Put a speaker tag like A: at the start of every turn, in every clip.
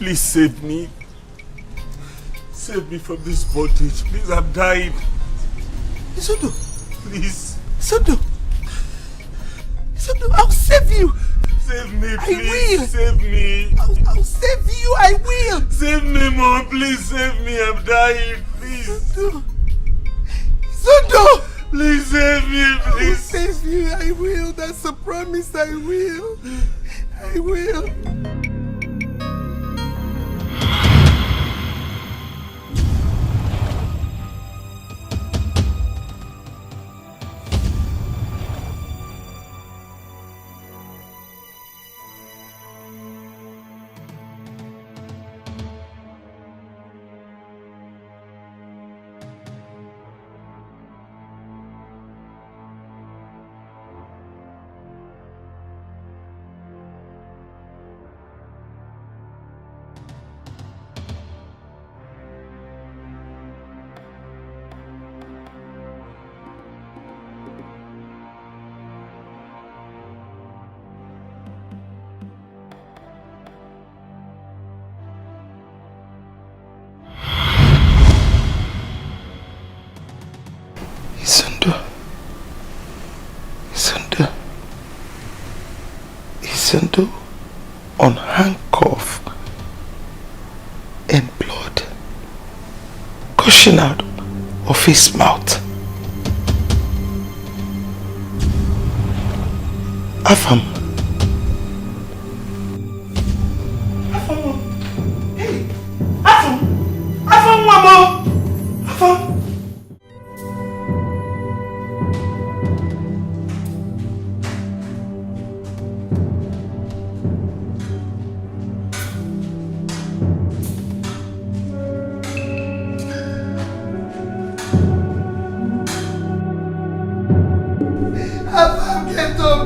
A: Please save me. Save me from this bondage. Please, I'm dying.
B: Isondo.
A: Please.
B: Isondo. Isondo, I'll save you.
A: Save me, please.
B: I will.
A: Save me.
B: I'll save you. I will.
A: Save me, Mom. Please save me. I'm dying. Please.
B: Isondo.
A: Please save me, please.
B: I will save you. I will. That's a promise. I will. I will. Isondo on handcuff and blood gushing out of his mouth. Afam. Hey! Afam, Mama! Afam!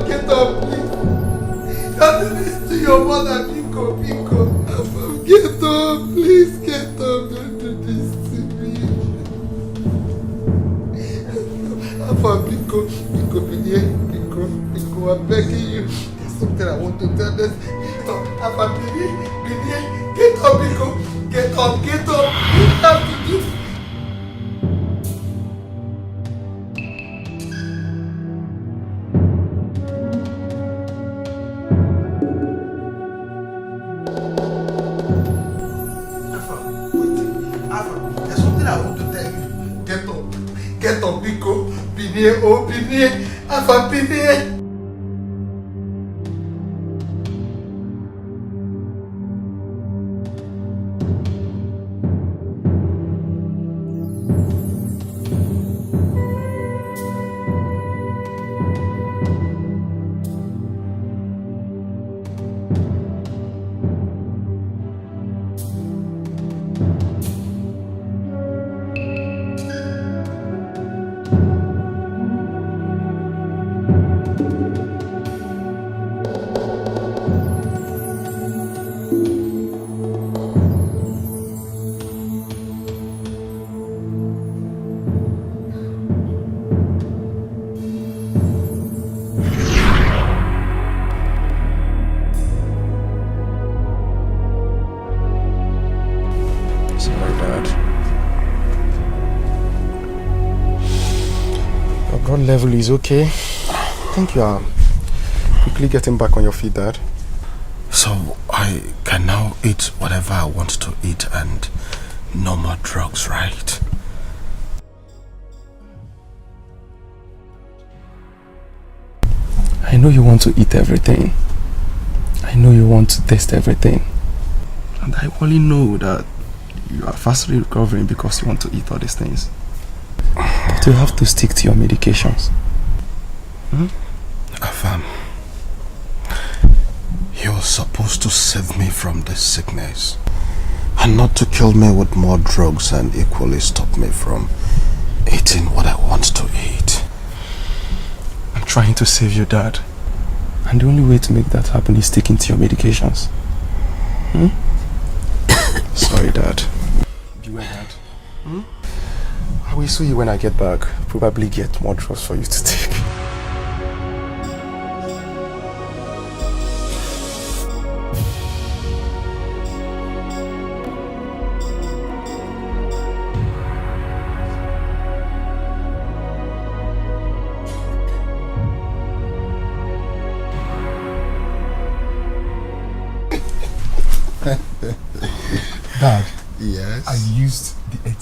B: Get up, please. Don't do this to your mother, Pico. Get up, please, get up. Don't do this to me. Pico, I'm begging you. There's something I want to tell this. Get up, Pico. Get up. You have to do this. Get up, Pico. Binier. Afam, Binier. Level is okay. I think you are quickly getting back on your feet, Dad.
C: So I can now eat whatever I want to eat and no more drugs, right?
B: I know you want to eat everything. I know you want to taste everything. And I only know that you are fastly recovering because you want to eat all these things. But you have to stick to your medications.
C: Afam, you're supposed to save me from this sickness and not to kill me with more drugs and equally stop me from eating what I want to eat.
B: I'm trying to save you, Dad. And the only way to make that happen is sticking to your medications. Sorry, Dad. Beware, Dad. I will see you when I get back. Probably get more drugs for you to take.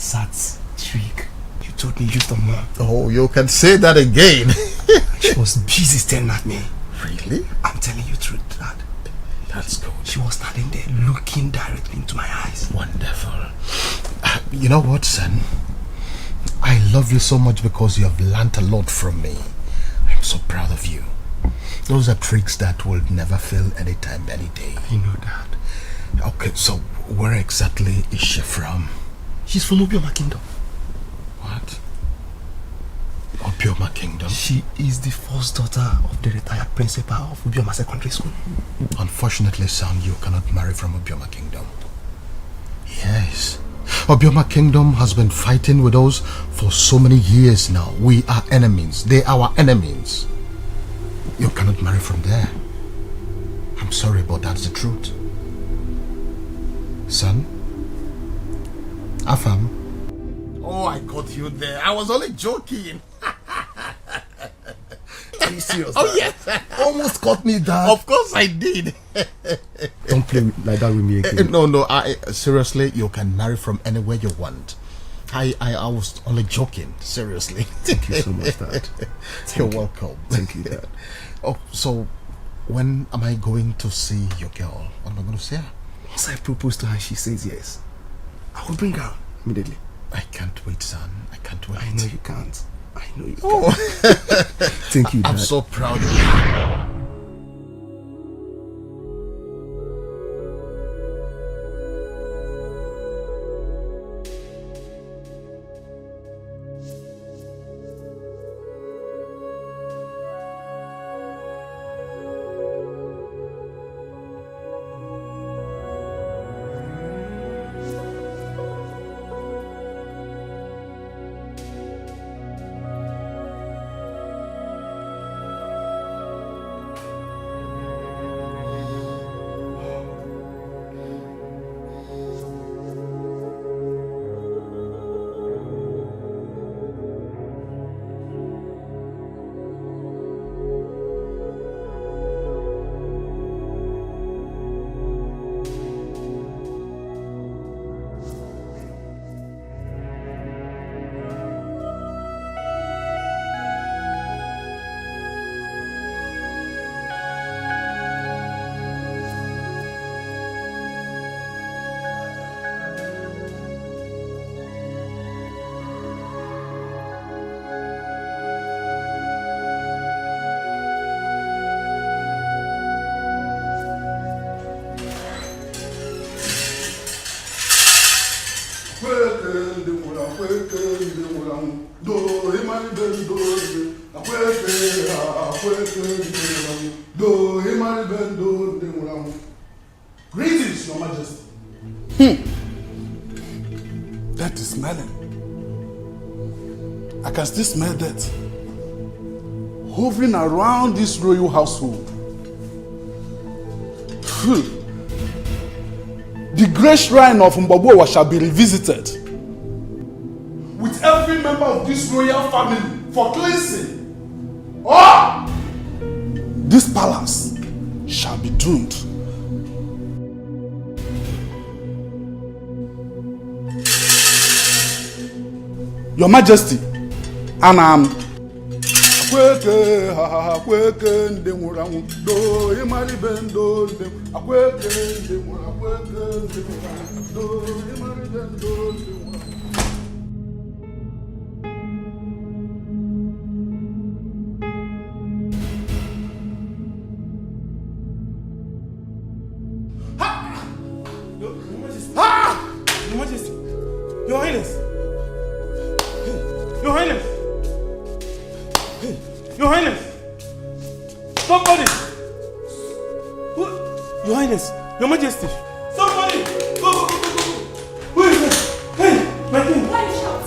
B: Sat's trick. You told me you used the mom.
C: Oh, you can say that again.
B: She was busy staring at me.
C: Really?
B: I'm telling you the truth, Dad.
C: That's good.
B: She was standing there looking directly into my eyes.
C: Wonderful. You know what, son? I love you so much because you have learnt a lot from me. I'm so proud of you. Those are tricks that will never fail anytime, any day.
B: I know, Dad.
C: Okay, so where exactly is she from?
B: She's from Obioma Kingdom.
C: What? Obioma Kingdom?
B: She is the first daughter of the retired principal of Obioma Secondary School.
C: Unfortunately, son, you cannot marry from Obioma Kingdom. Yes. Obioma Kingdom has been fighting with us for so many years now. We are enemies. They are our enemies. You cannot marry from there. I'm sorry, but that's the truth. Son? Afam? Oh, I got you there. I was only joking.
B: Are you serious?
C: Oh, yes.
B: Almost caught me, Dad.
C: Of course I did.
B: Don't play like that with me again.
C: No, seriously, you can marry from anywhere you want. I was only joking, seriously.
B: Thank you so much, Dad.
C: You're welcome.
B: Thank you, Dad.
C: Oh, so when am I going to see your girl? What am I going to say her?
B: Once I propose to her, she says yes. I will bring her immediately.
C: I can't wait, son. I can't wait.
B: I know you can't. I know you
C: Oh.
B: can't. Thank you, Dad.
C: I'm so proud of you.
A: Greetings, Your Majesty. That is smelling. I can still smell that hovering around this royal household. The great shrine of Mbabuwa shall be revisited with every member of this royal family for cleansing. Or this palace shall be doomed. Your Majesty, and
B: Your Majesty, Your Highness, Your Highness, Your Highness, somebody, Your Highness, Your Majesty, somebody, go. Who is this? Hey, my king.
D: Why shout?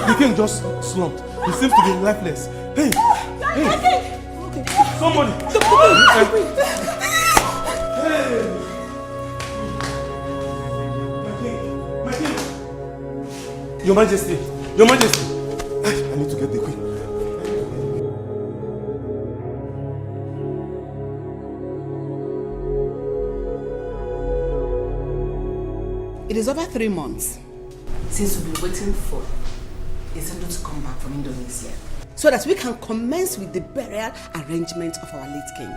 B: The king just slumped. He seems to be lifeless. Hey, somebody. Hey. My king. Your Majesty. Your Majesty. I need to get the queen.
D: It is over 3 months
E: since we've been waiting for Izundo to come back from Indonesia, so that we can commence with the burial arrangement of our late king.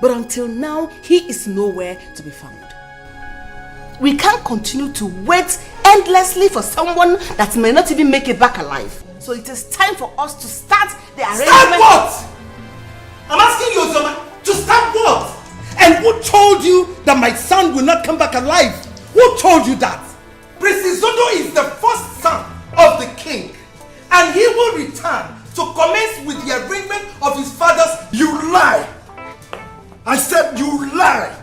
E: But until now, he is nowhere to be found. We can't continue to wait endlessly for someone that may not even make it back alive. So it is time for us to start the arrangement.
F: Start what? I'm asking you, Ozoma, to start what? And who told you that my son will not come back alive? Who told you that? Prince Izundo is the first son of the king, and he will return to commence with the arrangement of his father's.
C: You lie! I said you lie!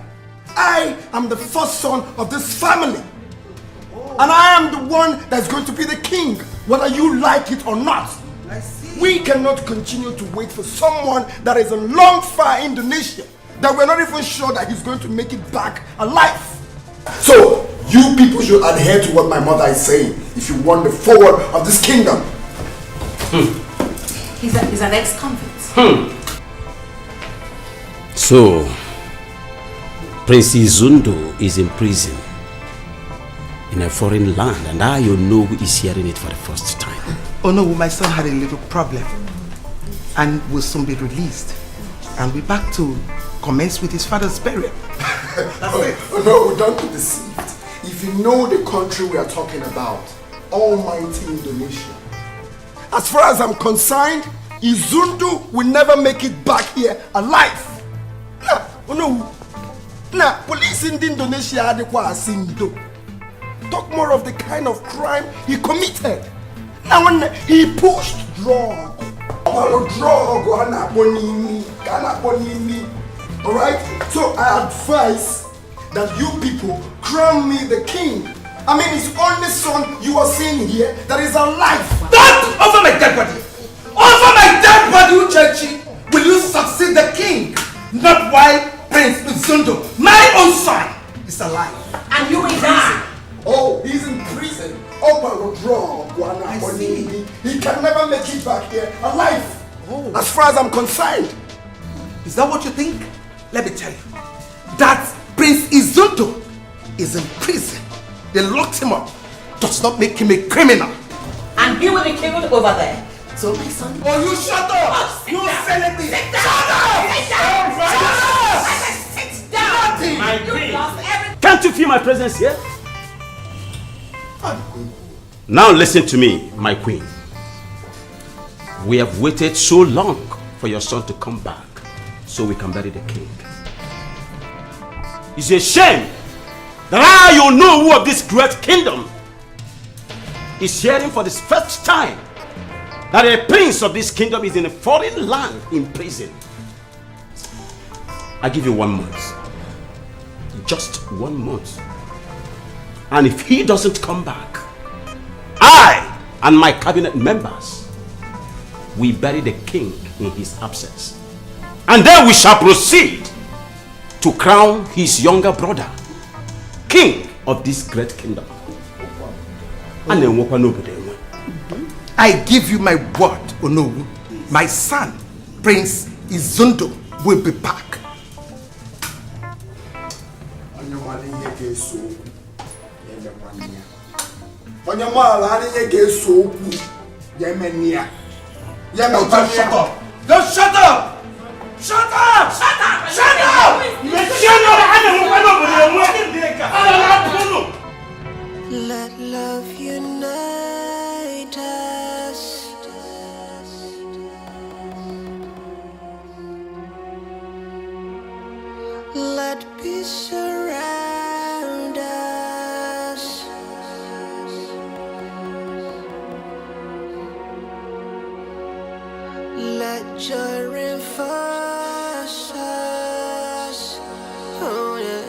C: I am the first son of this family. And I am the one that's going to be the king, whether you like it or not.
F: I see.
C: We cannot continue to wait for someone that is in long far Indonesia, that we're not even sure that he's going to make it back alive. So, you people should adhere to what my mother is saying if you want the forward of this kingdom.
E: He's an ex-convict.
G: So, Prince Izundo is in prison in a foreign land, and I, you know, is hearing it for the first time.
F: Oh no, my son had a little problem and will soon be released. And we're back to commence with his father's burial.
C: Oh no, don't be deceived. If you know the country we are talking about, almighty Indonesia, as far as I'm concerned, Izundo will never make it back here alive. Oh no. Now, police in Indonesia are the Asindo. Talk more of the kind of crime he committed. And when he pushed drug, alright? So I advise that you people crown me the king. I mean, his only son you are seeing here that is alive.
F: Don't over my dead body! Over my dead body, Uchechi! Will you succeed the king? Not while Prince Izundo, my own son, is alive.
E: And you will die.
C: Oh, he's in prison.
F: I see.
C: He can never make it back here alive.
F: Oh.
C: As far as I'm concerned.
F: Is that what you think? Let me tell you. That Prince Izundo is in prison. They locked him up. Does not make him a criminal.
E: And he will be killed over there. So my son...
F: Oh, you shut up! You said it!
E: Sit down!
F: Shut up!
E: Sit down!
F: Shut up!
E: Sit down!
G: My
E: You
G: queen.
E: lost everything.
G: Can't you feel my presence here? Now listen to me, my queen. We have waited so long for your son to come back so we can bury the king. It's a shame that I, you know who of this great kingdom, is hearing for this first time that a prince of this kingdom is in a foreign land in prison. I give you 1 month. Just 1 month. And if he doesn't come back, I and my cabinet members will bury the king in his absence. And then we shall proceed to crown his younger brother king of this great kingdom. And then
F: I give you my word, Onowu. My son, Prince Izundo, will be back. Just shut up! Just shut up! Shut up! Shut up! Shut up!
H: Let love unite us. Let peace surround us. Let joy reinforce us. Oh yeah.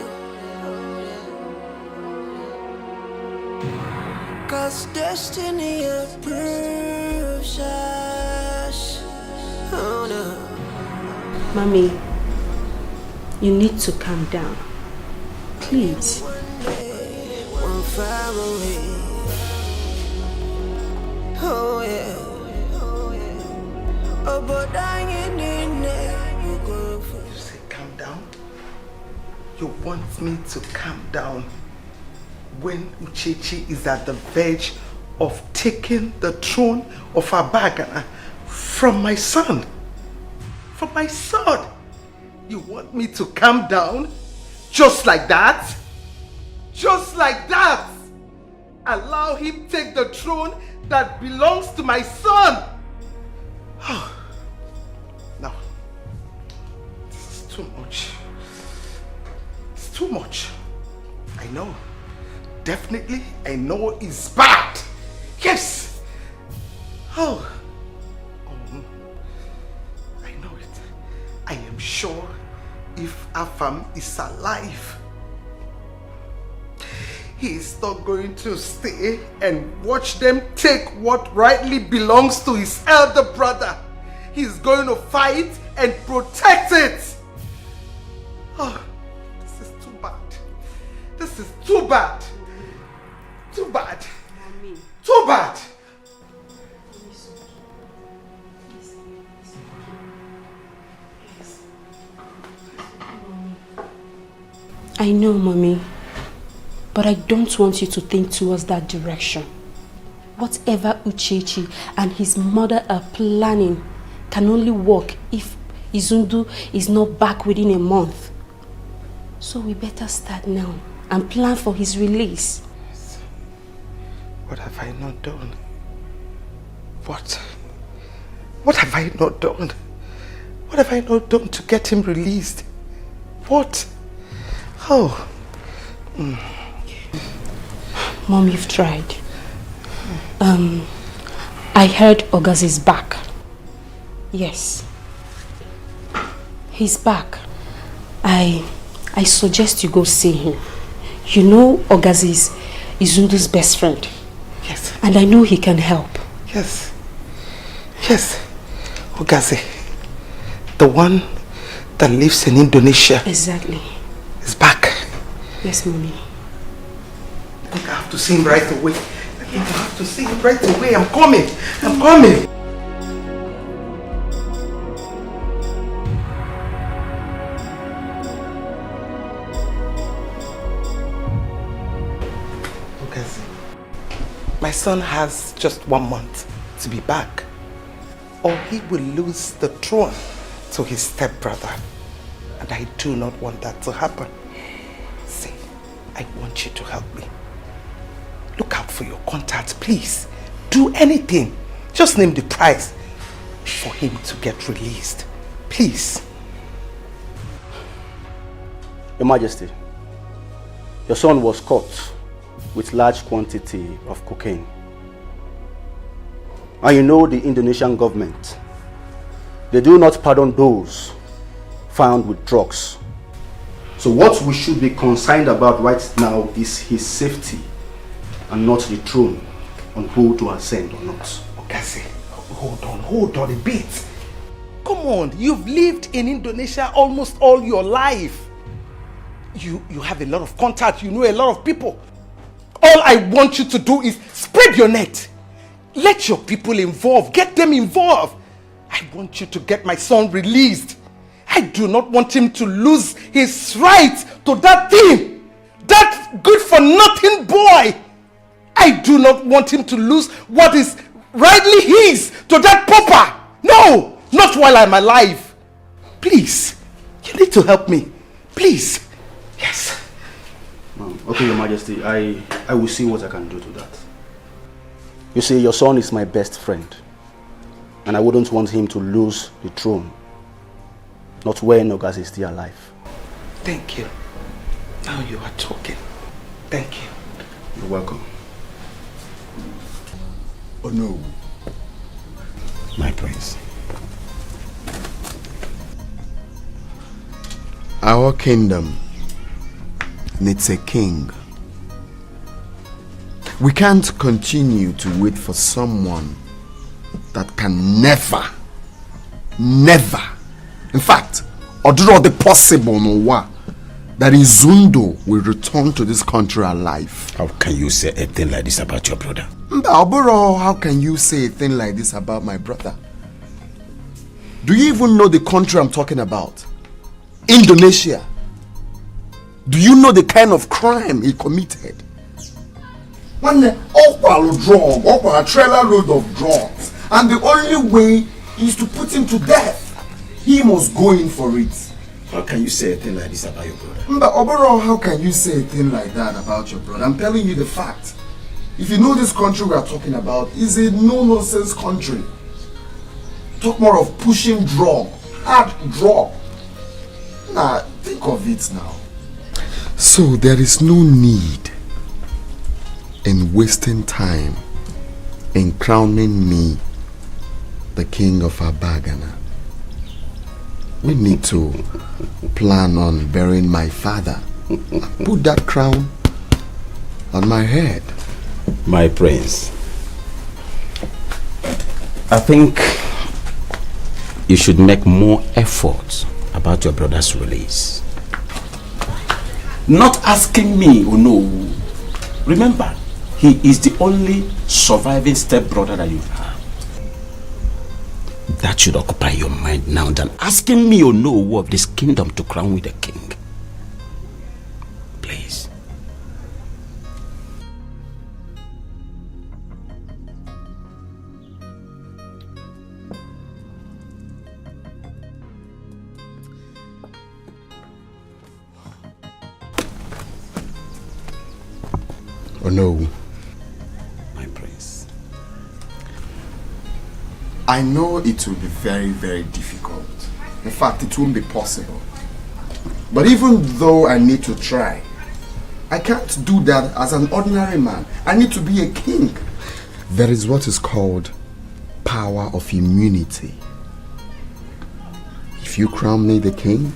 H: 'Cause destiny approves us. Oh no.
I: Mommy, you need to calm down. Please.
H: One far away. Oh yeah. Oh, but I ain't in there.
F: You say calm down? You want me to calm down? when Uchechi is at the verge of taking the throne of Abagana from my son. From my son. You want me to calm down? Just like that? Just like that? Allow him take the throne that belongs to my son? Oh, no. This is too much. It's too much. I know. Definitely, I know it's bad. Yes! Oh. I know it. I am sure if Afam is alive, he is not going to stay and watch them take what rightly belongs to his elder brother. He's going to fight and protect it. Oh, this is too bad. This is too bad. Too bad. Too bad.
I: I know, Mommy, but I don't want you to think towards that direction. Whatever Uchechi and his mother are planning can only work if Izundu is not back within a month. So we better start now and plan for his release.
F: What have I not done? What have I not done? What have I not done to get him released? What? Oh.
I: Mom, you've tried. I heard Ogas is back. Yes. He's back. I suggest you go see him. You know Ogas is Izundu's best friend.
F: Yes.
I: And I know he can help.
F: Yes. Yes. Ogaze. The one that lives in Indonesia.
I: Exactly.
F: Is back.
I: Yes, Mommy.
F: I think I have to see him right away. I have to see him right away. I'm coming. I'm coming. Ogaze. My son has just 1 month to be back, or he will lose the throne to his stepbrother. And I do not want that to happen. See, I want you to help me. Look out for your contacts, please. Do anything. Just name the price for him to get released. Please.
G: Your Majesty, your son was caught with large quantity of cocaine. And you know the Indonesian government, they do not pardon those found with drugs. So what we should be concerned about right now is his safety and not the throne on who to ascend or not.
F: Ogaze, hold on a bit. Come on, you've lived in Indonesia almost all your life. You have a lot of contacts, you know a lot of people. All I want you to do is spread your net. Let your people involved, get them involved. I want you to get my son released. I do not want him to lose his right to that thing. That good for nothing boy. I do not want him to lose what is rightly his to that pauper. No, not while I'm alive. Please, you need to help me. Please. Yes.
G: Okay, Your Majesty, I will see what I can do to that. You see, your son is my best friend, and I wouldn't want him to lose the throne, not when Ogas is still alive.
F: Thank you. Now you are talking. Thank you.
G: You're welcome.
C: Oh no.
G: My prince.
C: Our kingdom needs a king. We can't continue to wait for someone that can never, in fact, or do all the possible that Izundu will return to this country alive.
J: How can you say a thing like this about your brother?
C: Mbaburo, how can you say a thing like this about my brother? Do you even know the country I'm talking about? Indonesia. Do you know the kind of crime he committed? One drug, a trailer load of drugs. And the only way is to put him to death. He must go in for it.
J: How can you say a thing like this about your brother?
C: But overall, how can you say a thing like that about your brother? I'm telling you the fact. If you know this country we are talking about is a no-nonsense country. Talk more of pushing drug, hard drug. Nah, think of it now.
B: So there is no need in wasting time in crowning me the king of Abagana. We need to plan on burying my father. Put that crown on my head.
J: My prince, I think you should make more effort about your brother's release. Not asking me, oh no. Remember, he is the only surviving stepbrother that you have. That should occupy your mind now than asking me, oh no, of this kingdom to crown with a king. Please.
B: Oh no.
J: My prince.
C: I know it will be very, very difficult. In fact, it won't be possible. But even though I need to try, I can't do that as an ordinary man. I need to be a king.
B: There is what is called power of immunity. If you crown me the king,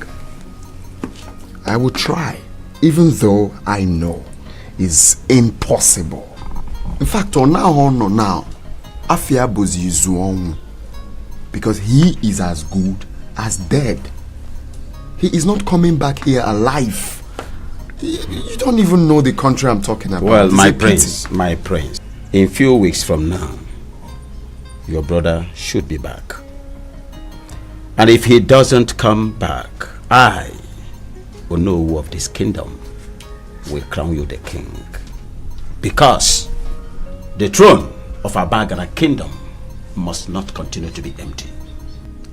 B: I will try, even though I know it's impossible. In fact, now, Afia Bozi Zuong, because he is as good as dead. He is not coming back here alive. You don't even know the country I'm talking about.
J: Well, my prince, in few weeks from now, your brother should be back. And if he doesn't come back, I will know who of this kingdom will crown you the king. Because the throne of Abagana kingdom must not continue to be empty.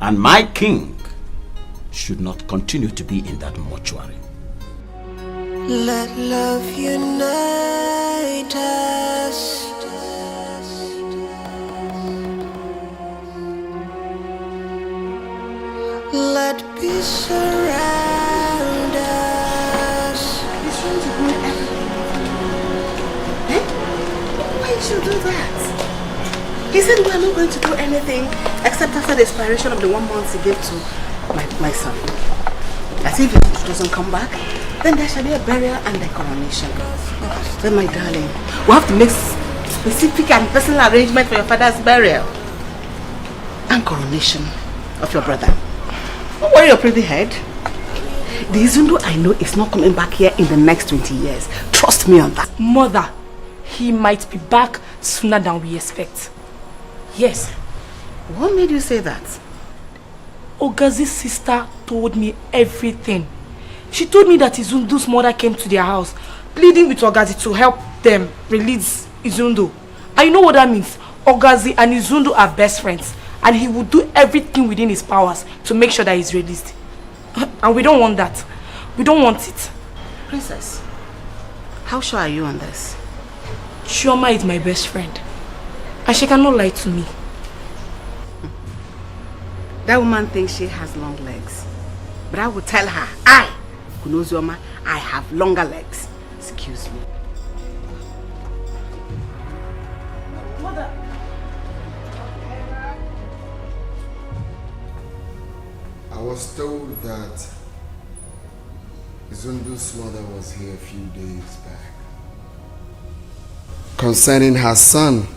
J: And my king should not continue to be in that mortuary.
H: Let love unite us. Let peace surround us.
E: He's trying to ruin everything. Eh? Why should you do that? He said we are not going to do anything except after the expiration of the 1 month he gave to my son. As if he doesn't come back, then there shall be a burial and a coronation. Then my darling, we have to make specific and personal arrangement for your father's burial and coronation of your brother. Don't worry your pretty head. The Izundo I know is not coming back here in the next 20 years. Trust me on that.
I: Mother, he might be back sooner than we expect. Yes.
E: What made you say that?
I: Ogazi's sister told me everything. She told me that Izundo's mother came to their house, pleading with Ogazi to help them release Izundo. And you know what that means? Ogazi and Izundo are best friends, and he will do everything within his powers to make sure that he's released. And we don't want that. We don't want it.
E: Princess, how sure are you on this?
I: Chioma is my best friend, and she cannot lie to me.
E: That woman thinks she has long legs. But I will tell her, I, Kunozioma, I have longer legs. Excuse me.
I: Mother.
B: I was told that Zundu's mother was here a few days back concerning her son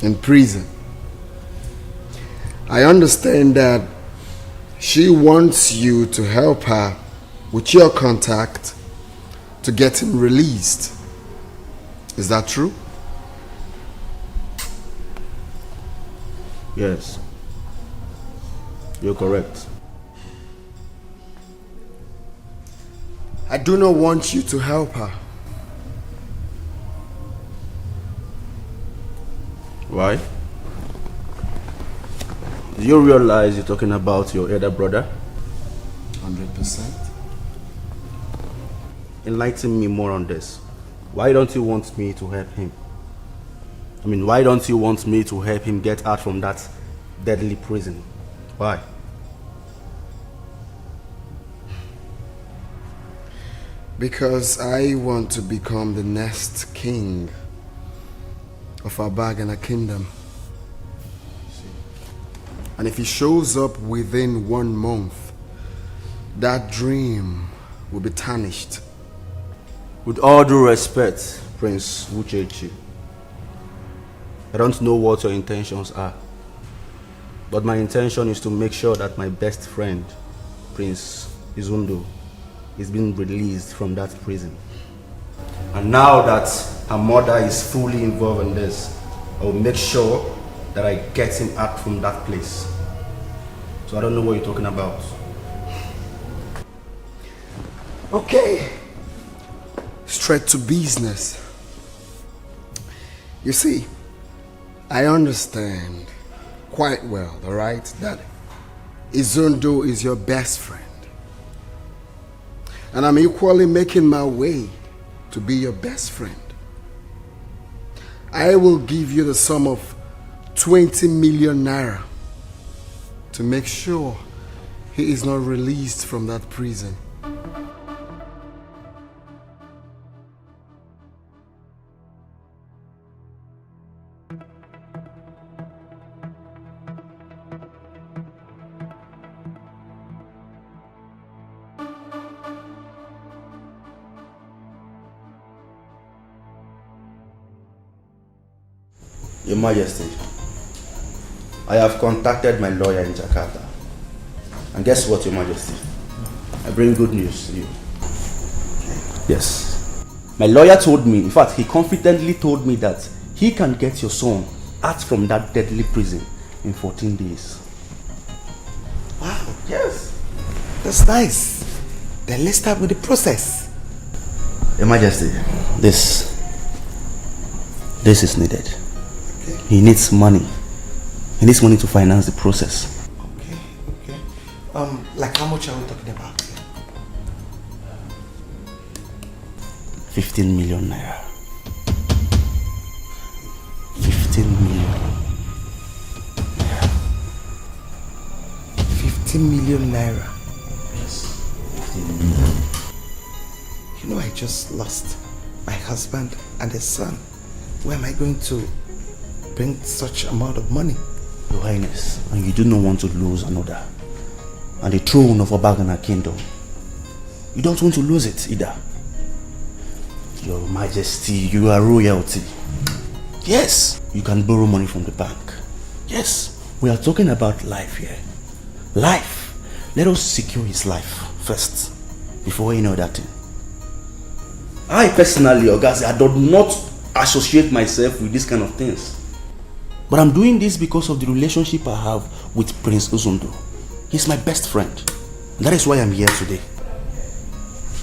B: in prison. I understand that she wants you to help her with your contact to get him released. Is that true?
G: Yes. You're correct.
B: I do not want you to help her.
G: Why? Do you realize you're talking about your elder brother?
C: 100%.
G: Enlighten me more on this. Why don't you want me to help him? I mean, why don't you want me to help him get out from that deadly prison? Why?
C: Because I want to become the next king of our Bagana kingdom. And if he shows up within 1 month, that dream will be tarnished.
G: With all due respect, Prince Uchechi, I don't know what your intentions are, but my intention is to make sure that my best friend, Prince Izundo, is being released from that prison. And now that her mother is fully involved in this, I will make sure that I get him out from that place. So I don't know what you're talking about.
C: Okay. Straight to business. You see, I understand quite well, alright, that Izundo is your best friend. And I'm equally making my way to be your best friend. I will give you the sum of 20 million naira to make sure he is not released from that prison.
G: Your Majesty, I have contacted my lawyer in Jakarta. And guess what, Your Majesty? I bring good news to you. Yes. My lawyer told me, in fact, he confidently told me that he can get your son out from that deadly prison in 14 days.
F: Wow.
G: Yes.
F: That's nice. Then let's start with the process.
G: Your Majesty, this is needed. Okay. He needs money. He needs money to finance the process.
F: Okay. Like how much are we talking about?
G: 15 million naira. 15 million naira.
F: 15 million naira.
G: Yes. 15 million.
F: You know, I just lost my husband and his son. Where am I going to bring such amount of money?
G: Your Highness, and you do not want to lose another. And the throne of Obagana kingdom, you don't want to lose it either. Your Majesty, you are royalty. Yes, you can borrow money from the bank. Yes, we are talking about life here. Life. Let us secure his life first, before any other thing. I personally, Ogazi, I do not associate myself with these kind of things. But I'm doing this because of the relationship I have with Prince Izundo. He's my best friend. And that is why I'm here today.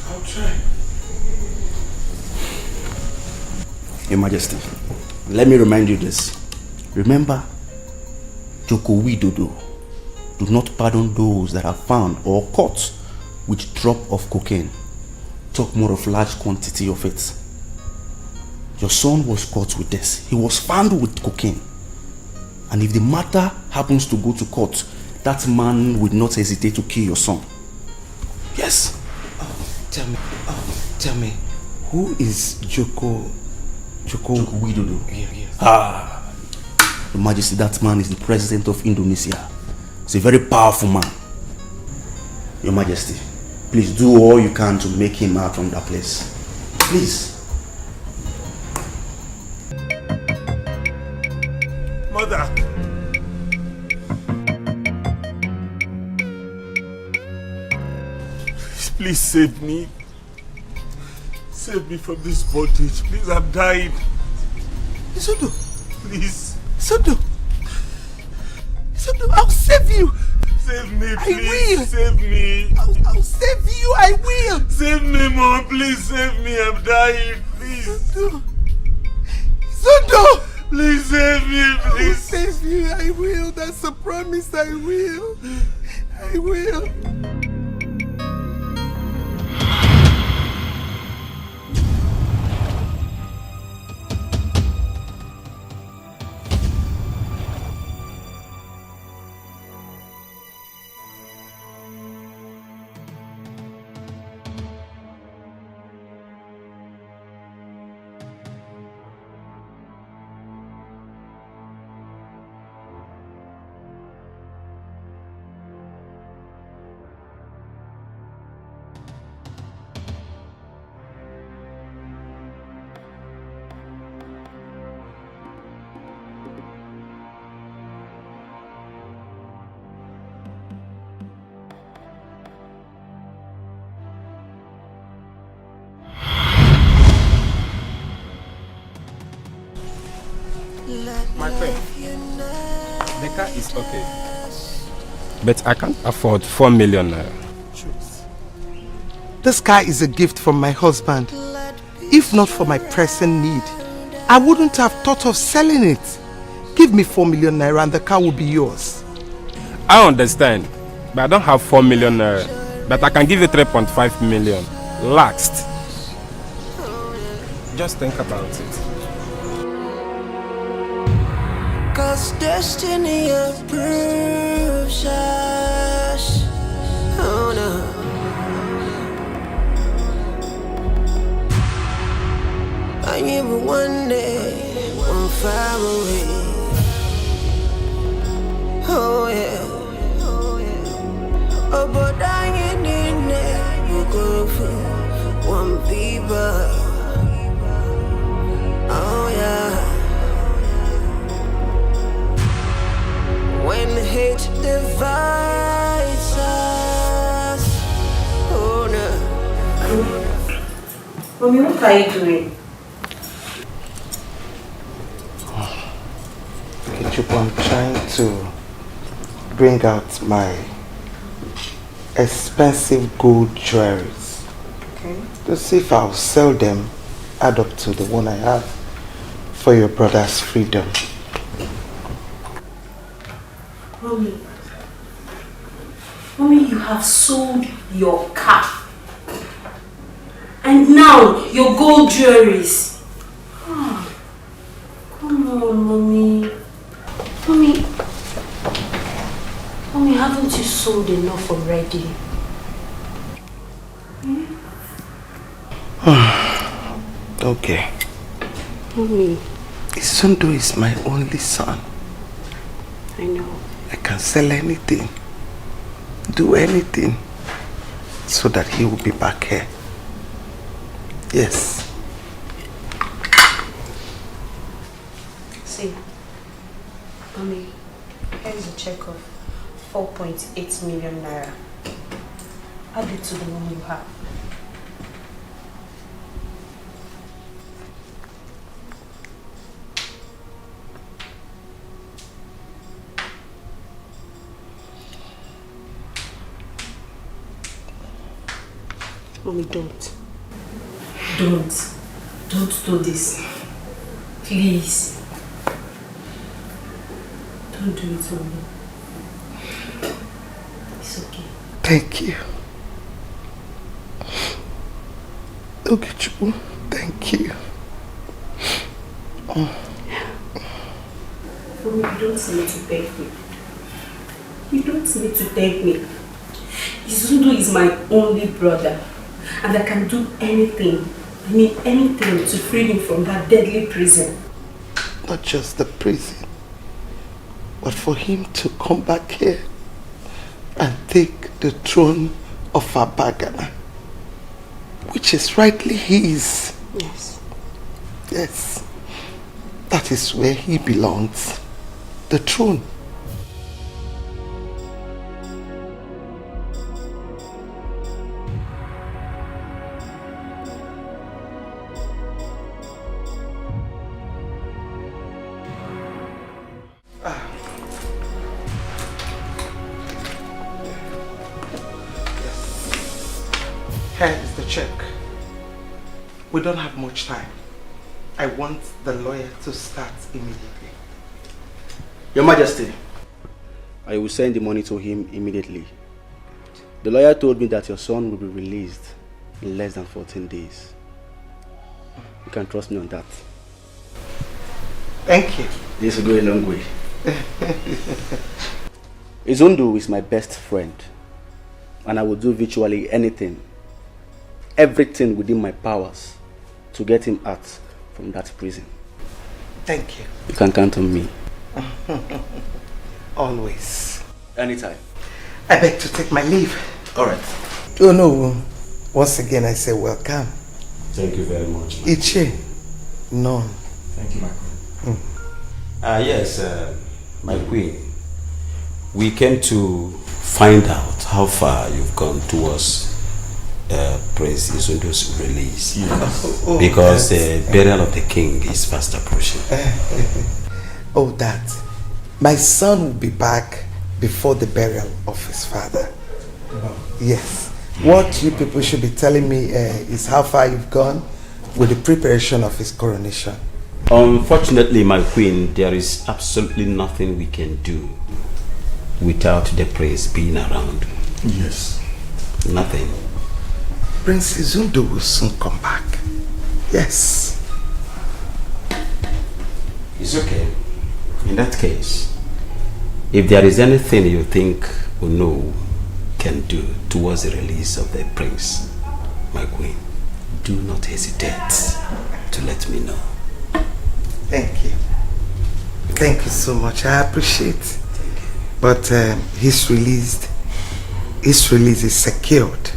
F: I'll try.
G: Your Majesty, let me remind you this. Remember, Joko Widodo do not pardon those that are found or caught with drop of cocaine. Talk more of large quantity of it. Your son was caught with this. He was found with cocaine. And if the matter happens to go to court, that man would not hesitate to kill your son. Yes.
F: Tell me, who is Joko
G: Widodo?
F: Yes.
G: Your Majesty, that man is the president of Indonesia. He's a very powerful man. Your Majesty, please do all you can to make him out from that place. Please.
K: Mother. Please save me. Save me from this bondage. Please, I'm dying.
F: Izundo.
K: Please.
F: Izundo, I'll save you.
K: Save me, please.
F: I will.
K: Save me.
F: I'll save you. I will.
K: Save me, Mom. Please save me. I'm dying. Please.
F: Izundo.
K: Please save me, please.
C: Save you. I will. That's a promise. I will. I will.
B: My friend, the car is okay, but I can't afford 4 million naira.
F: This car is a gift from my husband. If not for my pressing need, I wouldn't have thought of selling it. Give me 4 million naira and the car will be yours.
B: I understand, but I don't have 4 million naira. But I can give you 3.5 million. Last. Just think about it.
H: 'Cause destiny approves us. Oh no. I am one day, one far away. Oh yeah. Oh, but I ain't in there. You go for one people. Oh yeah. When hate divides us. Oh no.
I: Mommy, what are you doing?
F: I'm trying to bring out my expensive gold jewelries.
I: Okay.
F: To see if I'll sell them, add up to the one I have for your brother's freedom.
I: Mommy, you have sold your car. And now your gold jewelries. Oh, come on, Mommy. Mommy, haven't you sold enough already?
F: Okay.
I: Mommy.
F: Isundo is my only son.
I: I know.
F: I can sell anything, do anything, so that he will be back here. Yes.
I: See, Mommy, here's a check of 4.8 million naira. Add it to the one you have. Mommy, don't. Don't do this. Please. Don't do it, Mommy. It's okay.
F: Thank you. Okay, Chubu. Thank you.
I: Mommy, you don't need to beg me. You don't need to beg me. Izudu is my only brother. And I can do anything, I mean anything, to free him from that deadly prison.
F: Not just the prison, but for him to come back here and take the throne of Abagana, which is rightly his.
I: Yes.
F: Yes. That is where he belongs. The throne. Here is the check. We don't have much time. I want the lawyer to start immediately.
G: Your Majesty, I will send the money to him immediately. The lawyer told me that your son will be released in less than 14 days. You can trust me on that.
F: Thank you.
G: This will go a long way. Izundu is my best friend, and I will do virtually anything, everything within my powers to get him out from that prison.
F: Thank you.
G: You can count on me.
F: Always.
G: Anytime.
F: I beg to take my leave.
G: Alright.
F: Oh no, once again I say welcome.
G: Thank you very much.
F: Iche, none.
J: Thank you, my queen. Yes, my queen. We came to find out how far you've gone towards Prince Izundu's release.
F: Yes.
J: Because the burial of the king is fast approaching.
F: Oh, that. My son will be back before the burial of his father. Yes. What you people should be telling me is how far you've gone with the preparation of his coronation.
J: Unfortunately, my queen, there is absolutely nothing we can do without the prince being around.
C: Yes.
J: Nothing.
F: Prince Izundu will soon come back. Yes.
J: It's okay. In that case, if there is anything you think Uno can do towards the release of the prince, my queen, do not hesitate to let me know.
F: Thank you. Thank you so much. I appreciate it. But his release is secured.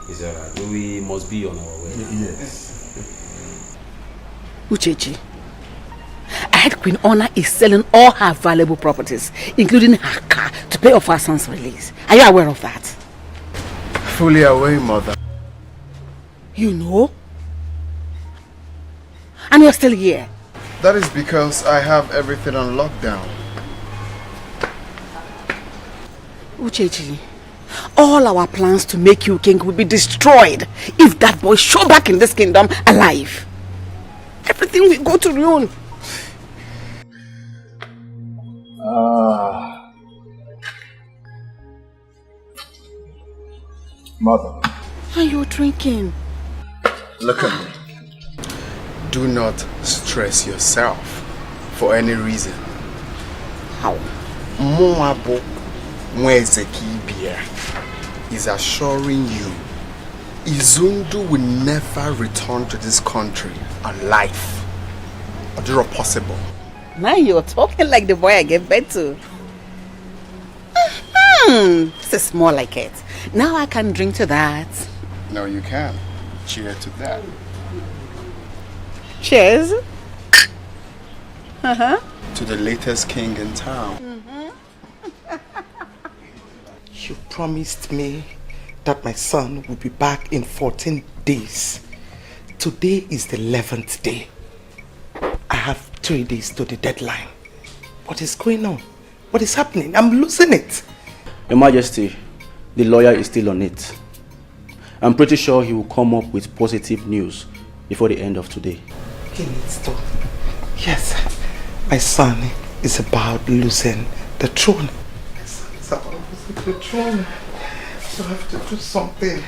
J: Is that right? We must be on our way.
C: Yes.
E: Uchechi, I heard Queen Honor is selling all her valuable properties, including her car, to pay off her son's release. Are you aware of that?
C: Fully aware, mother.
E: You know? And you're still here.
C: That is because I have everything on lockdown.
E: Uchechi, all our plans to make you king will be destroyed if that boy show back in this kingdom alive. Everything will go to ruin.
C: Mother.
E: Are you drinking?
C: Look at me. Do not stress yourself for any reason.
E: How?
C: Moabo Mwezekibia is assuring you Izundu will never return to this country alive. Or possible.
E: Now you're talking like the boy I gave birth to. This is more like it. Now I can drink to that.
C: No, you can. Cheers to that.
E: Cheers.
C: To the latest king in town.
F: You promised me that my son will be back in 14 days. Today is the 11th day. I have 3 days to the deadline. What is going on? What is happening? I'm losing it.
G: Your Majesty, the lawyer is still on it. I'm pretty sure he will come up with positive news before the end of today.
F: He needs to. Yes, my son is about losing the throne. My son is about losing the throne. So I have to do something.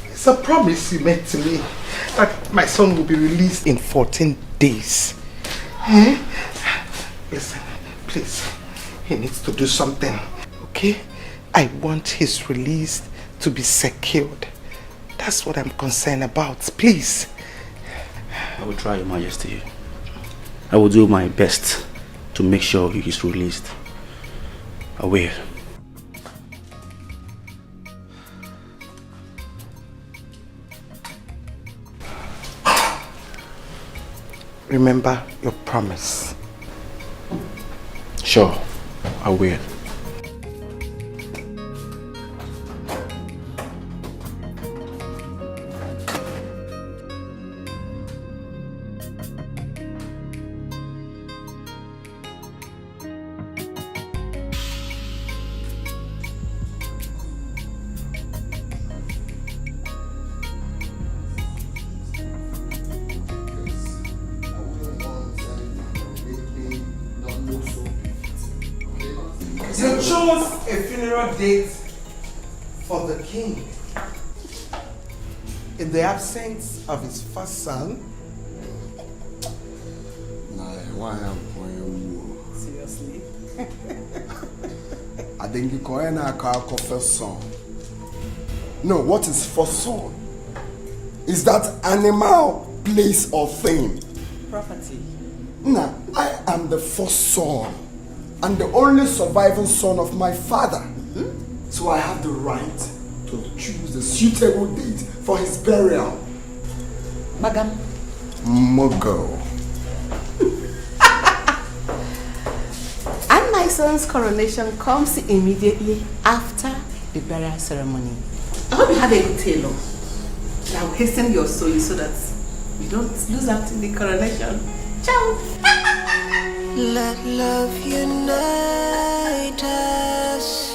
F: It's a promise you made to me that my son will be released in 14 days. Listen, please. He needs to do something. Okay? I want his release to be secured. That's what I'm concerned about. Please.
G: I will try, Your Majesty. I will do my best to make sure he is released. I will.
F: Remember your promise.
G: Sure, I will.
F: You chose a funeral date for the king in the absence of his first son.
L: Why am I?
F: Seriously?
L: I think you call a first son. No, what is first son? Is that animal, place, or thing?
F: Property.
L: Nah, I am the first son and the only surviving son of my father. So I have the right to choose a suitable date for his burial.
E: Magam.
L: Mogo.
E: And my son's coronation comes immediately after the burial ceremony. I hope you have a good tailor that will hasten your soul so that you don't lose out in the coronation. Ciao!
H: Let love unite us.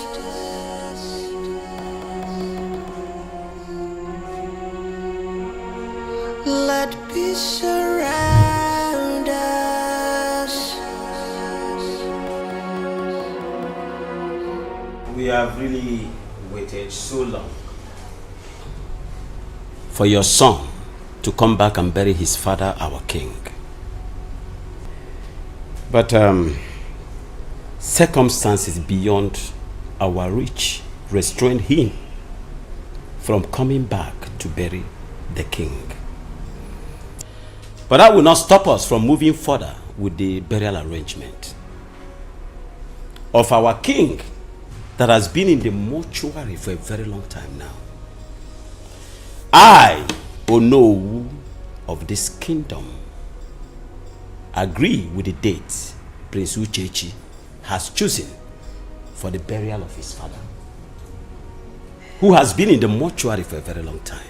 H: Let peace surround us.
G: We have really waited so long for your son to come back and bury his father, our king. But circumstances beyond our reach restrained him from coming back to bury the king. But that will not stop us from moving further with the burial arrangement of our king that has been in the mortuary for a very long time now. I, Onowu of this kingdom, agree with the date Prince Uchechi has chosen for the burial of his father, who has been in the mortuary for a very long time.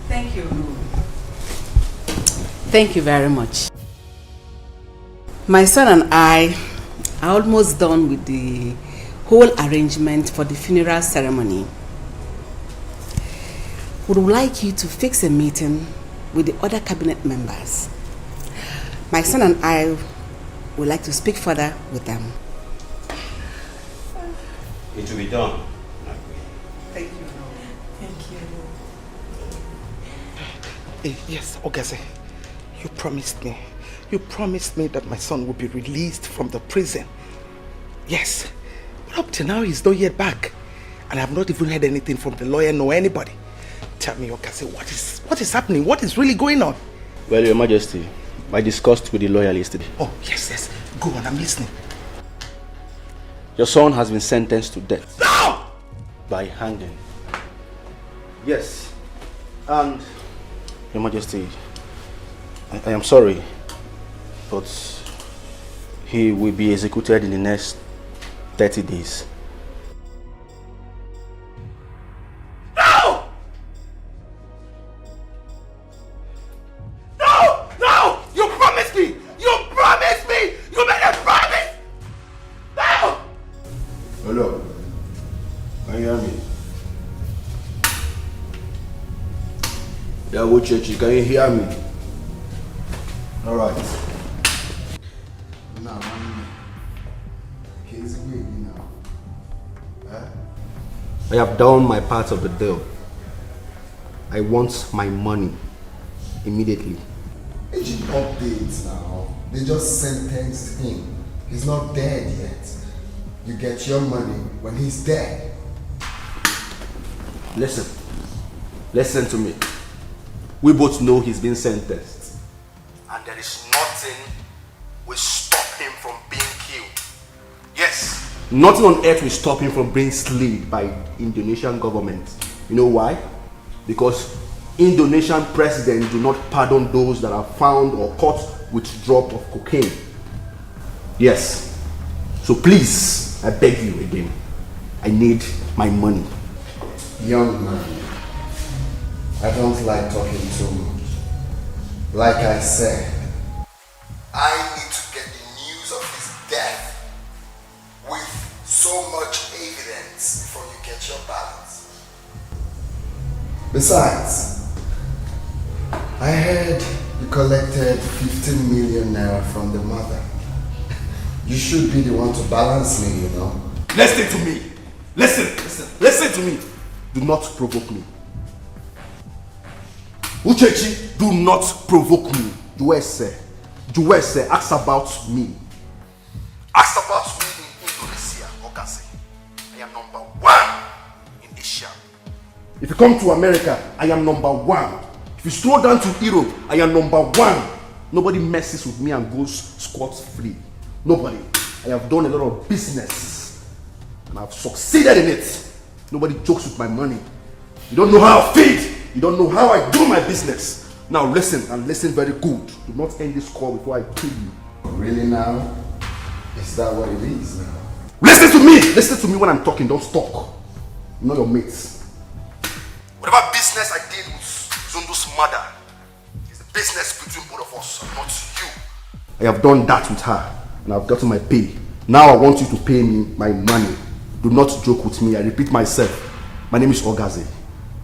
E: Thank you. Thank you very much. My son and I are almost done with the whole arrangement for the funeral ceremony. We would like you to fix a meeting with the other cabinet members. My son and I would like to speak further with them.
G: It will be done.
E: Thank you.
F: Thank you. Yes, Ogase, you promised me. You promised me that my son would be released from the prison. Yes, but up to now he's not yet back. And I have not even heard anything from the lawyer nor anybody. Tell me, Ogase, what is happening? What is really going on?
B: Well, Your Majesty, I discussed with the lawyer yesterday.
F: Oh, yes. Go on, I'm listening.
B: Your son has been sentenced to death.
F: No!
B: By hanging. Yes. And, Your Majesty, I am sorry, but he will be executed in the next 30 days.
F: No! No! No! You promised me! You promised me! You made a promise! No!
L: Hello. Can you hear me? Yeah, Uchechi, can you hear me? Alright. Now, here's me now.
B: I have done my part of the deal. I want my money immediately.
L: Agent updates now. They just sentenced him. He's not dead yet. You get your money when he's dead.
B: Listen to me. We both know he's been sentenced. And there is nothing will stop him from being killed. Yes. Nothing on earth will stop him from being slain by Indonesian government. You know why? Because Indonesian presidents do not pardon those that are found or caught with drop of cocaine. Yes. So please, I beg you again. I need my money.
L: Young man, I don't like talking too much. Like I said, I need to get the news of his death with so much evidence before you get your balance. Besides, I heard you collected 15 million naira from the mother. You should be the one to balance me, you know.
A: Listen to me. Listen to me. Do not provoke me. Uchechi, do not provoke me. Juwese, ask about me. Ask about me in Indonesia, Okase. I am number 1 in Asia. If you come to America, I am number 1. If you slow down to Europe, I am number 1. Nobody messes with me and goes scot-free. Nobody. I have done a lot of business and I've succeeded in it. Nobody jokes with my money. You don't know how I feed. You don't know how I do my business. Now listen, and listen very good. Do not end this call before I kill you.
L: Really now? Is that what it is now?
A: Listen to me! Listen to me when I'm talking, don't talk. I'm not your mates. Whatever business I did with Zondo's mother is a business between both of us, not you. I have done that with her, and I've gotten my pay. Now I want you to pay me my money. Do not joke with me. I repeat myself. My name is Ogaze.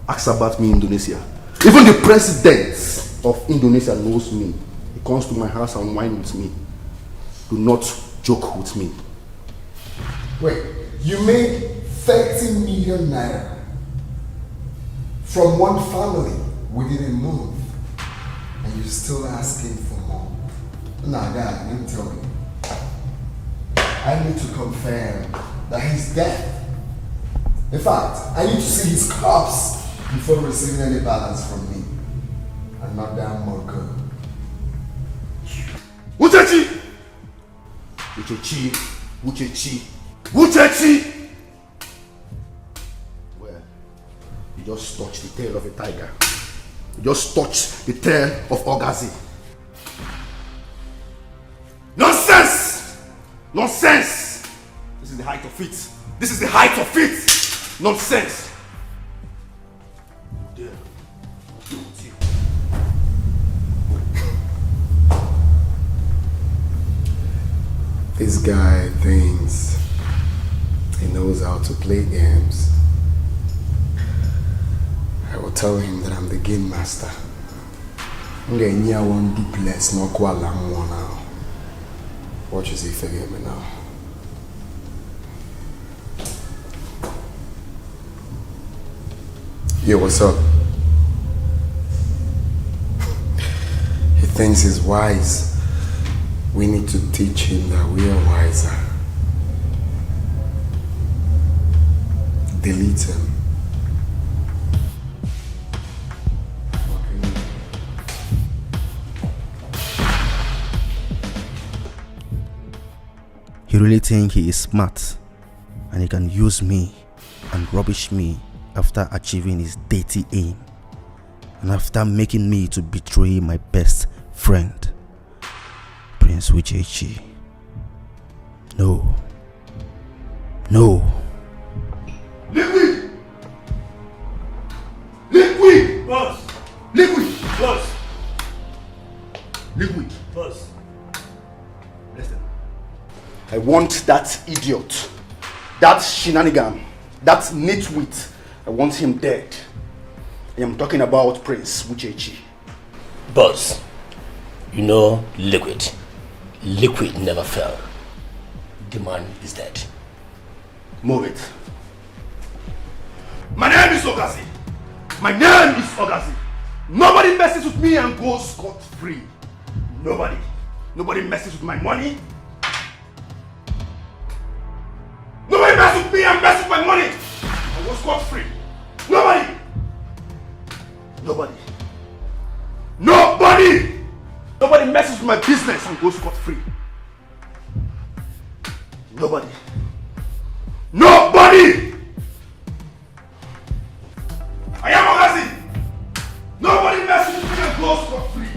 A: Ask about me in Indonesia. Even the president of Indonesia knows me. He comes to my house and wine with me. Do not joke with me.
L: Wait, you made 30 million naira from one family within a month, and you're still asking for more? Nah, God, let me tell you. I need to confirm that he's dead. In fact, I need to see his corpse before receiving any balance from me. And not that Morgan.
A: Uchechi! Well, you just touched the tail of a tiger. You just touched the tail of Ogazi. Nonsense! Nonsense! This is the height of it. This is the height of it! Nonsense! Dear, I'll deal with you.
L: This guy thinks he knows how to play games. I will tell him that I'm the game master. I'm getting near one duplex, not quite long one now. Watch as he forget me now. Yo, what's up? He thinks he's wise. We need to teach him that we are wiser. Delete him.
M: He really thinks he is smart and he can use me and rubbish me after achieving his dirty aim and after making me to betray my best friend, Prince Uchechi. No.
A: Liquid! Liquid!
K: Boss!
A: Liquid!
K: Boss!
A: Liquid!
K: Boss!
A: Listen. I want that idiot, that shenanigan, that nitwit. I want him dead. I am talking about Prince Uchechi.
N: Boss, you know Liquid. Liquid never fell. The man is dead.
A: Move it. My name is Ogazi. My name is Ogazi. Nobody messes with me and goes scot-free. Nobody. Nobody messes with my money. Nobody messes with me and messes with my money. I go scot-free. Nobody. Nobody messes with my business and goes scot-free. Nobody. I am Ogazi. Nobody messes with me and goes scot-free.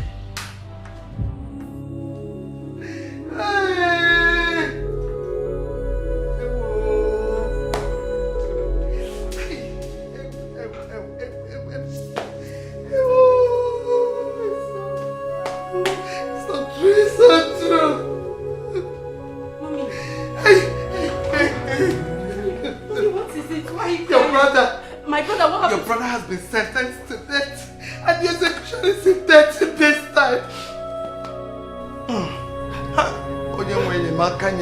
F: Your brother has been sentenced to death, and the execution is in 30 days' time. Why, God,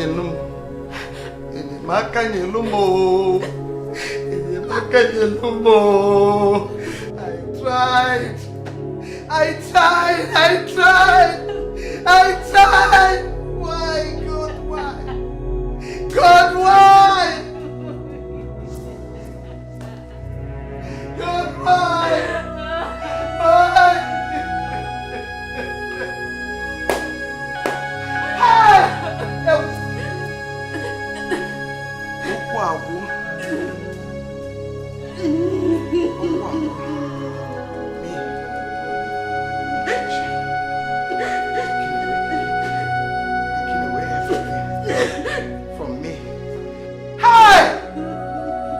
F: why? God, why? God, why?
A: From me.
F: Hey!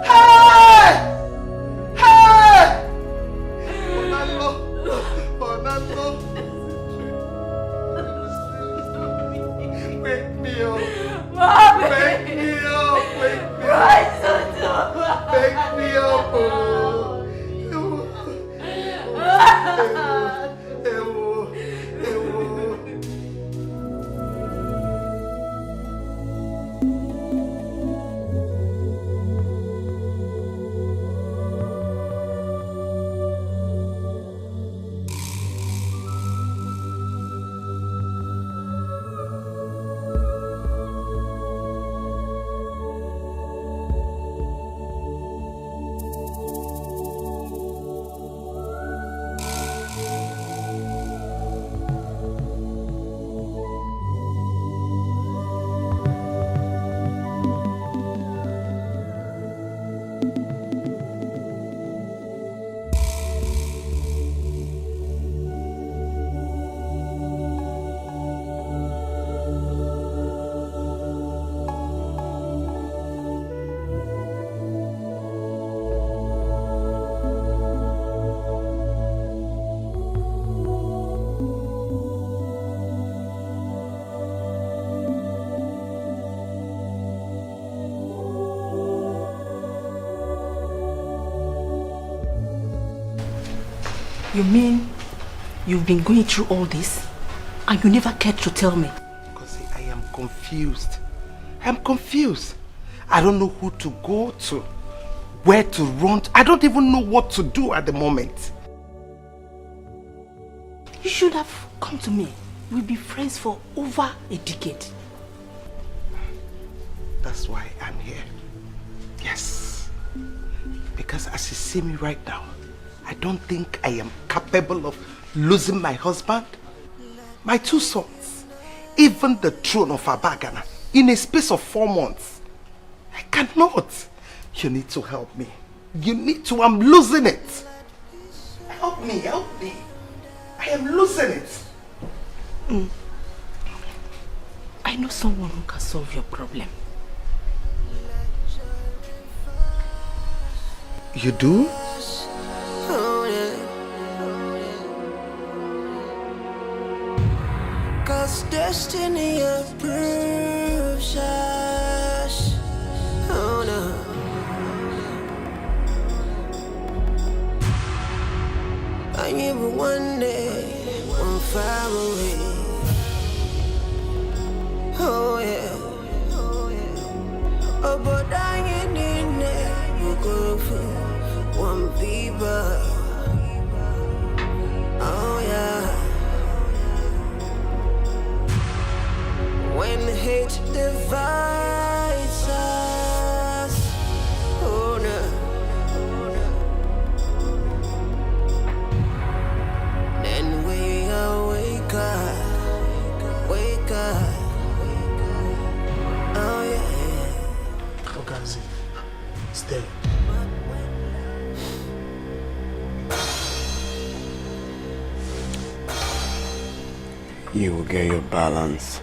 F: Hey! Hey! Onalo. Wake me up.
H: Mommy!
F: Wake me up. Wake me up.
H: Why so
F: Wake me up.
E: You mean you've been going through all this and you never cared to tell me?
F: Because I am confused. I am confused. I don't know who to go to, where to run to. I don't even know what to do at the moment.
E: You should have come to me. We've been friends for over a decade.
F: That's why I'm here. Yes. Because as you see me right now, I don't think I am capable of losing my husband, my 2 sons, even the throne of Abagana in a space of 4 months. I cannot. You need to help me. You need to. I'm losing it. Help me, help me. I am losing it.
E: I know someone who can solve your problem.
F: You do?
H: Cause destiny approves us. Oh no. I knew one day, one far away. Oh yeah. Oh, but I ain't in there. You go for one people. Oh yeah. When hate divides us, oh no. Then we wake up, oh yeah.
F: Okazi, stay.
B: You will get your balance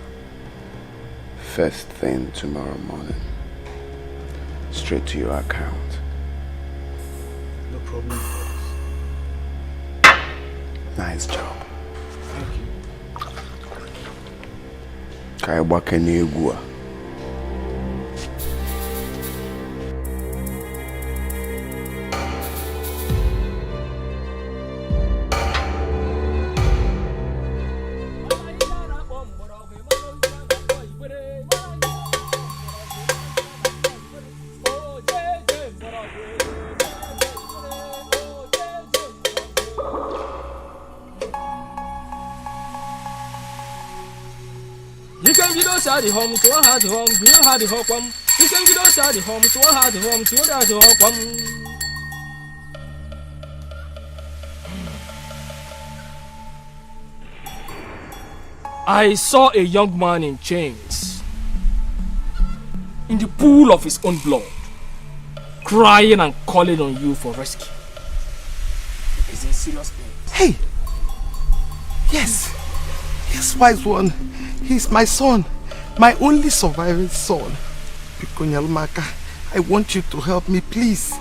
B: first thing tomorrow morning. Straight to your account.
F: No problem.
B: Nice job.
F: Thank you.
B: Kai wakene egua.
O: the home to a hard home, you had the home. You can get outside the home to a hard home to a home. I saw a young man in chains in the pool of his own blood, crying and calling on you for rescue. He's in serious pain.
C: Hey! Yes, wise one. He's my son, my only surviving son. Pikonyalumaka, I want you to help me, please.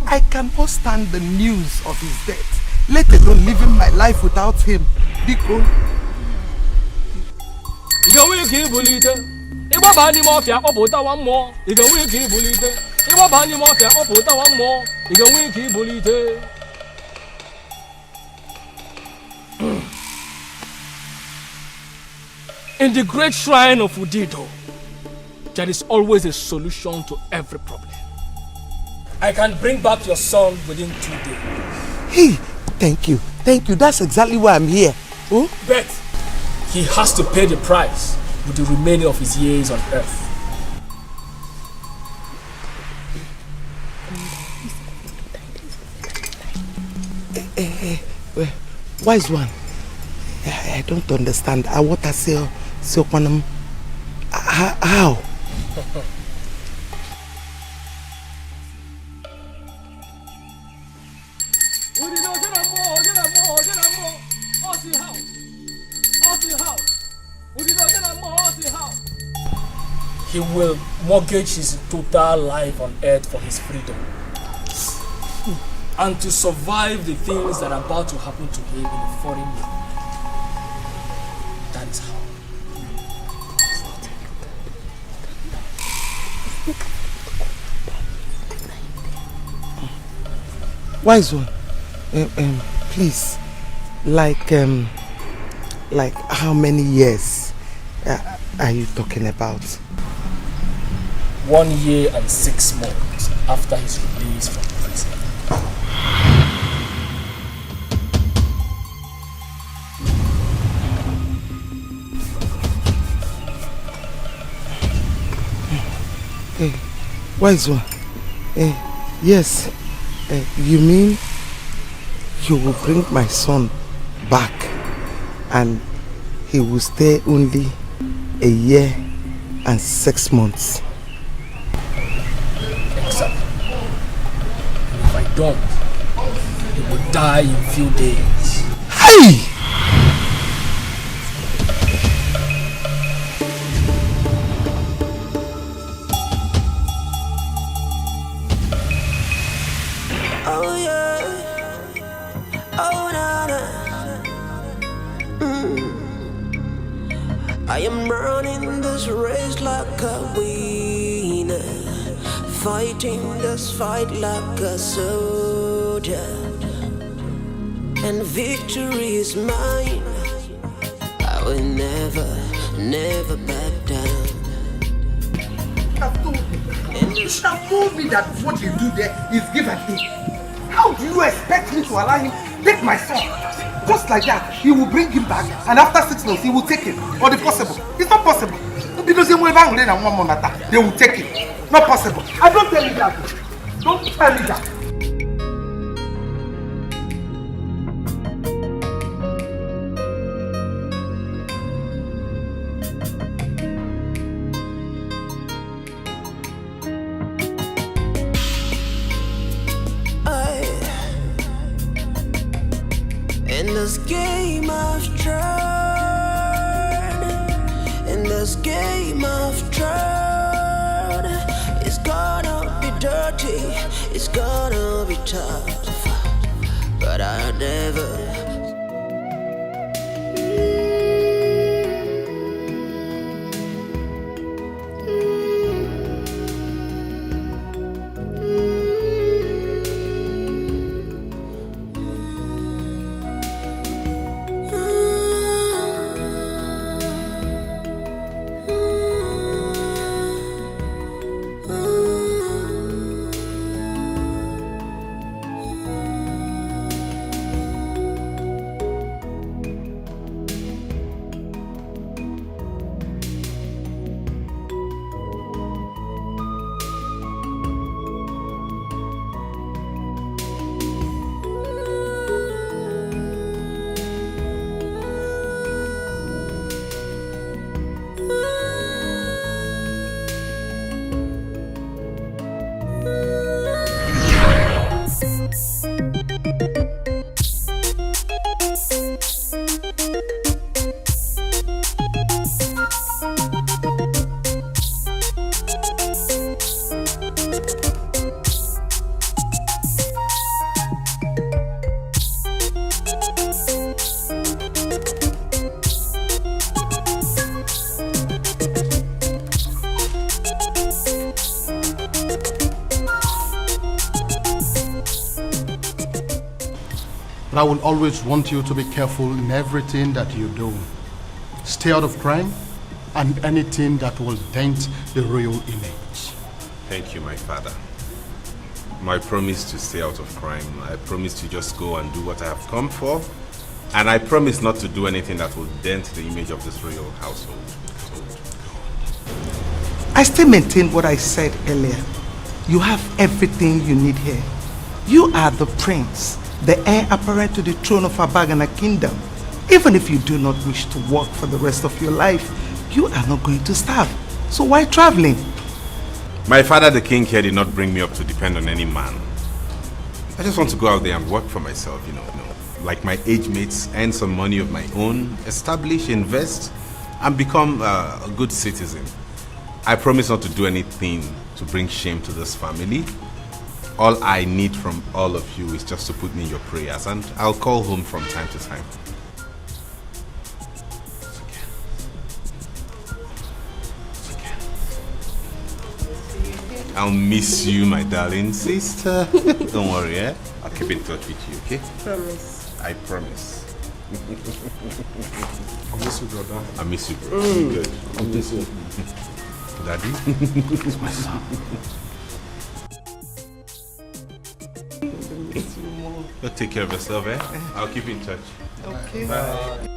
C: I cannot stand the news of his death, let alone living my life without him. Biko.
O: In the great shrine of Udido, there is always a solution to every problem. I can bring back your son within 2 days.
C: Hey, thank you. That's exactly why I'm here. Oh?
O: But he has to pay the price with the remaining of his years on earth.
C: Wise one, I don't understand. I want to say, how?
O: He will mortgage his total life on earth for his freedom. And to survive the things that are about to happen to him in a foreign land. That is how.
C: Wise one, please, like how many years are you talking about?
O: 1 year and 6 months after his release from prison.
C: Hey, wise one, yes, you mean you will bring my son back and he will stay only 1 year and 6 months?
O: Exactly. And if I don't, he will die in a few days.
C: Hey!
H: Oh yeah, oh na na. I am running this race like a winner, fighting this fight like a soldier, and victory is mine. I will never back down.
F: You should have told me that what they do there is give and take. How do you expect me to allow him take my son? Just like that, he will bring him back, and after 6 months, he will take him. Or the possible. It's not possible. Because they will take it. Not possible. I don't tell you that. Don't tell me that.
H: In this game I've tried, in this game I've tried, it's gonna be dirty, it's gonna be tough, but I never.
C: But I will always want you to be careful in everything that you do. Stay out of crime and anything that will dent the royal image.
P: Thank you, my father. My promise to stay out of crime. I promise to just go and do what I have come for. And I promise not to do anything that will dent the image of this royal household.
F: I still maintain what I said earlier. You have everything you need here. You are the prince, the heir apparent to the throne of Abagana kingdom. Even if you do not wish to work for the rest of your life, you are not going to starve. So why traveling?
P: My father, the king here, did not bring me up to depend on any man. I just want to go out there and work for myself, you know. Like my age mates, earn some money of my own, establish, invest, and become a good citizen. I promise not to do anything to bring shame to this family. All I need from all of you is just to put me in your prayers, and I'll call home from time to time. I'll miss you, my darling sister. Don't worry, eh? I'll keep in touch with you, okay?
E: Promise.
P: I promise.
C: I miss you, brother.
P: I miss you, bro. Good.
C: I miss you.
P: Daddy?
C: It's my son.
P: You take care of yourself, eh? I'll keep in touch.
F: Okay.
P: Bye.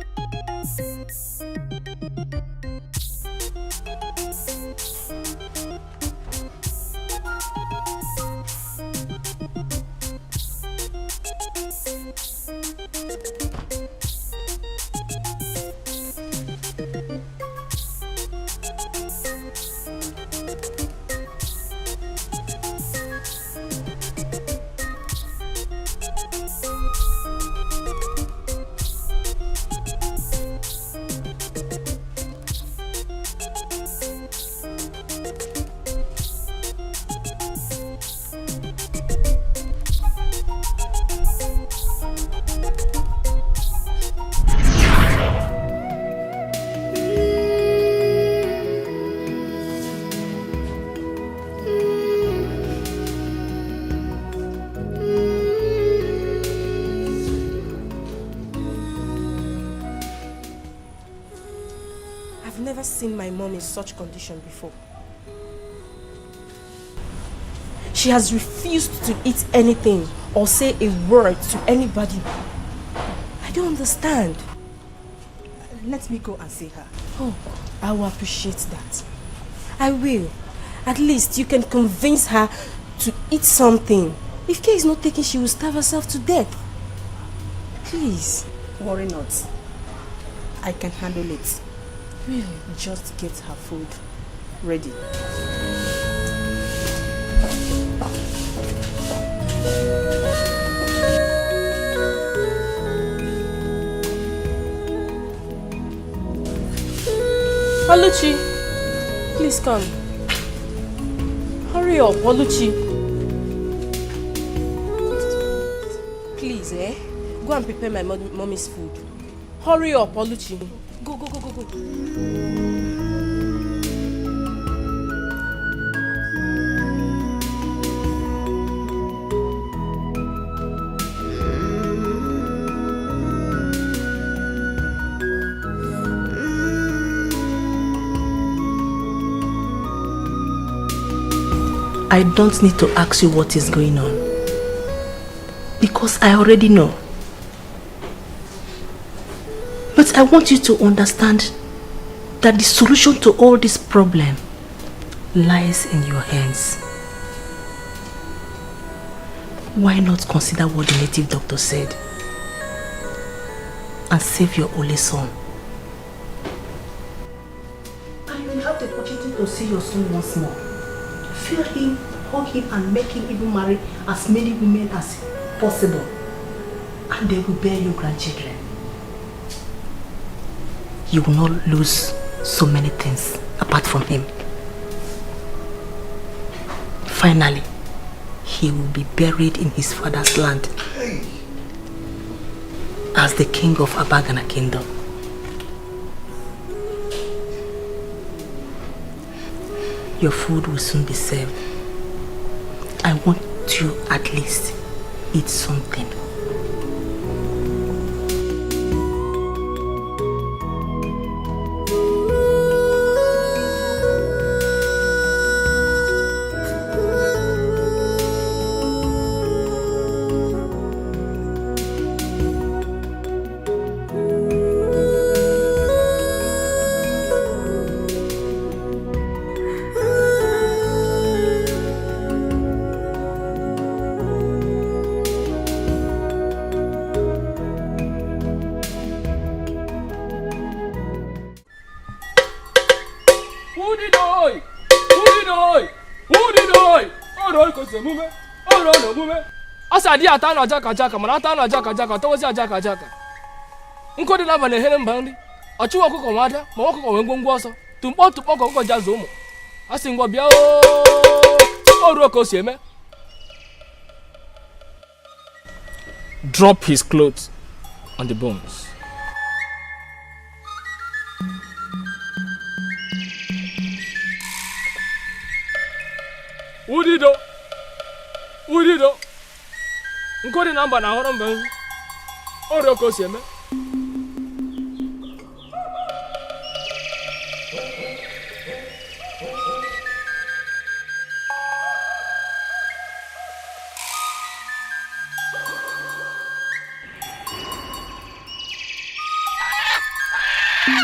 I: Seen my mom in such condition before. She has refused to eat anything or say a word to anybody. I don't understand.
E: Let me go and see her.
I: Oh, I will appreciate that. I will. At least you can convince her to eat something. If care is not taken, she will starve herself to death. Please.
E: Worry not. I can handle it.
I: Really?
E: Just get her food ready.
I: Oluchi, please come. Hurry up, Oluchi. Please, go and prepare my mommy's food. Hurry up, Oluchi. Go, go, go, go, go.
Q: I don't need to ask you what is going on, because I already know. But I want you to understand that the solution to all this problem lies in your hands. Why not consider what the native doctor said and save your only son? And you will have the opportunity to see your son once more. Feel him, hug him, and make him even marry as many women as possible. And they will bear you grandchildren. You will not lose so many things apart from him. Finally, he will be buried in his father's land as the king of Abagana kingdom. Your food will soon be served. I want you at least eat something.
O: Who did I? Who did I? Who did I? Oh, no, because the woman. Oh, no, no, woman. As I did, I tell Jaka Jaka, Manatana Jaka Jaka, towards Jaka Jaka. Uncle the Laban and Helen Bandy. A chuako commander, Moko and Gongoso, to want to Poko Jazomo. I sing what Bio. Oh, Rocco Sieme. Drop his clothes on the bones. Udido. Udido. Nko the number na horon ban. Oro ko sieme.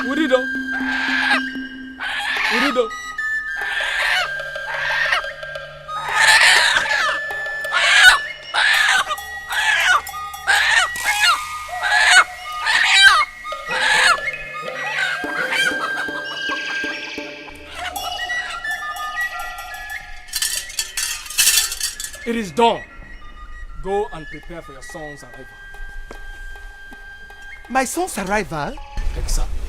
O: Udido. Udido. It is done. Go and prepare for your son's arrival.
F: My son's arrival?
O: Exactly.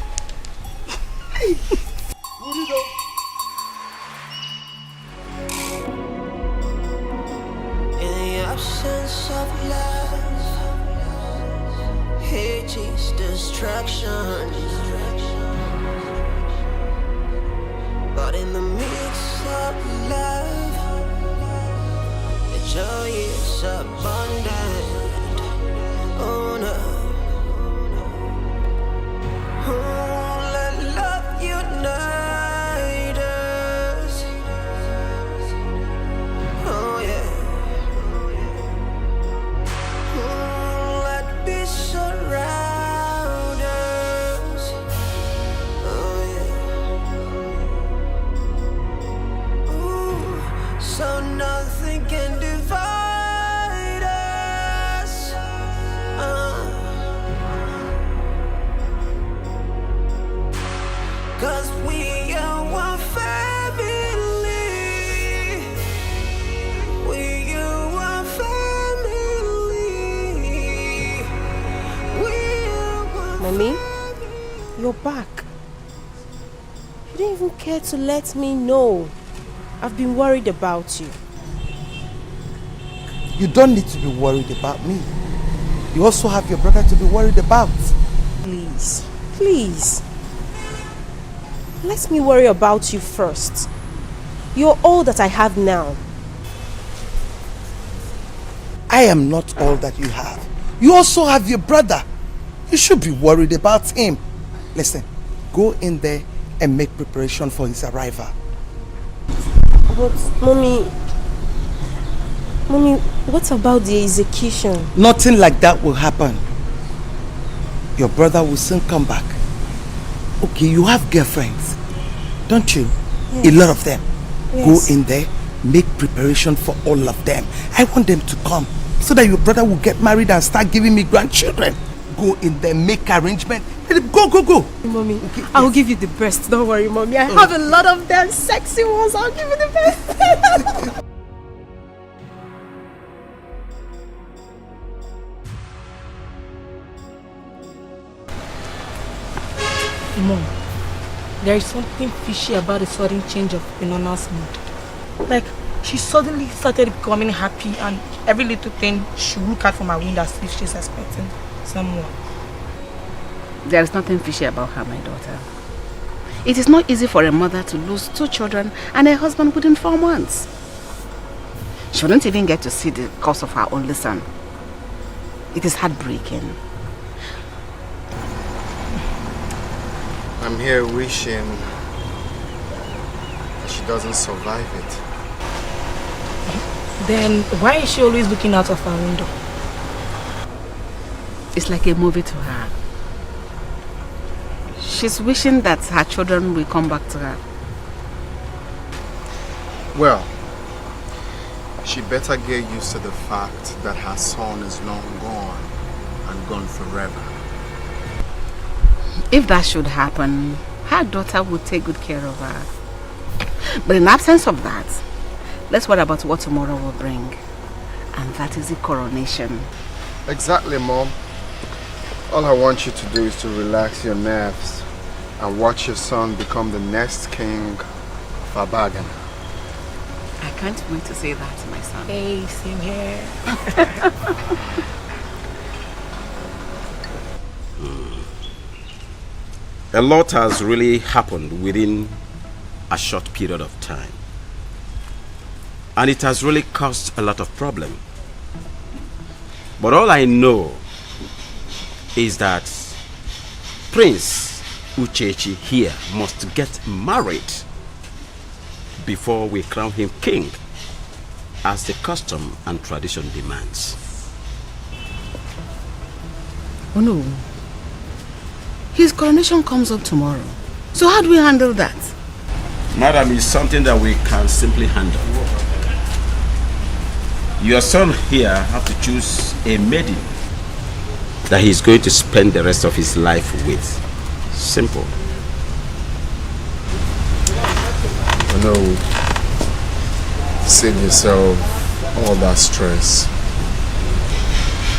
H: In the absence of love, hate is destruction. But in the midst of love, the joy is abundant. Oh no. Oh, let love unite us. Oh yeah. Oh, let peace surround us. Oh yeah. Ooh, so nothing can divide us. Cause we are one family. We are one family. We are one.
I: Mommy, you're back. You didn't even care to let me know. I've been worried about you.
F: You don't need to be worried about me. You also have your brother to be worried about.
I: Please, please. Let me worry about you first. You're all that I have now.
F: I am not all that you have. You also have your brother. You should be worried about him. Listen, go in there and make preparation for his arrival.
I: But, Mommy, what about the execution?
F: Nothing like that will happen. Your brother will soon come back. Okay, you have girlfriends, don't you?
I: Yes.
F: A lot of them.
I: Yes.
F: Go in there, make preparation for all of them. I want them to come so that your brother will get married and start giving me grandchildren. Go in there, make arrangements. Go, go, go.
I: Mommy, okay, I'll give you the best. Don't worry, Mommy. I have a lot of them sexy ones. I'll give you the best.
Q: Mom, there is something fishy about the sudden change of Inona's mood. Like, she suddenly started becoming happy and every little thing she will look out from her window as if she's expecting someone.
R: There is nothing fishy about her, my daughter. It is not easy for a mother to lose 2 children and a husband within 4 months. She wouldn't even get to see the cause of her only son. It is heartbreaking.
L: I'm here wishing that she doesn't survive it.
Q: Then why is she always looking out of her window?
R: It's like a movie to her. She's wishing that her children will come back to her.
L: Well, she better get used to the fact that her son is long gone and gone forever.
R: If that should happen, her daughter will take good care of her. But in absence of that, let's worry about what tomorrow will bring. And that is the coronation.
L: Exactly, Mom. All I want you to do is to relax your nerves and watch your son become the next king of Abagana.
R: I can't wait to say that to my son.
Q: Hey, same here.
J: A lot has really happened within a short period of time. And it has really caused a lot of problem. But all I know is that Prince Uchechi here must get married before we crown him king, as the custom and tradition demands.
R: Oh no. His coronation comes up tomorrow. So how do we handle that?
J: Madam, it's something that we can simply handle. Your son here have to choose a maiden that he's going to spend the rest of his life with. Simple.
L: No, save yourself all that stress.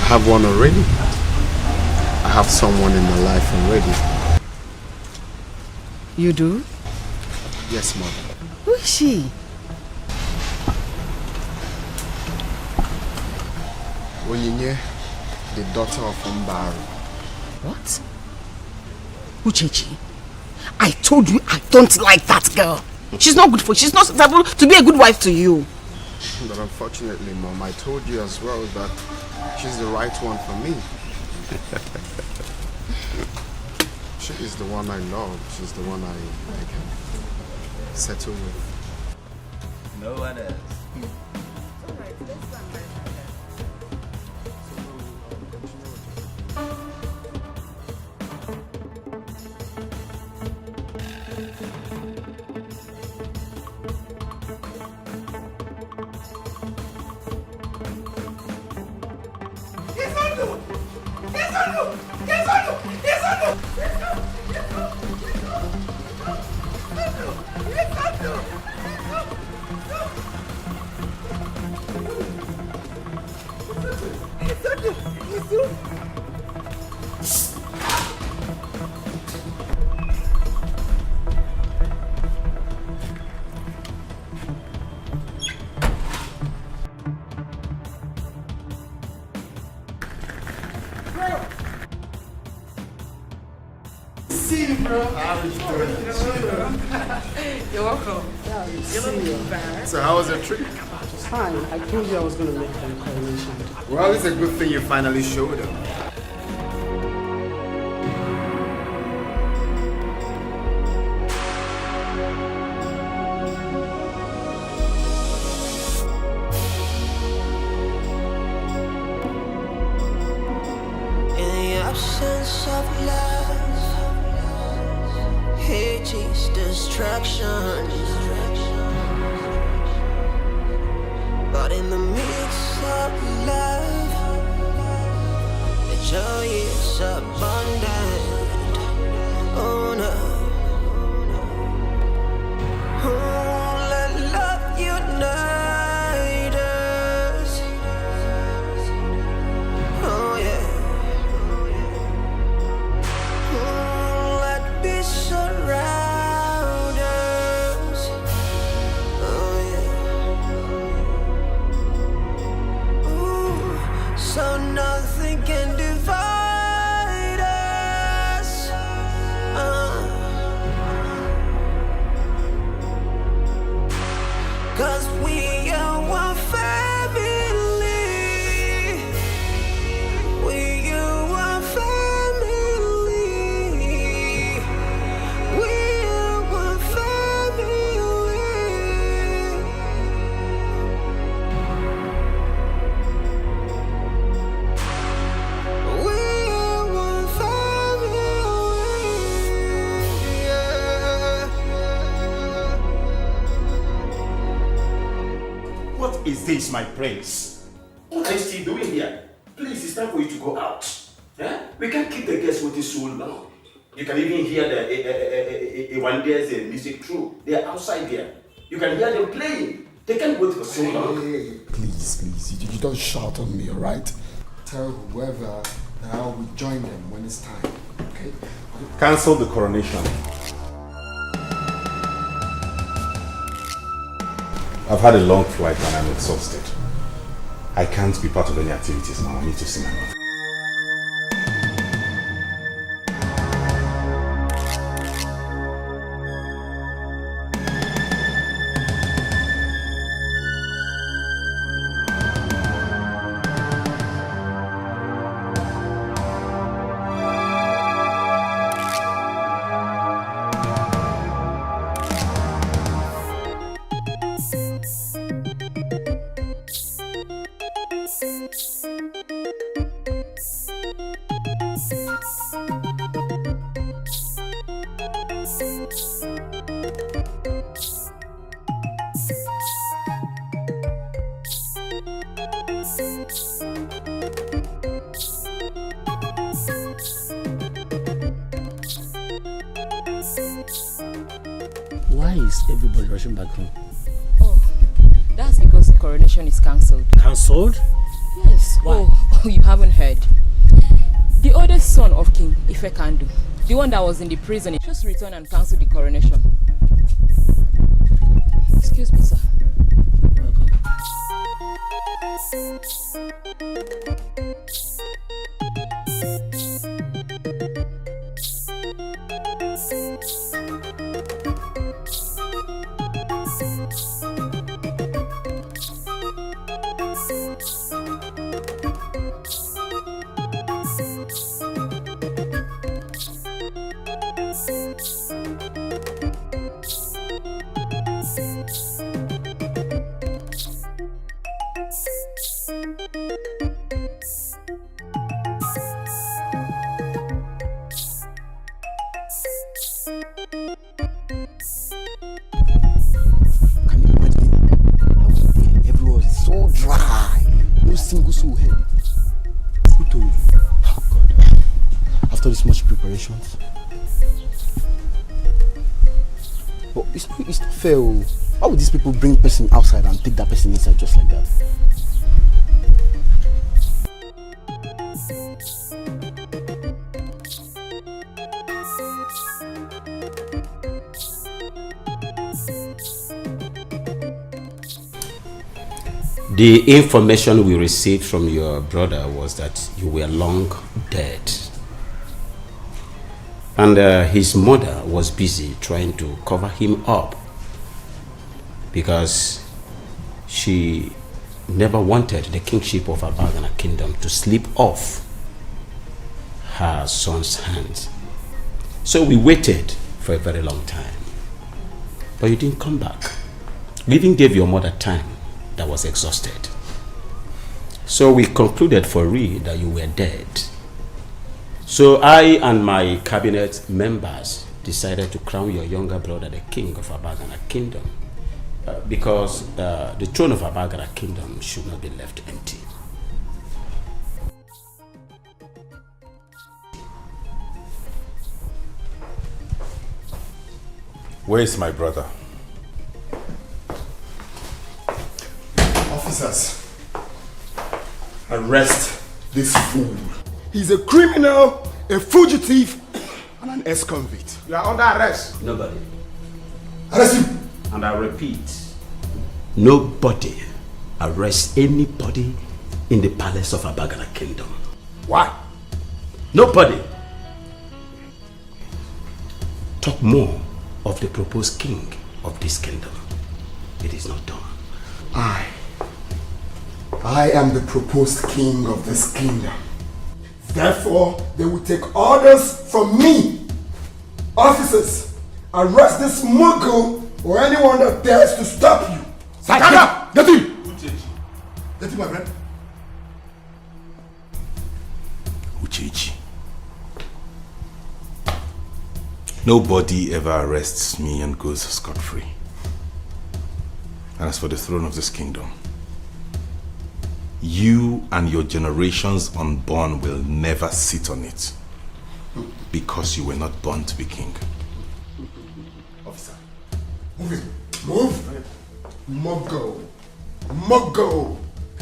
L: I have one already. I have someone in my life already.
R: You do?
L: Yes, Mom.
R: Who is she?
L: Oyinye, the daughter of Umbaru.
R: What? Uchechi, I told you I don't like that girl. She's not good for you. She's not suitable to be a good wife to you.
L: But unfortunately, Mom, I told you as well that she's the right one for me. She is the one I love. She's the one I can settle with.
K: No one else.
E: You're welcome.
L: So how was your trip?
E: It's fine. I told you I was going to make the coronation.
L: Well, it's a good thing you finally showed up.
H: In the absence of love, hate is destruction. But in the midst of love, the joy is abundant. Oh no. Oh, let love unite us. Oh yeah. Oh, let peace surround us. Oh yeah. Ooh, so nothing can divide us. Cause we are one family. We are one family. We are one family. We are one family. Yeah.
G: What is this, my prince? What are you still doing here? Please, it's time for you to go out. We can't keep the guests waiting so long. You can even hear the Iwande's music through. They are outside there. You can hear them playing. They can't wait for so long.
L: Hey, please, you don't shout on me, alright? Tell whoever that I will join them when it's time, okay?
P: Cancel the coronation. I've had a long flight and I'm exhausted. I can't be part of any activities now. I need to see my mother.
N: Why is everybody rushing back home?
S: Oh, that's because the coronation is cancelled.
N: Cancelled?
S: Yes.
N: Why?
S: Oh, you haven't heard. The oldest son of King Ifekandu, the one that was in the prison, he just returned and cancelled the coronation. Excuse me, sir.
M: But it's not fair. Why would these people bring person outside and take that person inside just like that?
J: The information we received from your brother was that you were long dead. And his mother was busy trying to cover him up because she never wanted the kingship of Abagana kingdom to slip off her son's hands. So we waited for a very long time. But you didn't come back. You even gave your mother time that was exhausted. So we concluded for real that you were dead. So I and my cabinet members decided to crown your younger brother the king of Abagana kingdom because the throne of Abagana kingdom should not be left empty.
P: Where is my brother?
L: Officers, arrest this fool. He's a criminal, a fugitive, and an ex-convict.
A: You are under arrest.
J: Nobody.
L: Arrest him.
J: And I repeat, nobody arrests anybody in the palace of Abagana kingdom.
L: Why?
J: Nobody. Talk more of the proposed king of this kingdom. It is not done.
L: I am the proposed king of this kingdom. Therefore, they will take orders from me. Officers, arrest this muggle or anyone that dares to stop you. Stand Get him! Get him, my friend.
P: Uchechi. Nobody ever arrests me and goes scot-free. And as for the throne of this kingdom, you and your generations unborn will never sit on it because you were not born to be king.
L: Officer, move him. Move! Mogo. Mogo.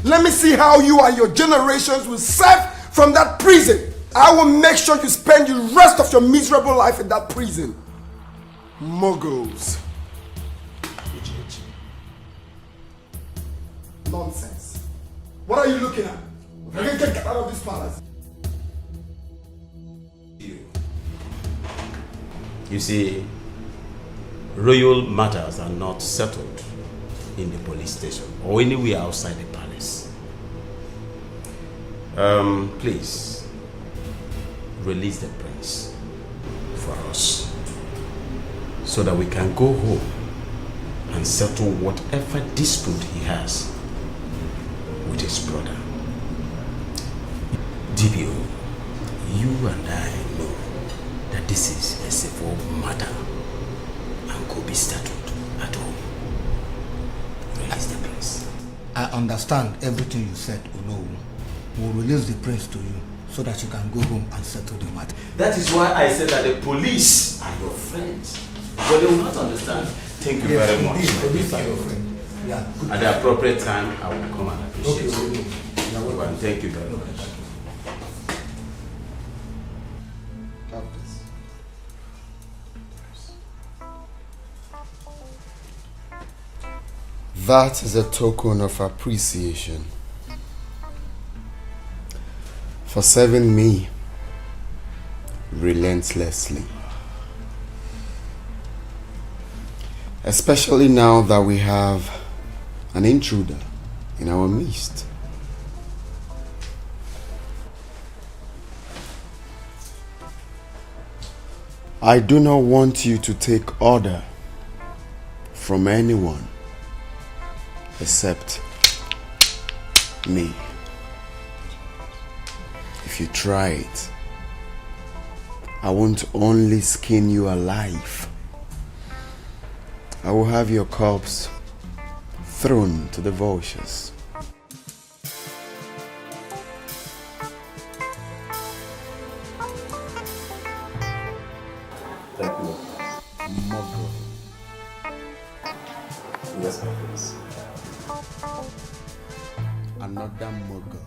L: Let me see how you and your generations will serve from that prison. I will make sure you spend the rest of your miserable life in that prison. Mogos. Nonsense. What are you looking at? Get out of this palace.
J: You see, royal matters are not settled in the police station or anywhere outside the palace. Please, release the prince for us so that we can go home and settle whatever dispute he has with his brother. DBO, you and I know that this is a civil matter and could be settled at home. Release the prince.
C: I understand everything you said, Ono. We'll release the prince to you so that you can go home and settle the matter.
J: That is why I said that the police are your friends. But they will not understand. Thank you very much.
C: Police are your friend. Yeah.
J: At the appropriate time, I will come and appreciate you. And thank you very much.
L: That is a token of appreciation for serving me relentlessly. Especially now that we have an intruder in our midst. I do not want you to take order from anyone except me. If you try it, I won't only skin you alive, I will have your corpse thrown to the vultures.
J: Thank you. Mogo. Yes, my prince.
L: Another Mogo.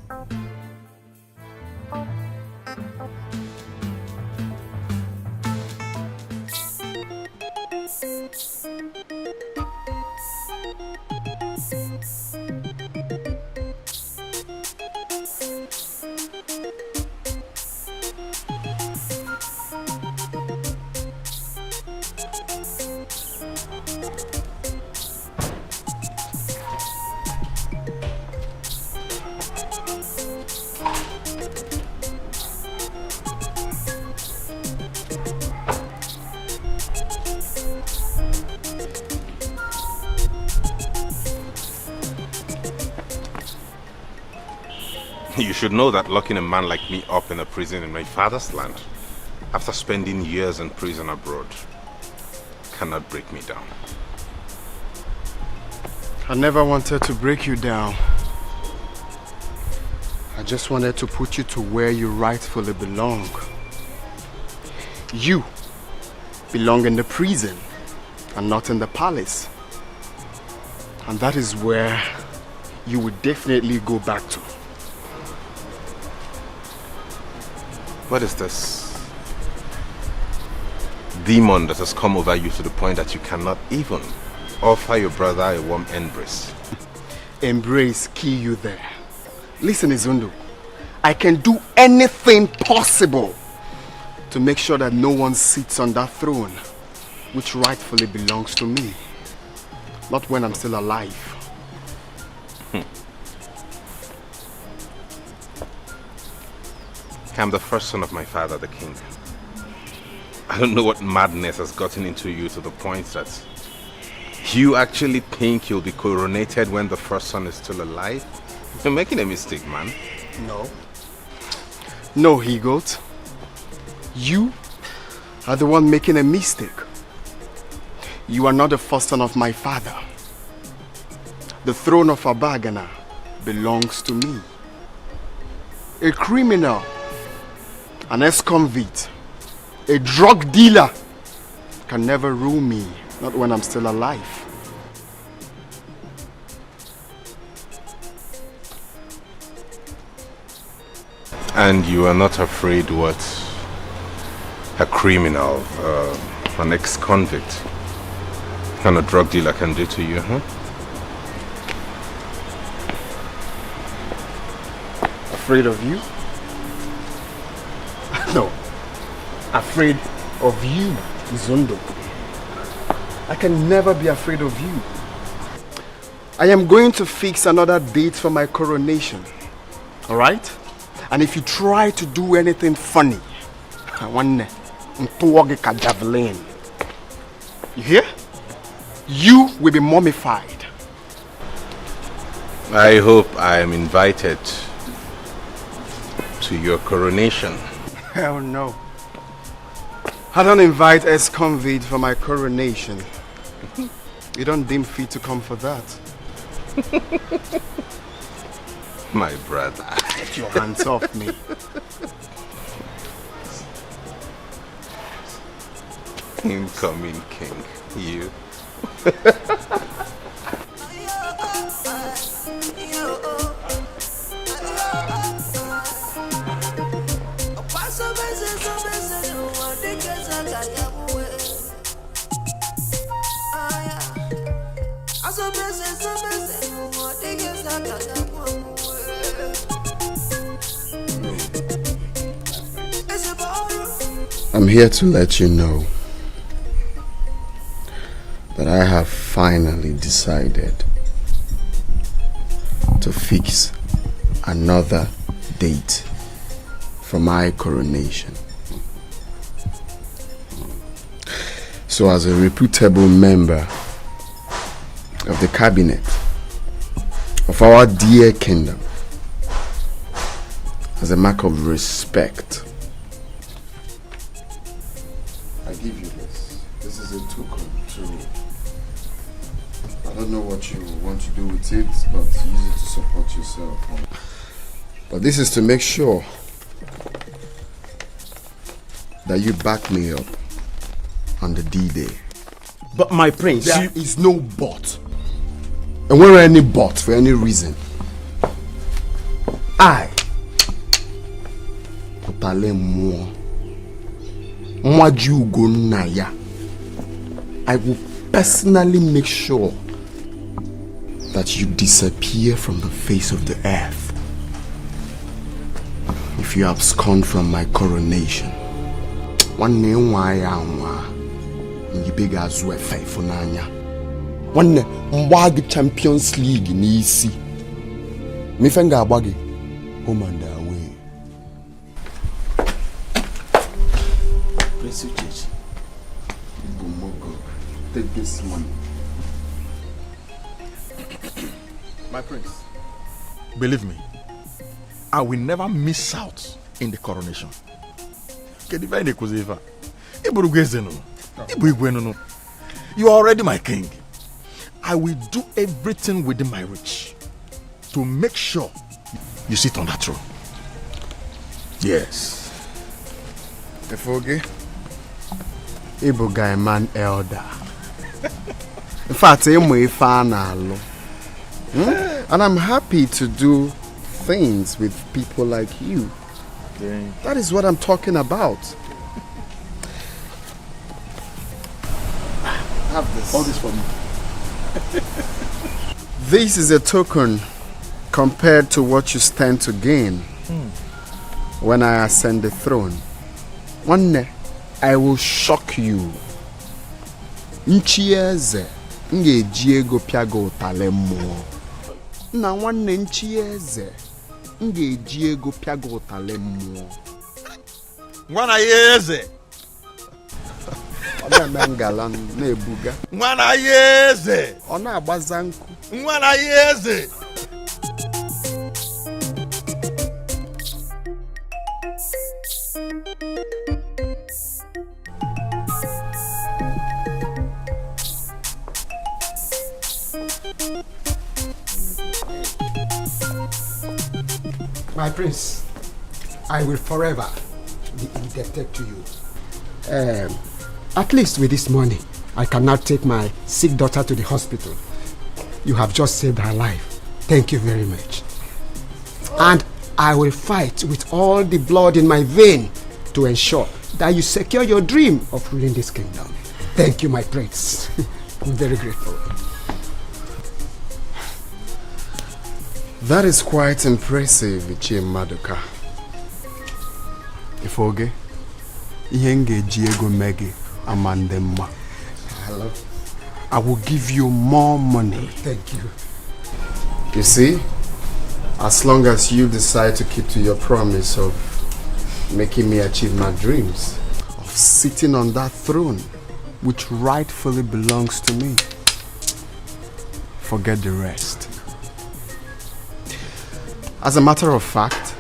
P: You should know that locking a man like me up in a prison in my father's land, after spending years in prison abroad, cannot break me down.
L: I never wanted to break you down. I just wanted to put you to where you rightfully belong. You belong in the prison and not in the palace. And that is where you would definitely go back to.
P: What is this demon that has come over you to the point that you cannot even offer your brother a warm embrace?
L: Embrace kill you there. Listen, Izundu, I can do anything possible to make sure that no one sits on that throne which rightfully belongs to me. Not when I'm still alive.
P: I'm the first son of my father, the king. I don't know what madness has gotten into you to the point that you actually think you'll be coronated when the first son is still alive? You're making a mistake, man.
L: No. No, he-goat. You are the one making a mistake. You are not the first son of my father. The throne of Abagana belongs to me. A criminal, an ex-convict, a drug dealer can never rule me, not when I'm still alive.
P: And you are not afraid what a criminal, an ex-convict, and a drug dealer can do to you, huh?
T: Afraid of you? No. Afraid of you, Zondo. I can never be afraid of you. I am going to fix another date for my coronation. Alright? And if you try to do anything funny, I want to javelin. You hear? You will be mummified.
P: I hope I am invited to your coronation.
T: Hell no. I don't invite ex-convict for my coronation. You don't deem fit to come for that.
P: My brother.
T: Get your hands off me.
P: Incoming king, you.
L: I'm here to let you know that I have finally decided to fix another date for my coronation. So as a reputable member of the cabinet of our dear kingdom, as a mark of respect, I give you this. This is a token to, I don't know what you want to do with it, but use it to support yourself. But this is to make sure that you back me up on the D-Day.
T: But my prince,
L: there is no but. And where any but for any reason, I will personally make sure that you disappear from the face of the earth if you abscond from my coronation. One name why you big as well faithful nanya. One mbagi Champions League ni isi. Mi fenga abagi home and away.
T: Prince Uchechi,
L: take this money.
C: My prince, believe me, I will never miss out in the coronation. You are already my king. I will do everything within my reach to make sure you sit on that throne. Yes.
T: Efoge, Ibu guy man elder. In fact, I'm a fan and I'm happy to do things with people like you.
C: Yeah.
T: That is what I'm talking about.
L: Have this.
T: All this for me. This is a token compared to what you stand to gain when I ascend the throne. One day, I will shock you. Nchieze ngeji ego piago utale mmụọ. Na nwanne nchieze ngeji ego piago utale mmụọ.
C: Nwana yeze.
T: Ona mengala na-ebuga.
C: Nwana yeze.
T: Ona agbaza nku.
C: Nwana yeze.
F: My prince, I will forever be indebted to you. At least with this money, I can now take my sick daughter to the hospital. You have just saved her life. Thank you very much. And
U: I will fight with all the blood in my vein to ensure that you secure your dream of ruling this kingdom. Thank you, my prince. I'm very grateful.
T: That is quite impressive, Ichie Maduka. Ifoge, Ihenge Diego Megi Amandema.
U: Hello.
T: I will give you more money.
U: Thank you.
T: You see, as long as you decide to keep to your promise of making me achieve my dreams, of sitting on that throne, which rightfully belongs to me, forget the rest. As a matter of fact,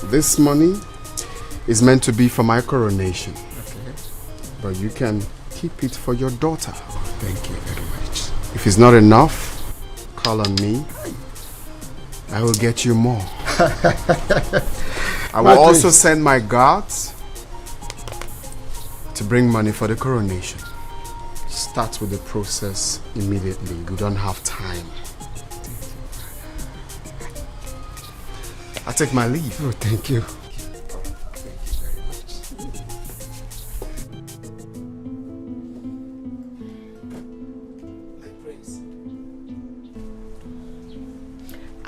T: this money is meant to be for my coronation.
U: Okay.
T: But you can keep it for your daughter.
U: Thank you very much.
T: If it's not enough, call on me. I will get you more. I will also send my guards to bring money for the coronation. Start with the process immediately. You don't have time. I take my leave.
U: Oh, thank you.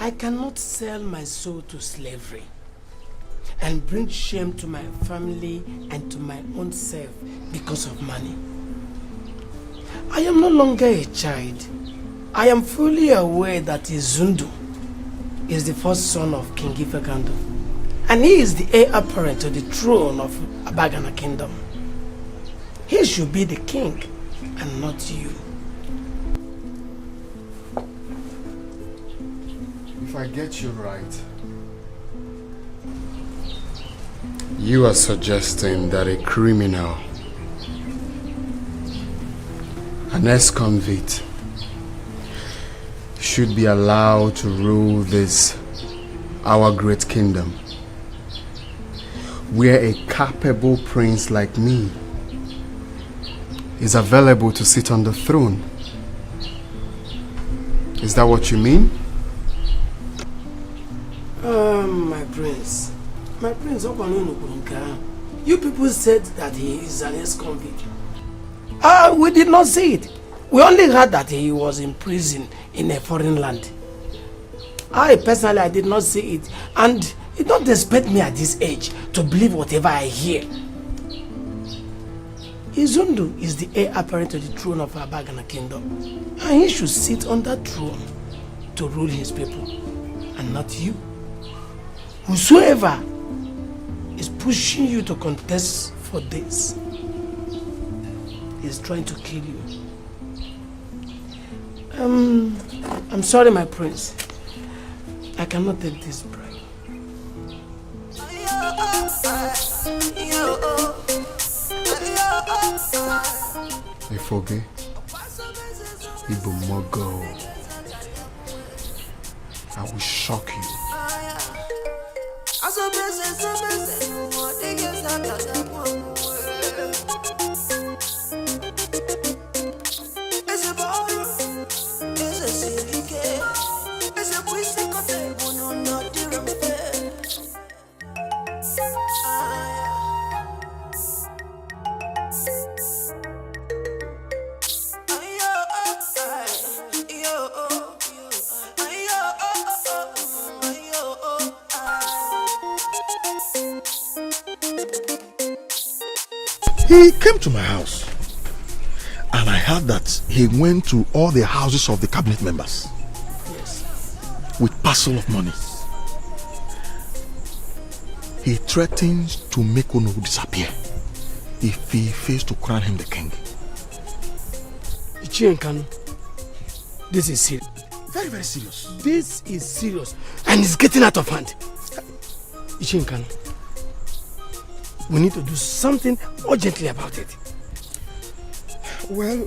F: I cannot sell my soul to slavery and bring shame to my family and to my own self because of money. I am no longer a child. I am fully aware that Izundu is the first son of King Ifekando, and he is the heir apparent to the throne of Abagana Kingdom. He should be the king and not you.
T: If I get you right, you are suggesting that a criminal, an ex-convict, should be allowed to rule this, our great kingdom, where a capable prince like me is available to sit on the throne. Is that what you mean?
F: My prince, you people said that he is an ex-convict. We did not say it. We only heard that he was in prison in a foreign land. I did not see it, and you don't expect me at this age to believe whatever I hear. Izundu is the heir apparent to the throne of Abagana Kingdom, and he should sit on that throne to rule his people, and not you. Whosoever is pushing you to contest for this is trying to kill you. I'm sorry, my prince. I cannot take this bribe.
T: Ifoge, Ibumogo, I will shock you.
C: He came to my house and I heard that he went to all the houses of the cabinet members.
F: Yes.
C: With parcel of money. He threatens to make Ono disappear if he fails to crown him the king.
F: Ichienkanu, this is serious.
C: Very, very serious.
F: This is serious and it's getting out of hand. Ichienkanu, we need to do something urgently about it.
C: Well,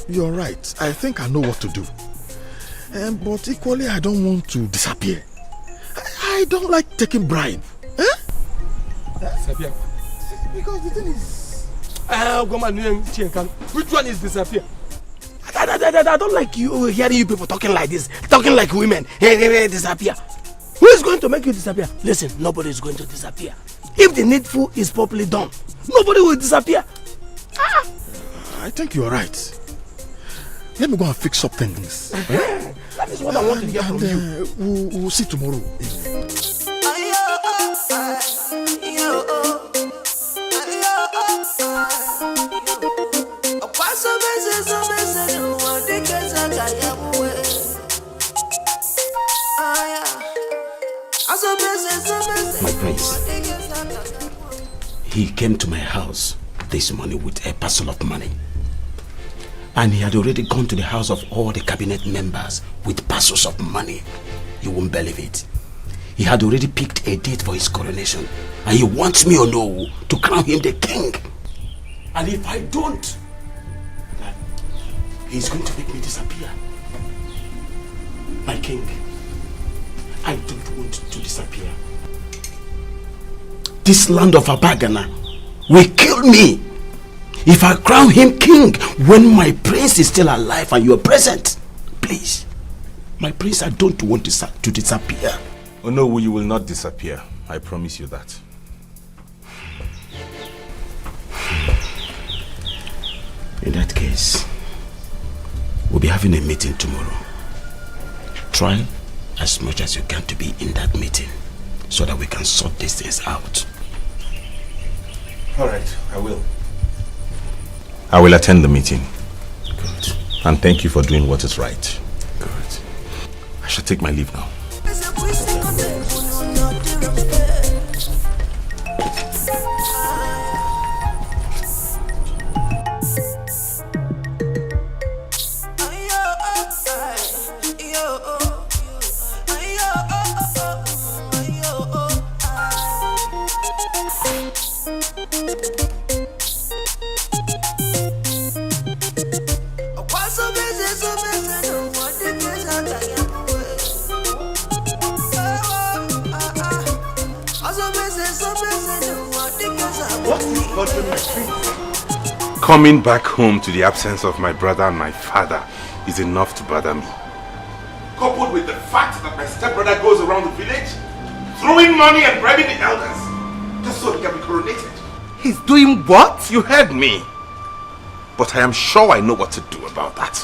C: you're right. I think I know what to do. But equally, I don't want to disappear. I don't like taking bribe.
O: Disappear?
C: Because the thing is...
O: Which one is disappear?
F: I don't like you hearing you people talking like this. Talking like women. Hey, disappear. Who
D: is going to make you disappear? Listen, nobody is going to disappear. If the needful is properly done, nobody will disappear.
C: I think you are right. Let me go and fix up things.
D: That is what I want to hear from you.
C: We'll see tomorrow.
G: My prince, he came to my house this morning with a parcel of money. And he had already gone to the house of all the cabinet members with parcels of money. You won't believe it. He had already picked a date for his coronation. And he wants me, to crown him the king. And if I don't, he's going to make me disappear. My king, I don't want to disappear. This land of Abagana will kill me if I crown him king when my prince is still alive and you are present. Please, my prince, I don't want to disappear.
P: Oh no, you will not disappear. I promise you that.
G: In that case, we'll be having a meeting tomorrow. Try as much as you can to be in that meeting so that we can sort these things out.
P: Alright, I will. I will attend the meeting. Good. And thank you for doing what is right. Good. I shall take my leave now. Coming back home to the absence of my brother and my father is enough to bother me. Coupled with the fact that my stepbrother goes around the village throwing money and bribing the elders just so he can be coronated.
F: He's doing what?
P: You heard me. But I am sure I know what to do about that.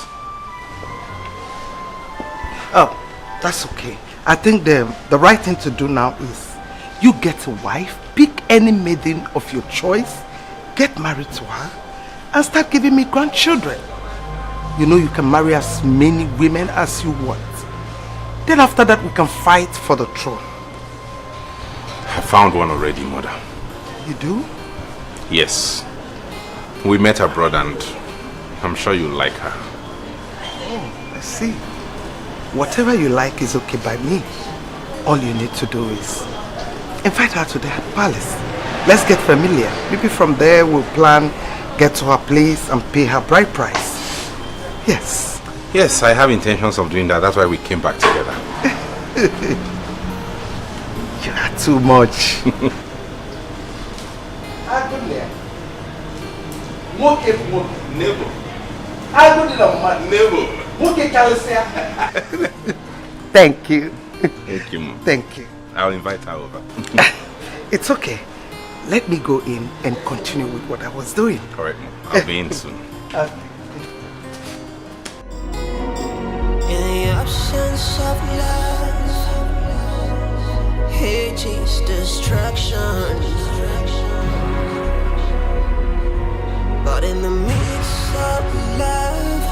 F: Oh, that's okay. I think the right thing to do now is you get a wife, pick any maiden of your choice, get married to her, and start giving me grandchildren. You know you can marry as many women as you want. Then after that we can fight for the throne.
P: I found one already, mother.
F: You do?
P: Yes. We met abroad and I'm sure you like her.
F: Oh, I see. Whatever you like is okay by me. All you need to do is invite her to the palace. Let's get familiar. Maybe from there we'll plan, get to her place and pay her bride price. Yes.
P: Yes, I have intentions of doing that. That's why we came back together.
F: You are too much. Thank you.
P: Thank you, Mom.
F: Thank you.
P: I'll invite her over.
F: It's okay. Let me go in and continue with what I was doing.
P: Correct, Mom. I'll be in soon.
H: In the absence of love, hate is destruction. But in the midst of love,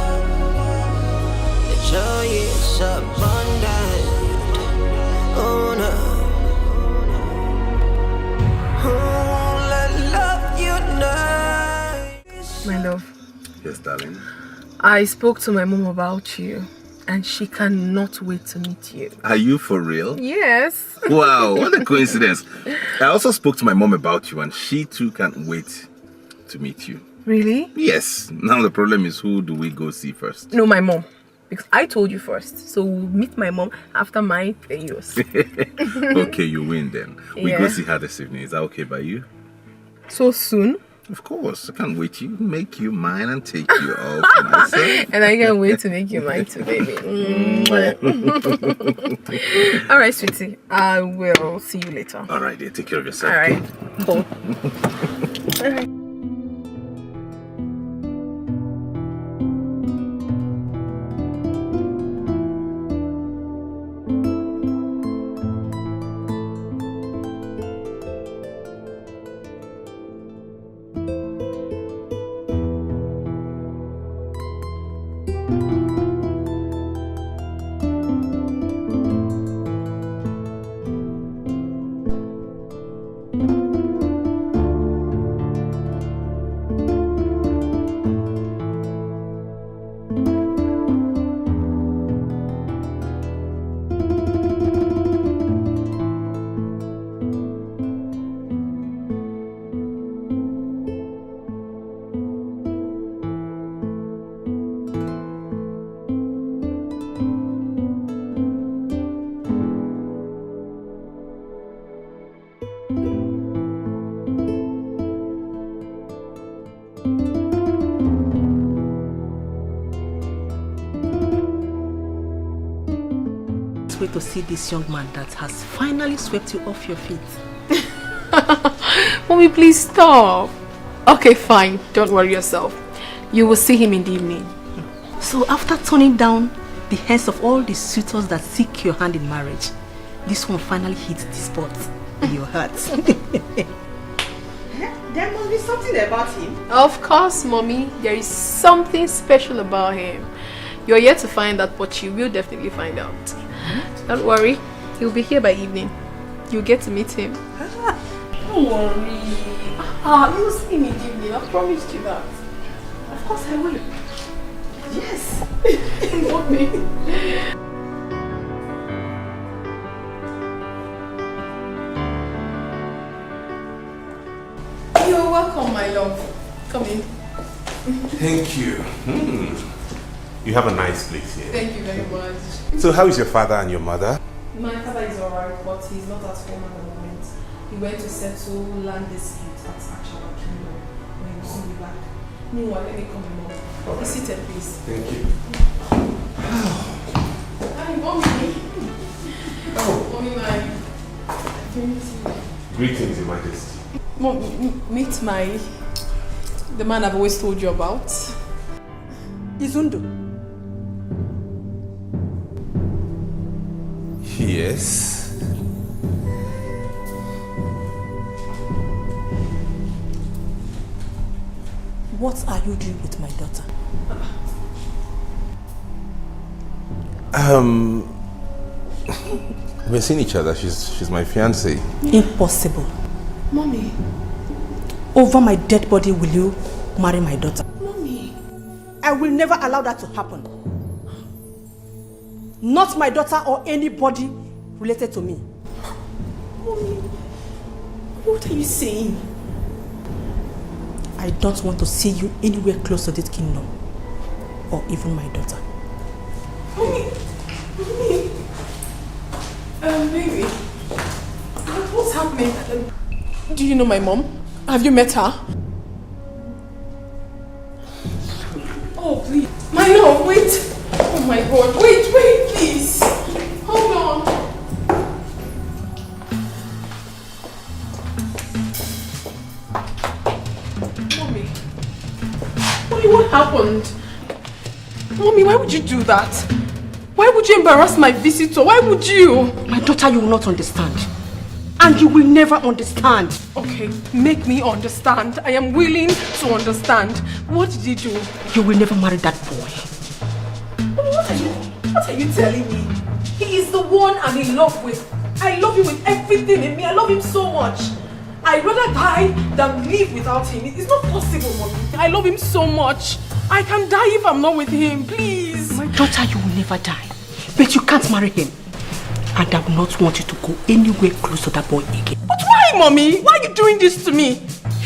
H: the joy is abundant. Oh no. Oh, let love unite.
V: My love.
P: Yes, darling.
V: I spoke to my mom about you, and she cannot wait to meet you.
P: Are you for real?
V: Yes.
P: Wow, what a coincidence. I also spoke to my mom about you, and she too can't wait to meet you.
V: Really?
P: Yes. Now the problem is, who do we go see first?
V: No, my mom. Because I told you first. So we'll meet my mom after my yours.
P: Okay, you win then. We
V: Yeah.
P: go see her this evening. Is that okay by you?
V: So soon?
P: of course. I can't wait to make you mine and take you all to myself.
V: And I can't wait to make you mine too, baby. All right, sweetie. I will see you later.
P: All right, dear. Take care of yourself.
V: All right. Cool. All right.
Q: To see this young man that has finally swept you off your feet.
V: Mommy, please stop. Okay, fine. Don't worry yourself. You will see him in the evening.
Q: So after turning down the hands of all the suitors that seek your hand in marriage, this one finally hits the spot in your heart.
V: There must be something about him. Of course, Mommy. There is something special about him. You're yet to find out, but you will definitely find out. Don't worry, he'll be here by evening. You'll get to meet him. Don't worry. You'll see him in the evening. I promised you that. Of course I will. Yes. Mommy. You're welcome, my love. Come in.
P: Thank you. You have a nice place here.
V: Thank you very much.
P: So how is your father and your mother?
V: My father is alright, but he's not at home at the moment. He went to settle land dispute at AkaGod Tv. He will soon be back. Meanwhile, let me come in more. Be seated, please.
P: Thank you.
V: Hi, Mommy.
P: Oh.
V: Mommy,
P: Greetings, Your Majesty.
V: Meet the man I've always told you about.
Q: Izundo.
P: Yes.
Q: What are you doing with my daughter?
P: We're seeing each other. She's my fiancée.
Q: Impossible.
V: Mommy.
Q: Over my dead body will you marry my daughter?
V: Mommy.
Q: I will never allow that to happen. Not my daughter or anybody related to me.
V: Mommy, what are you saying?
Q: I don't want to see you anywhere close to this kingdom. Or even my daughter.
V: Mommy. Baby. What's happening? Do you know my mom? Have you met her? Oh, please. My love, wait. Oh my God, wait, please. Hold on. Mommy, what happened? Mommy, why would you do that? Why would you embarrass my visitor? Why would you?
Q: My daughter, you will not understand. And you will never understand.
V: Okay, make me understand. I am willing to understand. What did he do?
Q: You will never marry that boy.
V: What are you telling me? He is the one I'm in love with. I love him with everything in me. I love him so much. I'd rather die than live without him. It's not possible, Mommy. I love him so much. I can die if I'm not with him, please.
Q: My daughter, you will never die. But you can't marry him. And I will not want you to go anywhere close to that boy again.
V: But why, Mommy? Why are you doing this to me?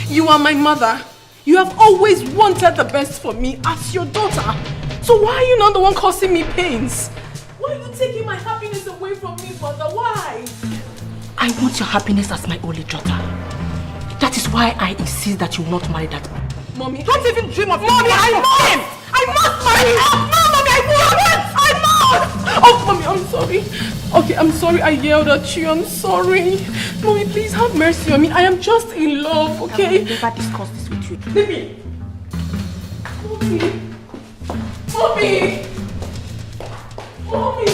V: You are my mother. You have always wanted the best for me as your daughter. So why are you not the one causing me pains? Why are you taking my happiness away from me, Mother? Why?
Q: I want your happiness as my only daughter. That is why I insist that you will not marry that man.
V: Mommy,
Q: don't even dream of Mommy, I know him! I must marry him! No, Mommy, I must!
V: Oh, Mommy, I'm sorry. Okay, I'm sorry I yelled at you. I'm sorry. Mommy, please have mercy on me. I am just in love, okay?
Q: I will never discuss this with you.
V: Leave me. Mommy! Mommy! Mommy!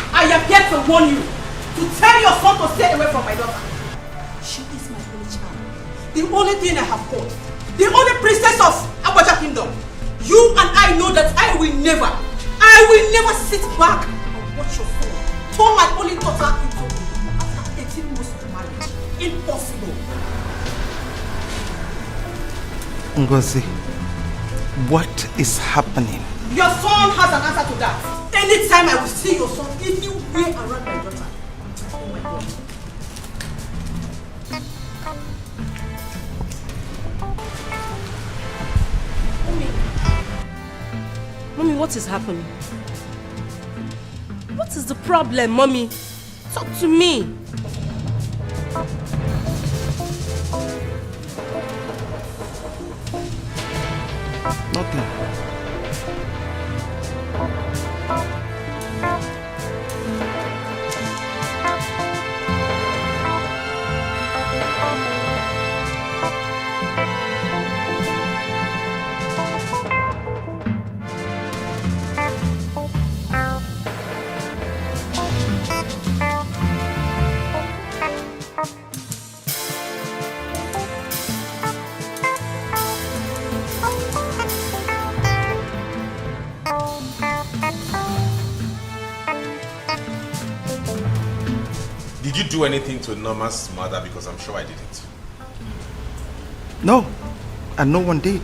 E: I am here to warn you, to tell your son to stay away from my daughter. She is my only child, the only thing I have got, the only princess of AkaGod Kingdom. You and I know that I will never sit back and watch your son turn my only daughter into after 18 months of marriage. Impossible.
F: Ngozi, what is happening?
E: Your son has an answer to that. Anytime I will see your son anywhere around my daughter. Oh my God.
Q: Mommy, what is happening? What is the problem, Mommy? Talk to me.
F: Nothing.
P: Did you do anything to Norma's mother? Because I'm sure I didn't.
F: No, and no one did.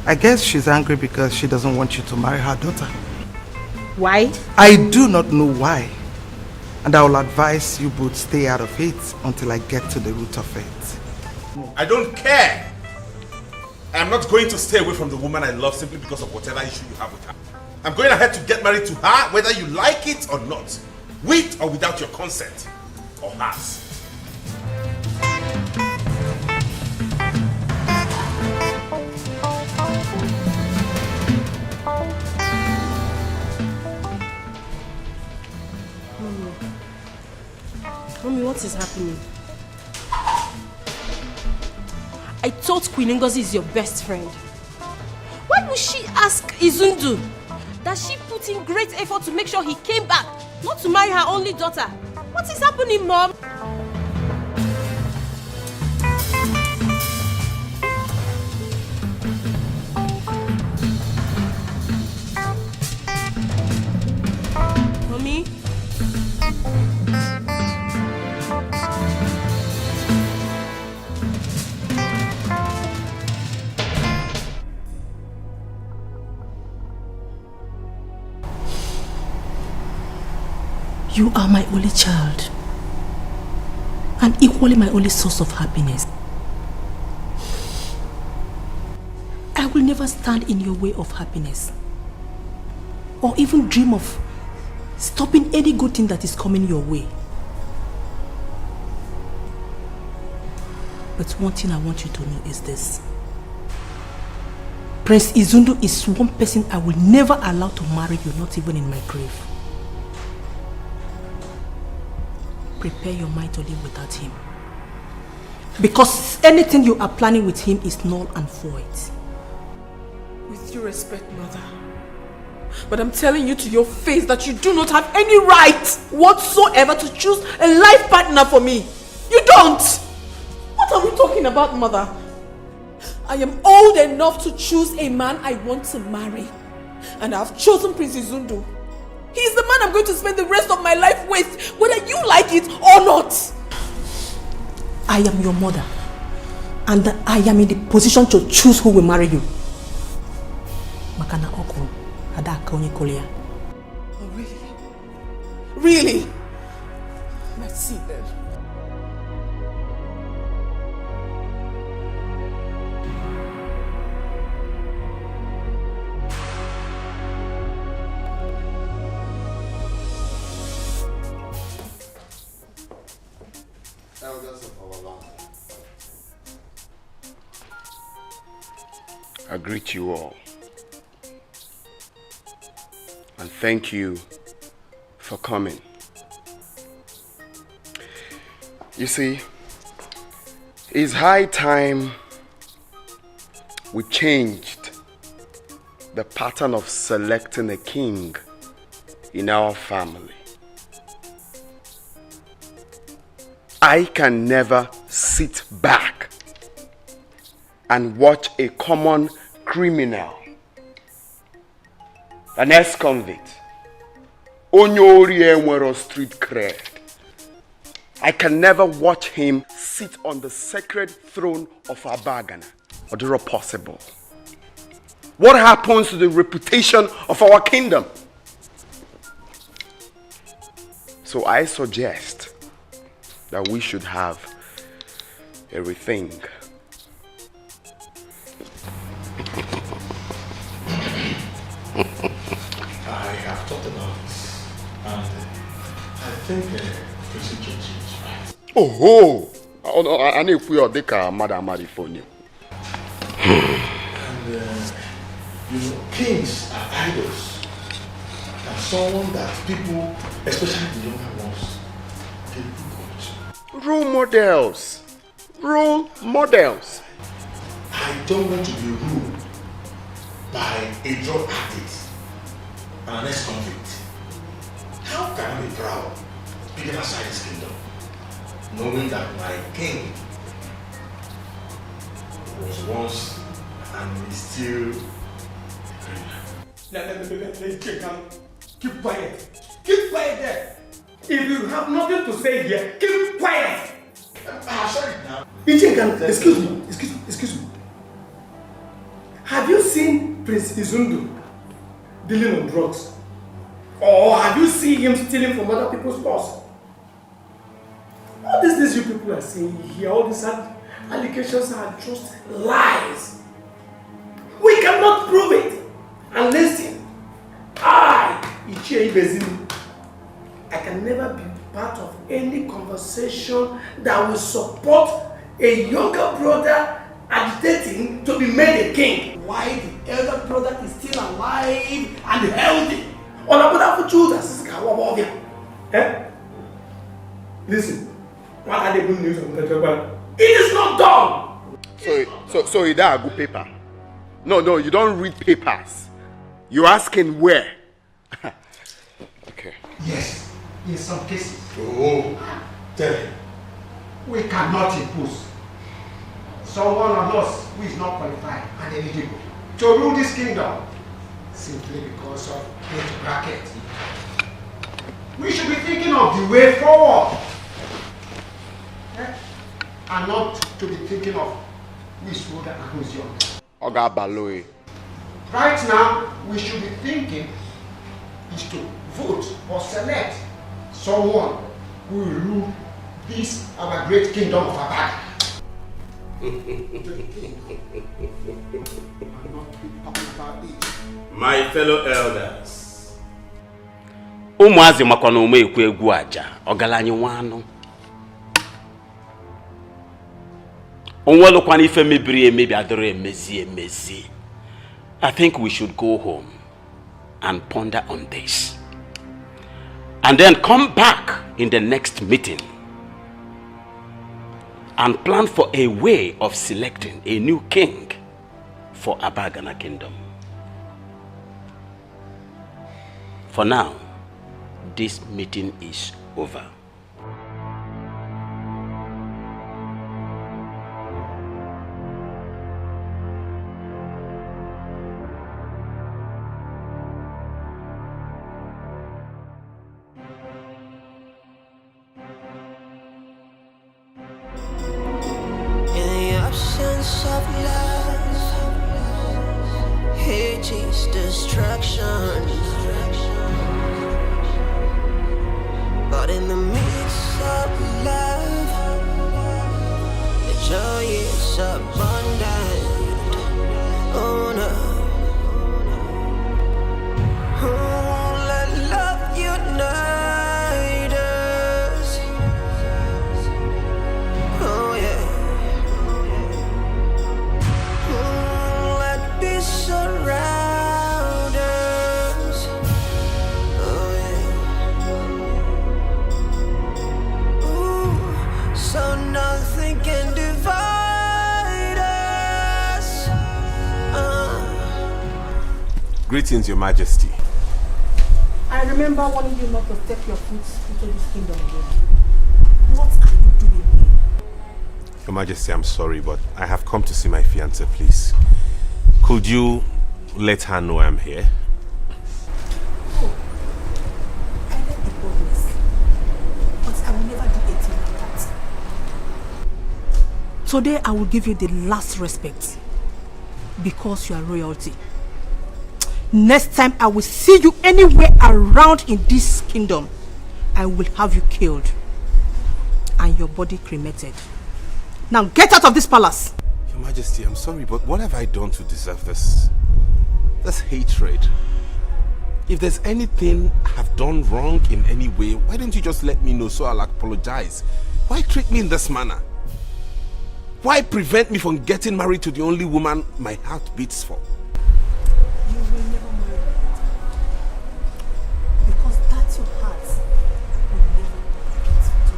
F: I guess she's angry because she doesn't want you to marry her daughter.
Q: Why?
F: I do not know why. And I will advise you both stay out of it until I get to the root of it.
P: I don't care. I am not going to stay away from the woman I love simply because of whatever issue you have with her. I'm going ahead to get married to her whether you like it or not. With or without your consent. Or hers.
Q: Mommy, what is happening? I thought Queen Ngozi is your best friend. Why would she ask Izundu? That she put in great effort to make sure he came back, not to marry her only daughter. What is happening, Mom? Mommy? You are my only child, and equally my only source of happiness. I will never stand in your way of happiness, or even dream of stopping any good thing that is coming your way. But one thing I want you to know is this. Prince Izundu is one person I will never allow to marry you, not even in my grave. Prepare your mind to live without him. Because anything you are planning with him is null and void.
V: With due respect, Mother, but I'm telling you to your face that you do not have any right whatsoever to choose a life partner for me. You don't! What are we talking about, Mother? I am old enough to choose a man I want to marry. And I've chosen Prince Izundu. He's the man I'm going to spend the rest of my life with, whether you like it or not.
Q: I am your mother, and I am in the position to choose who will marry you. Makana Oko, Ada Konyi Kolia.
V: Oh, really?
E: Really? Let's see then.
L: Elders of our land,
T: I greet you all and thank you for coming. You see, it's high time we changed the pattern of selecting a king in our family. I can never sit back and watch a common criminal, an ex-convict, Onyori Enwero street cred. I can never watch him sit on the sacred throne of Abagana. Or is it possible? What happens to the reputation of our kingdom? So I suggest that we should have a rethink.
C: I have thought about this, and I think procedure is right.
T: Oh, I need to put your Madam Marifonio.
C: And you know, kings are idols, and someone that people, especially the younger ones, they look up to.
T: Role models. Role models.
C: I don't want to be ruled by a drug addict and an ex-convict. How can I be proud being outside this kingdom, knowing that my king was once and is still a criminal?
F: Keep quiet. Keep quiet there. If you have nothing to say here, keep quiet.
C: Sorry now.
F: Excuse me. Have you seen Prince Izundu dealing on drugs? Or have you seen him stealing from other people's purse? All these things you people are saying here, all these allegations are just lies. We cannot prove it. And listen, Ichie Ibezini, I can never be part of any conversation that will support a younger brother agitating to be made a king. Why the elder brother is still alive and healthy? Listen, what are the good news of the It is not done!
T: So you don't have good paper? No, you don't read papers. You're asking where? Okay.
U: Yes, in some cases.
C: Oh, tell him.
U: We cannot impose someone on us who is not qualified and eligible to rule this kingdom simply because of age bracket. We should be thinking of the way forward, and not to be thinking of who is older and who is young.
T: Oga Baloe.
U: Right now, we should be thinking is to vote or select someone who will rule this our great kingdom of Abaga.
G: My fellow elders, Umuazi makwana ume ekwu egwu aja, ogalanyi nwanu. Onwelokwana ife mebiri emebi adoro emezi. I think we should go home and ponder on this. And then come back in the next meeting and plan for a way of selecting a new king for Abagana Kingdom. For now, this meeting is over.
H: Destruction. in the midst of love, the joy is abundant. Oh no. Oh, let love unite us. Oh yeah. Oh, let peace surround us. Oh yeah. Ooh, so nothing can divide us.
P: Greetings, Your Majesty.
Q: I remember warning you not to step your foot into this kingdom again. What are you doing here?
P: Your Majesty, I'm sorry, but I have come to see my fiancée, please. Could you let her know I'm here?
Q: Oh, I let the boldness, but I will never do anything like that. Today I will give you the last respect because you are royalty. Next time I will see you anywhere around in this kingdom, I will have you killed and your body cremated. Now get out of this palace.
P: Your Majesty, I'm sorry, but what have I done to deserve this hatred? If there's anything I have done wrong in any way, why don't you just let me know so I'll apologize? Why treat me in this manner? Why prevent me from getting married to the only woman my heart beats for?
Q: You will never marry me. Because that's your heart will never get to.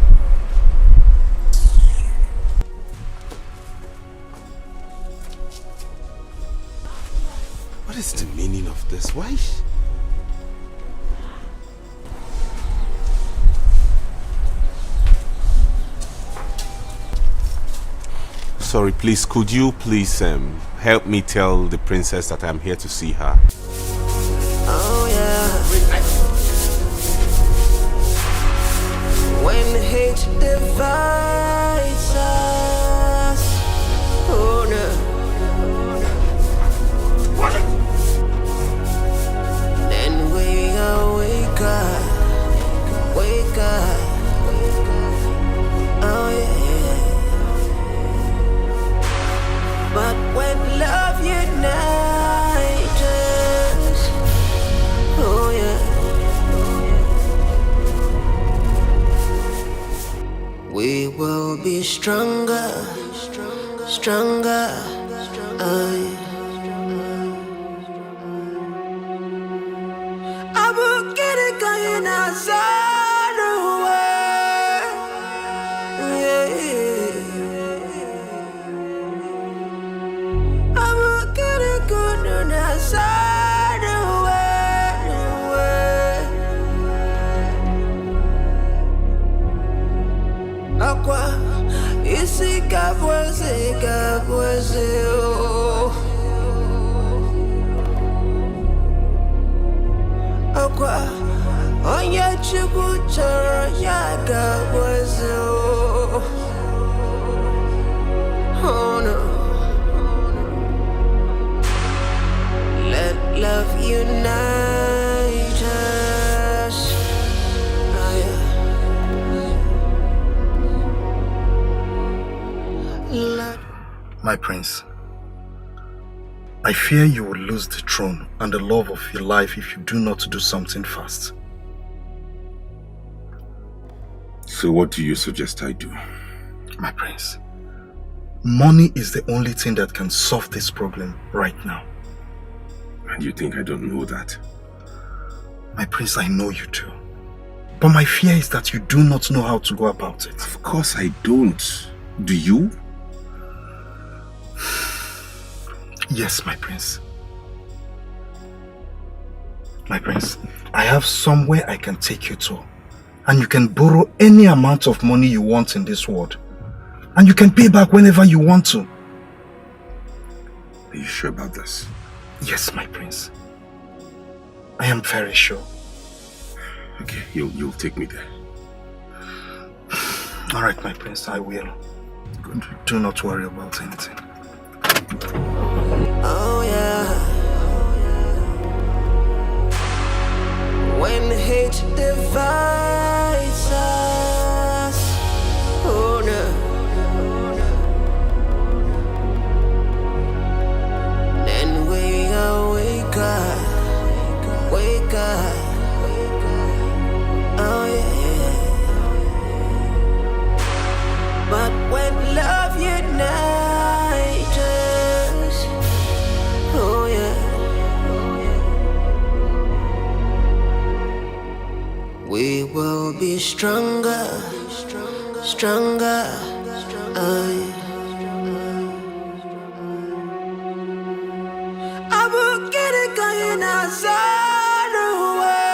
P: What is the meaning of this? Why? Sorry, please, could you please help me tell the princess that I'm here to see her?
H: Oh yeah. When hate divides us, oh no. Then we wake up, wake up. Oh yeah. But when love unites us, oh yeah, we will be stronger, stronger. Oh yeah. I will get it going outside the way. Yeah. I will get it going outside the way. Aqua, isi kabweze, oh. Aqua, onye chukwu chọrọ ya kabweze, oh. Oh no. Let love unite us. Oh, yeah. Let
C: My prince, I fear you will lose the throne and the love of your life if you do not do something fast.
P: So what do you suggest I do?
C: My prince, money is the only thing that can solve this problem right now.
P: And you think I don't know that?
C: My prince, I know you do. But my fear is that you do not know how to go about it.
P: Of course I don't. Do you?
C: Yes, my prince. My prince, I have somewhere I can take you to. And you can borrow any amount of money you want in this world. And you can pay back whenever you want to.
P: Are you sure about this?
C: Yes, my prince. I am very sure.
P: Okay, you'll take me there.
C: Alright, my prince, I will. Good. Do not worry about anything.
H: oh yeah. When hate divides us. be stronger, stronger. I will get it going outside away.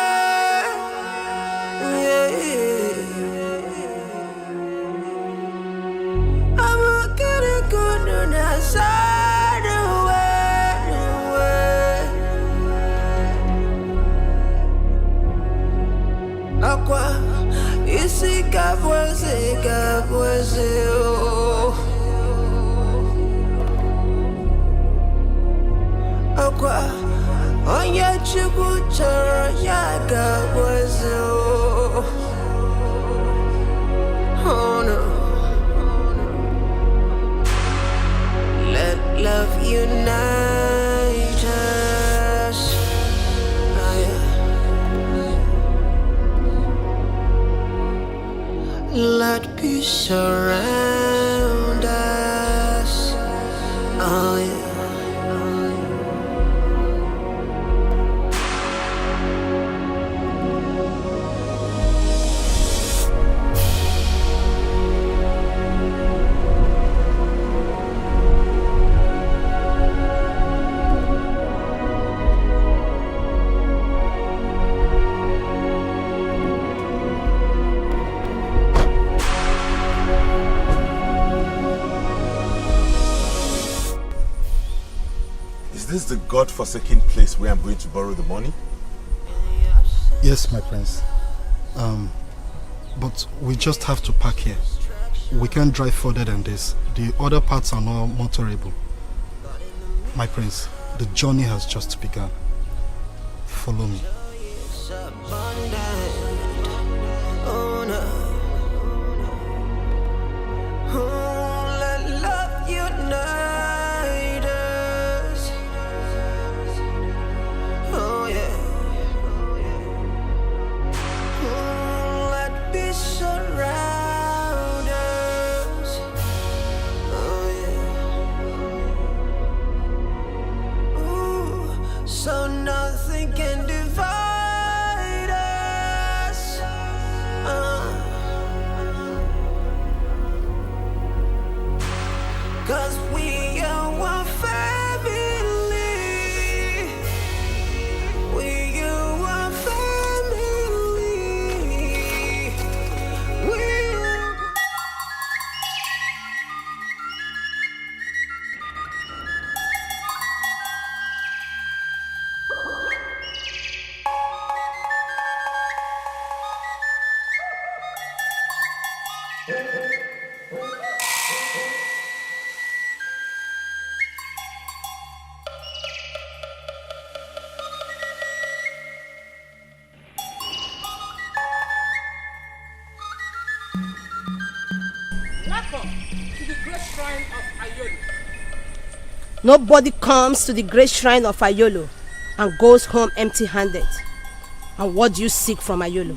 H: I will get it going outside away. Aqua, isi kabweze, oh. Aqua, onye chukwu chọrọ ya kabweze, oh. Oh no. Let love unite us. Let peace surround us. Oh yeah.
P: Is this the God-forsaken place where I'm going to borrow the money?
C: Yes, my prince. But we just have to park here. We can't drive further than this. The other parts are not motorable. My prince, the journey has just begun. Follow me.
H: Oh no. Oh, let love unite us. Oh yeah. Oh, let peace surround us. Oh yeah. Ooh, so nothing can divide us. Cause we are one family. We are one family. We are...
B: Welcome to the great shrine of Ayolo.
I: Nobody comes to the great shrine of Ayolo and goes home empty-handed. And what do you seek from Ayolo?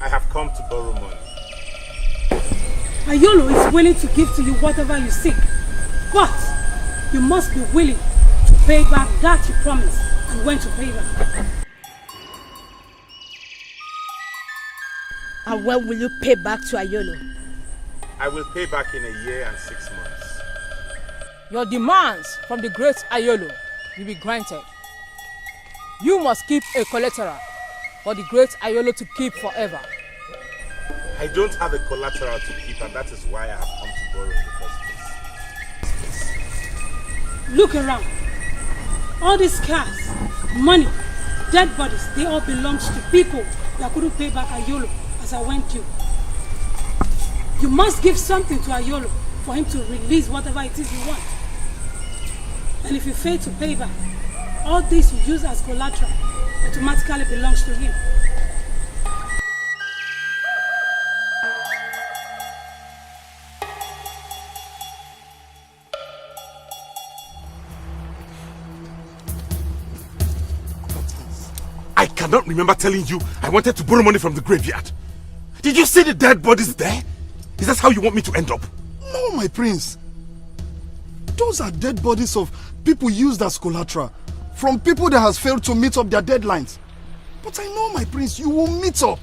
P: I have come to borrow money.
Q: Ayolo is willing to give to you whatever you seek. But you must be willing to pay back that you promised and when to pay back.
I: And when will you pay back to Ayolo?
P: I will pay back in a year and 6 months.
S: Your demands from the great Ayolo will be granted. You must keep a collateral for the great Ayolo to keep forever.
P: I don't have a collateral to keep, and that is why I have come to borrow in the first place.
Q: Look around. All these cars, money, dead bodies, they all belong to people that couldn't pay back Ayolo as I went due. You must give something to Ayolo for him to release whatever it is you want. And if you fail to pay back, all this you use as collateral automatically belongs to him.
P: I cannot remember telling you I wanted to borrow money from the graveyard. Did you see the dead bodies there? Is that how you want me to end up?
C: No, my prince. Those are dead bodies of people used as collateral from people that has failed to meet up their deadlines. But I know, my prince, you will meet up.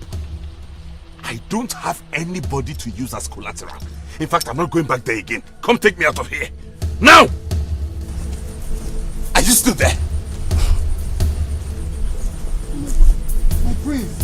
P: I don't have anybody to use as collateral. In fact, I'm not going back there again. Come take me out of here. Now! Are you still there?
A: My prince.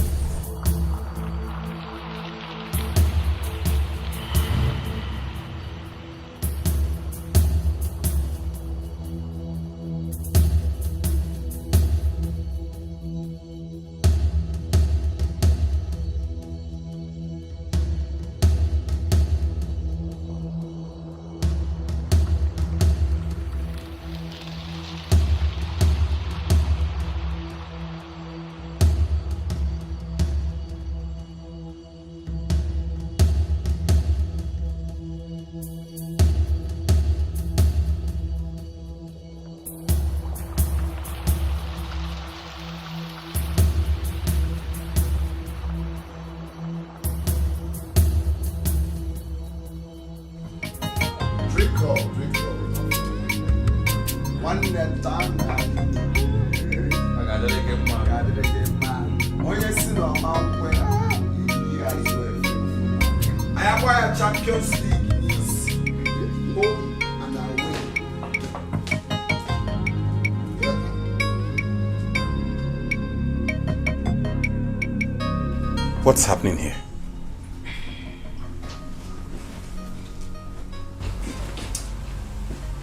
P: What's happening here?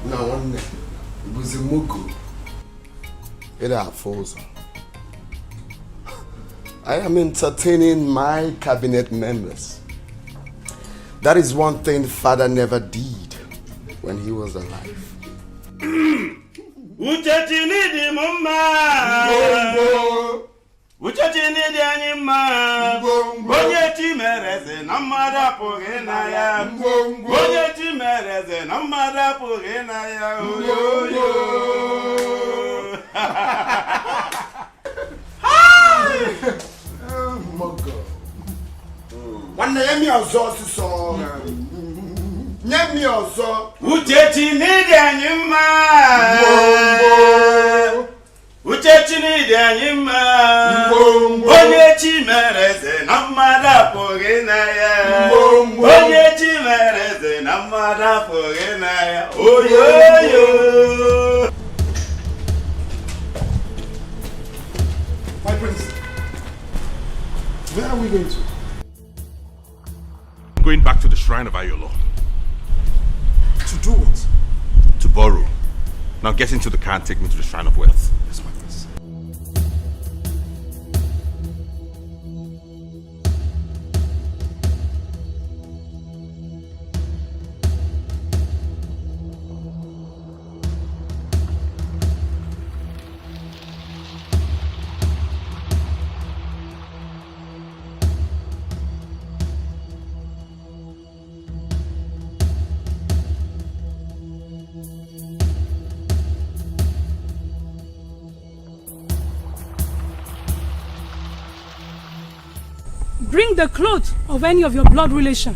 L: No one. It was a muku. It falls. I am entertaining my cabinet members. That is one thing Father never did when he was alive.
G: Uchachini di anyima Onye chimereze na mmada pughe na ya Onye chimereze na mmada pughe na ya Oyoyo
L: Oh my God. One day me also so Nyemi also
G: Uchachini di anyima Uchechini di anyima Onye chimereze na mmada pughe na ya Onye chimereze na mmada pughe na ya Oyoyo
A: My prince, where are we going to?
P: I'm going back to the shrine of Ayolo.
A: To do what?
P: To borrow. Now get into the car and take me to the shrine of wealth.
A: Yes, my prince.
K: Bring the clothes of any of your blood relation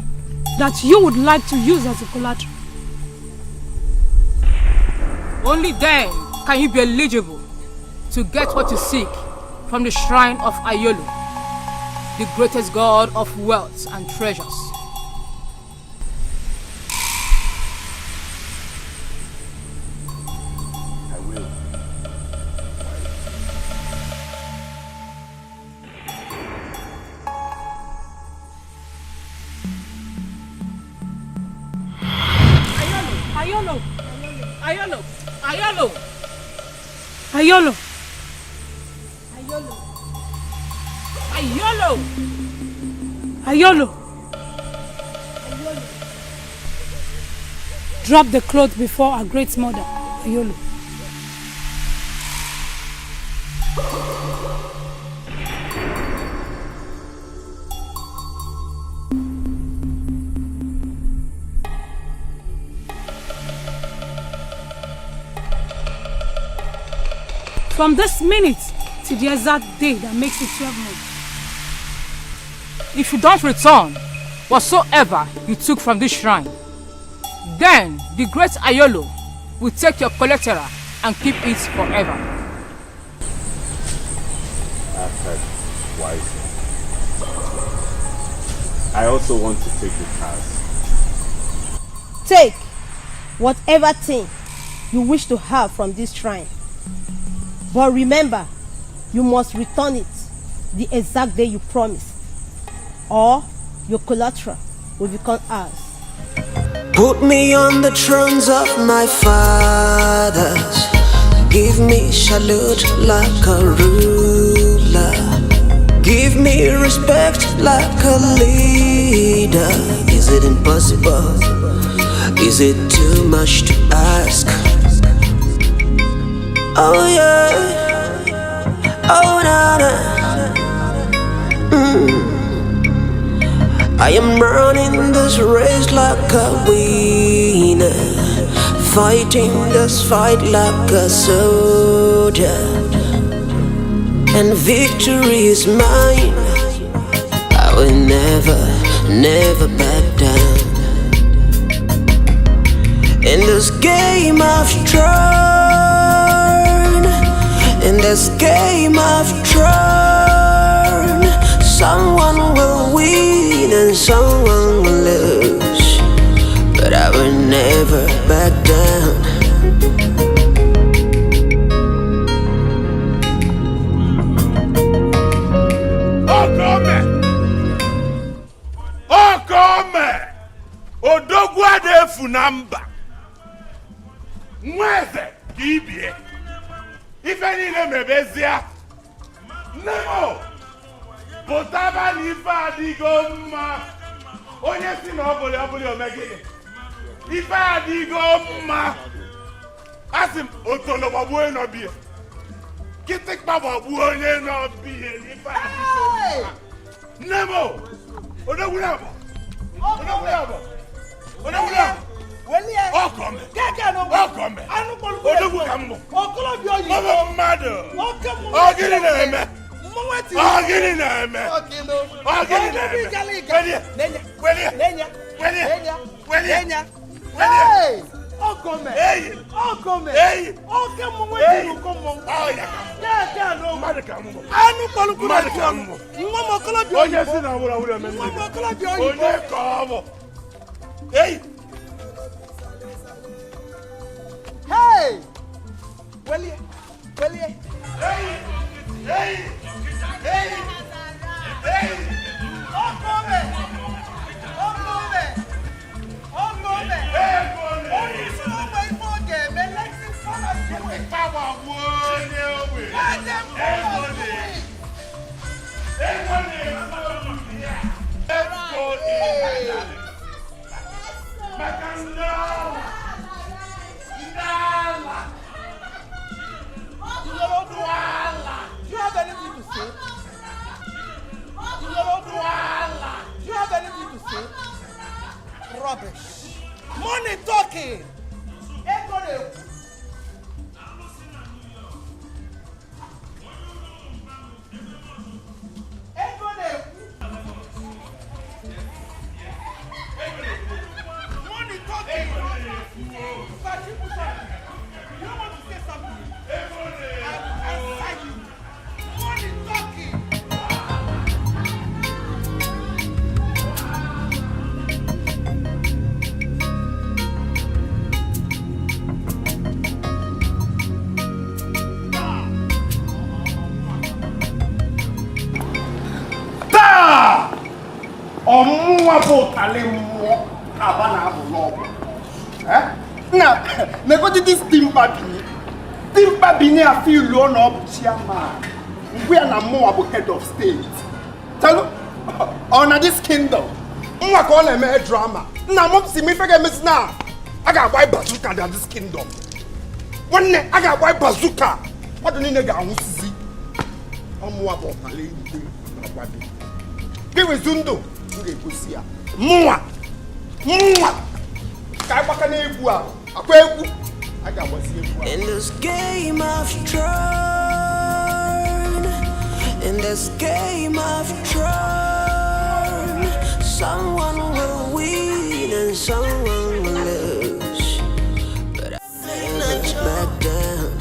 K: that you would like to use as a collateral.
S: Only then can you be eligible to get what you seek from the shrine of Ayolo, the greatest god of wealth and treasures.
L: I will.
K: Ayolo!
S: Ayolo! Ayolo!
K: Ayolo!
S: Ayolo!
K: Ayolo! Drop the cloth before our great mother, Ayolo. From this minute to the exact day that makes it 12 months.
S: If you don't return whatsoever you took from this shrine, then the great Ayolo will take your collateral and keep it forever.
J: I've heard wisely.
P: I also want to take the task.
I: Take whatever thing you wish to have from this shrine. But remember, you must return it the exact day you promised, or your collateral will become ours.
H: Put me on the thrones of my fathers. Give me salute like a ruler. Give me respect like a leader. Is it impossible? Is it too much to ask? Oh yeah. Oh na na. I am running this race like a winner, fighting this fight like a soldier, and victory is mine. I will never, never back down. In this game of thrones, in this game of thrones, someone will win and someone will lose, but I will never back down.
A: Okome! Odogwade funamba! Mweze kibie! Ife nile mebezia! Nemo! Potaba nifa adigo mma! Onye si na obuli omegini! Ife adigo mma! Asim otolo babu eno biye! Kitik babu onye eno biye! Ife adigo mma! Nemo! Odogwulabo! Odogwulabo! Odogwulabo! Okome! Okome! Odogwulabo! Mama mmadụ! Ogini na-eme! Ogini na-eme! Ogini na-eme! Welie!
F: Okome! Okome! Okemo wetin you come on?
A: Mmadụ ka mbụ!
F: Anu kpọlụkwuru
A: Mmadụ ka mbụ!
F: Nwa m okolobịa
A: Onye si na wụrụ eme
F: Nwa m okolobịa oyibo!
A: Onye ka ọ bụ! Hey!
F: Hey! Welie! Hey!
A: Hey! Hey! Hey!
F: Okome! Okome! Okome! Onye isi n'ọgba ife oge eme lexi fọlọ siwe.
A: Papa wone owe.
F: Let them follow siwe.
A: Let's go in. Makandala. Indala.
F: Duala. Do you have anything to say?
A: Duala.
F: Do you have anything to say? Rubbish. Money talking. Ego na-ekwu. Ego na-ekwu. Money talking. You want to say something? I'll fight you. Money talking.
U: Ọmụnwa bụ ụtalị mmụọ aba na-abụ n'ọgwụ. Na negodi dis timba bini afi ilu ọ na ọ bụ chairman. Ngwe ya na mmụọ bụ head of state. Telu, ọ na this kingdom. Nwa ka ọ na-eme drama. Nna m si m ife ga-emesi na a ga-agba bazooka na this kingdom. Nwanne a ga-agba bazooka. Mmadụ niile ga-anwụsịzi. Ọmụnwa bụ ụtalị igwe na-agbado. Gị wezu ndụ. Mwa! Ka agbaka na-egwu a, akwa egwu. A ga-agbasi egwu a.
H: In this game of thrones, in this game of thrones, someone will win and someone will lose, but I will not back down.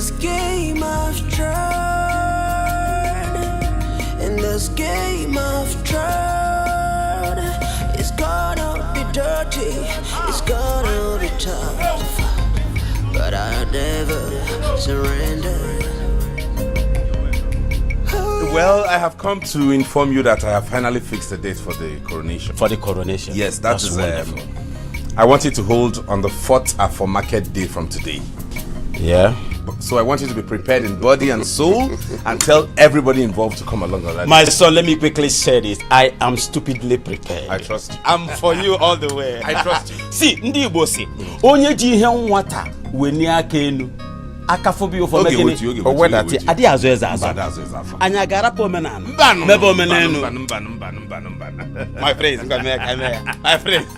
H: this game I've tried, in this game I've tried, it's gonna be dirty, it's gonna be tough, but I never surrender.
P: Well, I have come to inform you that I have finally fixed the date for the coronation.
J: For the coronation?
P: Yes,
J: That's wonderful.
P: I want it to hold on the 4th Afro Market Day from today.
J: Yeah?
P: So I want you to be prepared in body and soul and tell everybody involved to come along on that.
J: My son, let me quickly say this. I am stupidly prepared.
P: I trust you.
J: I'm for you all the way.
P: I trust you.
J: See, ndi Igbo si, onye ji ihe nwata weni aka enu. Akafobia for making or whether adi azo eza azo. Anya garapa omenana. Mebe omenenu. My friends, my friends.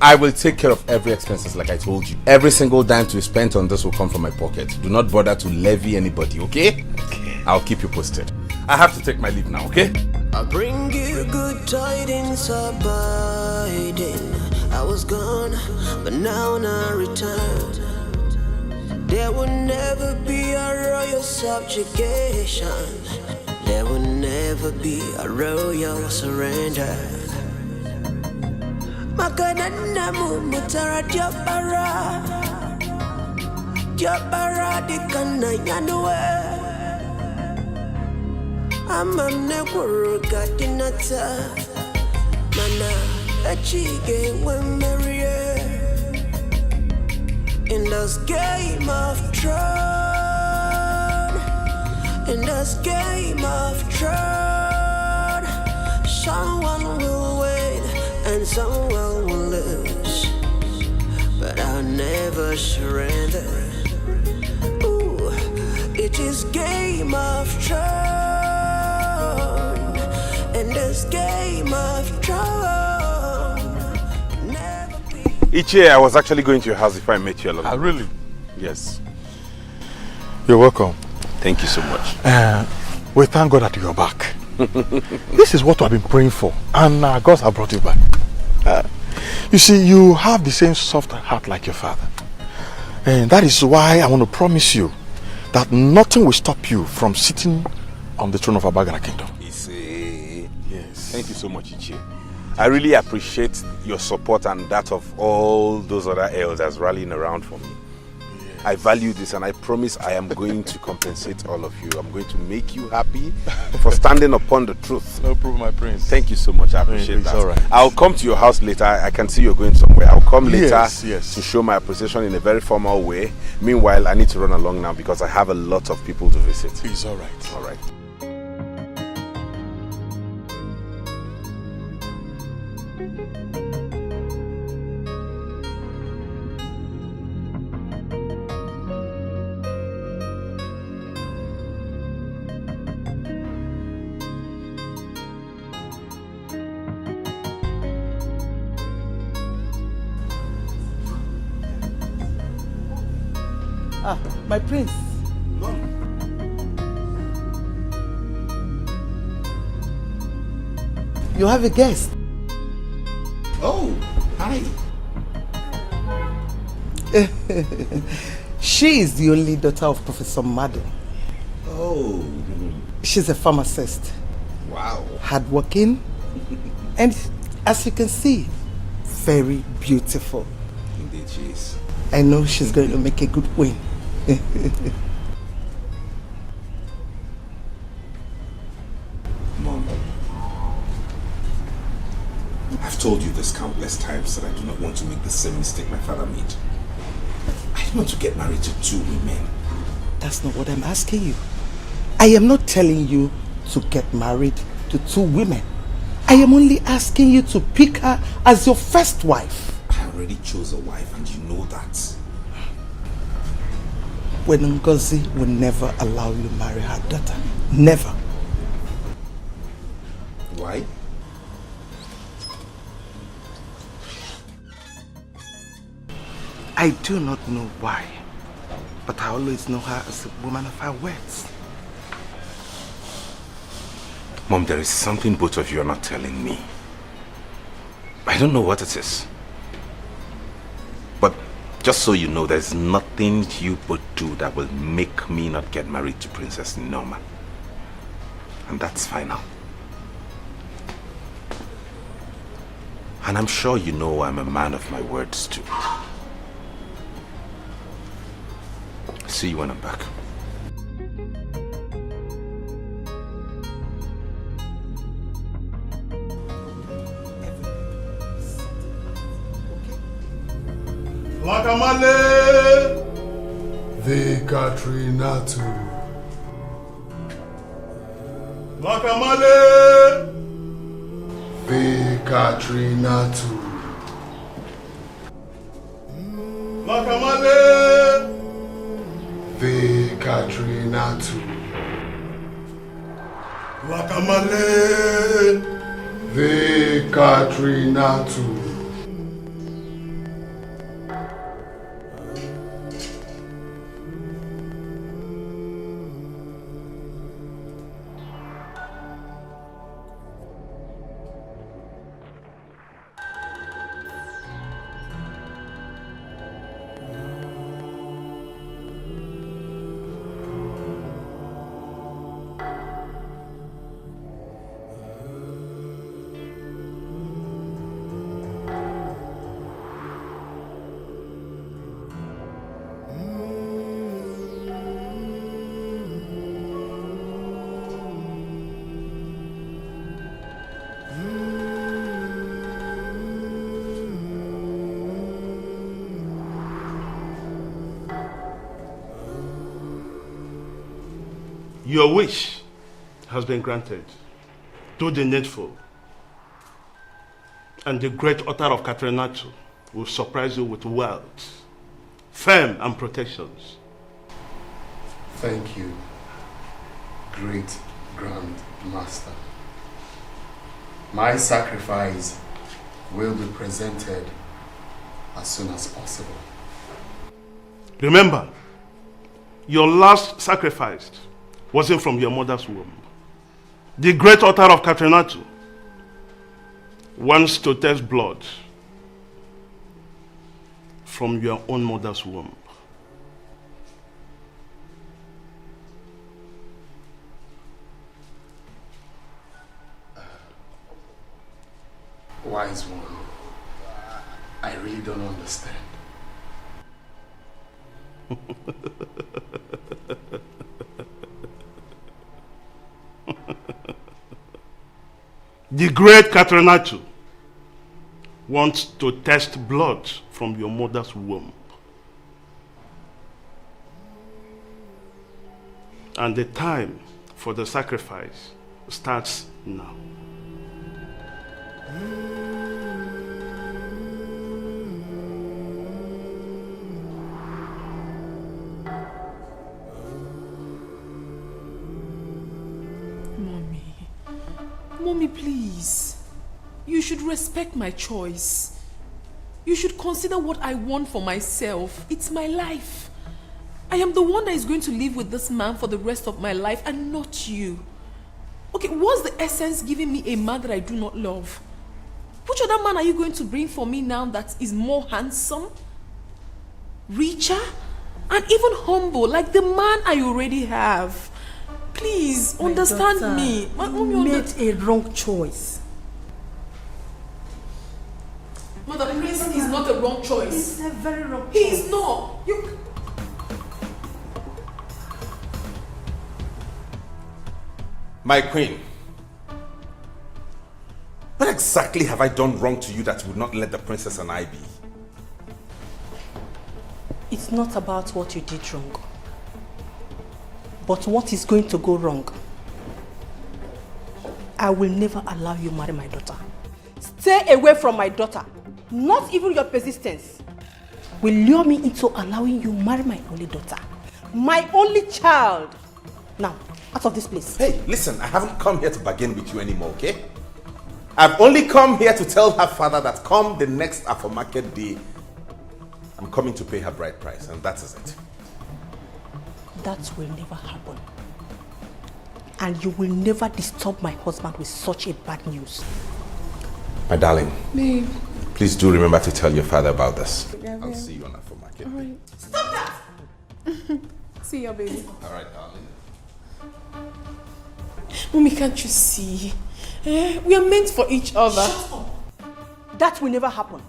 P: I will take care of every expenses like I told you. Every single dime to be spent on this will come from my pocket. Do not bother to levy anybody, okay? Okay. I'll keep you posted. I have to take my leave now, okay?
H: I bring you good tidings abiding. I was gone, but now I return. There will never be a royal subjugation. There will never be a royal surrender. Makanana mutara diabara, diabara dikana yanwe. Amamne kuruga dinata, mana achige wemeriye. In this game of throne, in this game of throne, someone will win and someone will lose, but I'll never surrender. Ooh, it is game of throne, in this game of throne.
P: Ichie, I was actually going to your house if I met you alone.
C: Ah, really?
P: Yes.
C: You're welcome.
P: Thank you so much.
C: We thank God that you're back. This is what I've been praying for, and God has brought you back. You see, you have the same soft heart like your father. And that is why I want to promise you that nothing will stop you from sitting on the throne of Abagana Kingdom.
P: Yes. Thank you so much, Ichie. I really appreciate your support and that of all those other elders rallying around for me. Yeah. I value this and I promise I am going to compensate all of you. I'm going to make you happy for standing upon the truth.
C: No problem, my prince.
P: Thank you so much. I appreciate that.
C: All right.
P: I'll come to your house later. I can see you're going somewhere. I'll come later
C: yes.
P: to show my appreciation in a very formal way. Meanwhile, I need to run along now because I have a lot of people to visit.
C: It's all right.
P: All right.
F: Ah, my prince. You have a guest.
U: Oh, hi.
F: She is the only daughter of Professor Mado.
U: Oh.
F: She's a pharmacist.
U: Wow.
F: Hardworking. And as you can see, very beautiful.
U: Indeed she is.
F: I know she's going to make a good win.
U: Mom, I've told you this countless times that I do not want to make the same mistake my father made. I don't want to get married to two women.
F: That's not what I'm asking you. I am not telling you to get married to two women. I am only asking you to pick her as your first wife.
U: I already chose a wife and you know that.
F: When Ngozi will never allow you to marry her daughter. Never.
U: Why?
F: I do not know why, but I always know her as a woman of her words.
P: Mom, there is something both of you are not telling me. I don't know what it is. But just so you know, there's nothing you would do that will make me not get married to Princess Norma. And that's final. And I'm sure you know I'm a man of my words too. See you when I'm back.
A: Lakamale! The Katrina too. Lakamale! The Katrina too. Lakamale! The Katrina too. Lakamale! The Katrina too.
F: Your wish has been granted. Do the needful. And the great author of Katrinatu will surprise you with wealth, fame, and protections.
L: Thank you, great Grand Master. My sacrifice will be presented as soon as possible.
F: Remember, your last sacrifice wasn't from your mother's womb. The great author of Katrinatu wants to test blood from your own mother's womb.
L: Wise one, I really don't understand.
F: The great Katrinatu wants to test blood from your mother's womb. And the time for the sacrifice starts now.
E: Mommy, please. You should respect my choice. You should consider what I want for myself. It's my life. I am the one that is going to live with this man for the rest of my life and not you. Okay, what's the essence giving me a man that I do not love? Which other man are you going to bring for me now that is more handsome, richer, and even humble like the man I already have? Please, understand me.
Q: You made a wrong choice.
E: Mother, Prince is not a wrong choice.
Q: It's a very wrong choice.
E: He is not. You...
P: My queen, what exactly have I done wrong to you that you would not let the princess and I be?
Q: It's not about what you did wrong, but what is going to go wrong. I will never allow you marry my daughter. Stay away from my daughter. Not even your persistence will lure me into allowing you marry my only daughter. My only child. Now, out of this place.
P: Hey, listen, I haven't come here to bargain with you anymore, okay? I've only come here to tell her father that come the next Afro-market day, I'm coming to pay her bride price, and that is it.
Q: That will never happen. And you will never disturb my husband with such a bad news.
P: My darling.
E: Babe.
P: Please do remember to tell your father about this. I'll see you on Afro-market.
V: See you, baby.
P: All right, darling.
V: Mommy, can't you see? We are meant for each other.
Q: Shut up. That will never happen.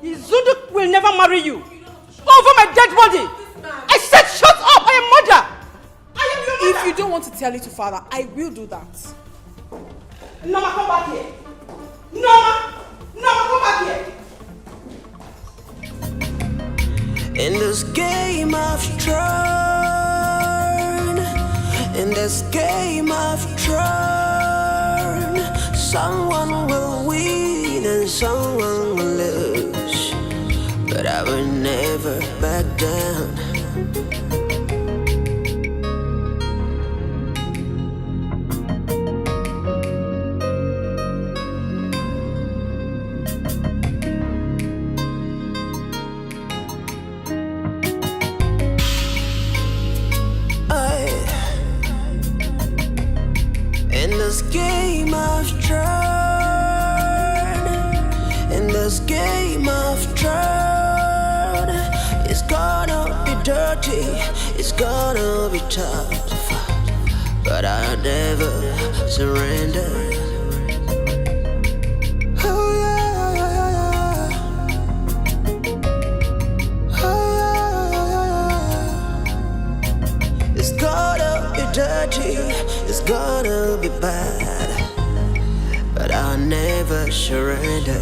Q: Zundu will never marry you. Over my dead body. I said shut up. I am mother. I am your mother.
V: If you don't want to tell it to father, I will do that.
Q: Norma, come back here. Norma, come back here.
H: In this game I've tried, in this game I've tried, someone will win and someone will lose, but I will never back down. In this game I've tried, in this game I've tried, it's gonna be dirty, it's gonna be tough, but I'll never surrender. Oh yeah, oh yeah. It's gonna be dirty, it's gonna be bad, but I'll never surrender.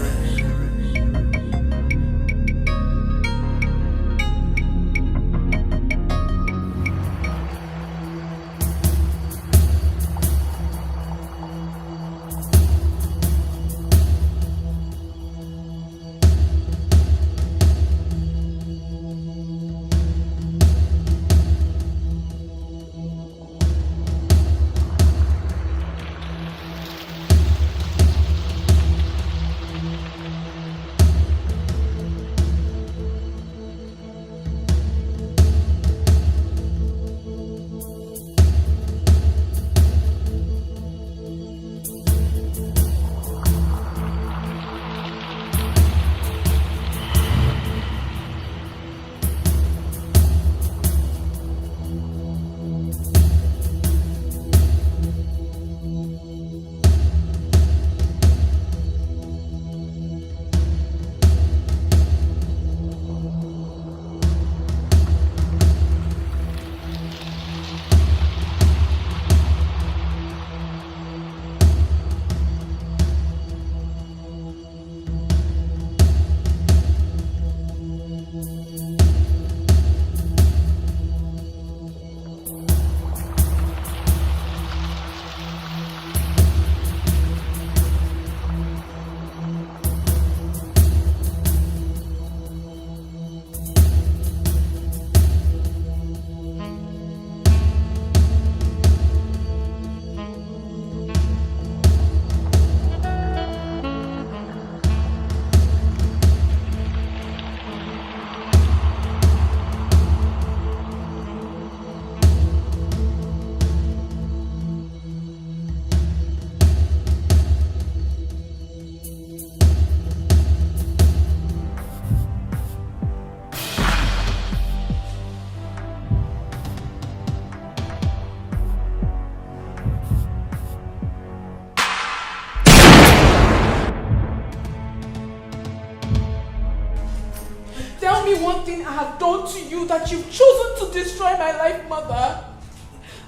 V: Tell me one thing I have done to you that you've chosen to destroy my life, mother.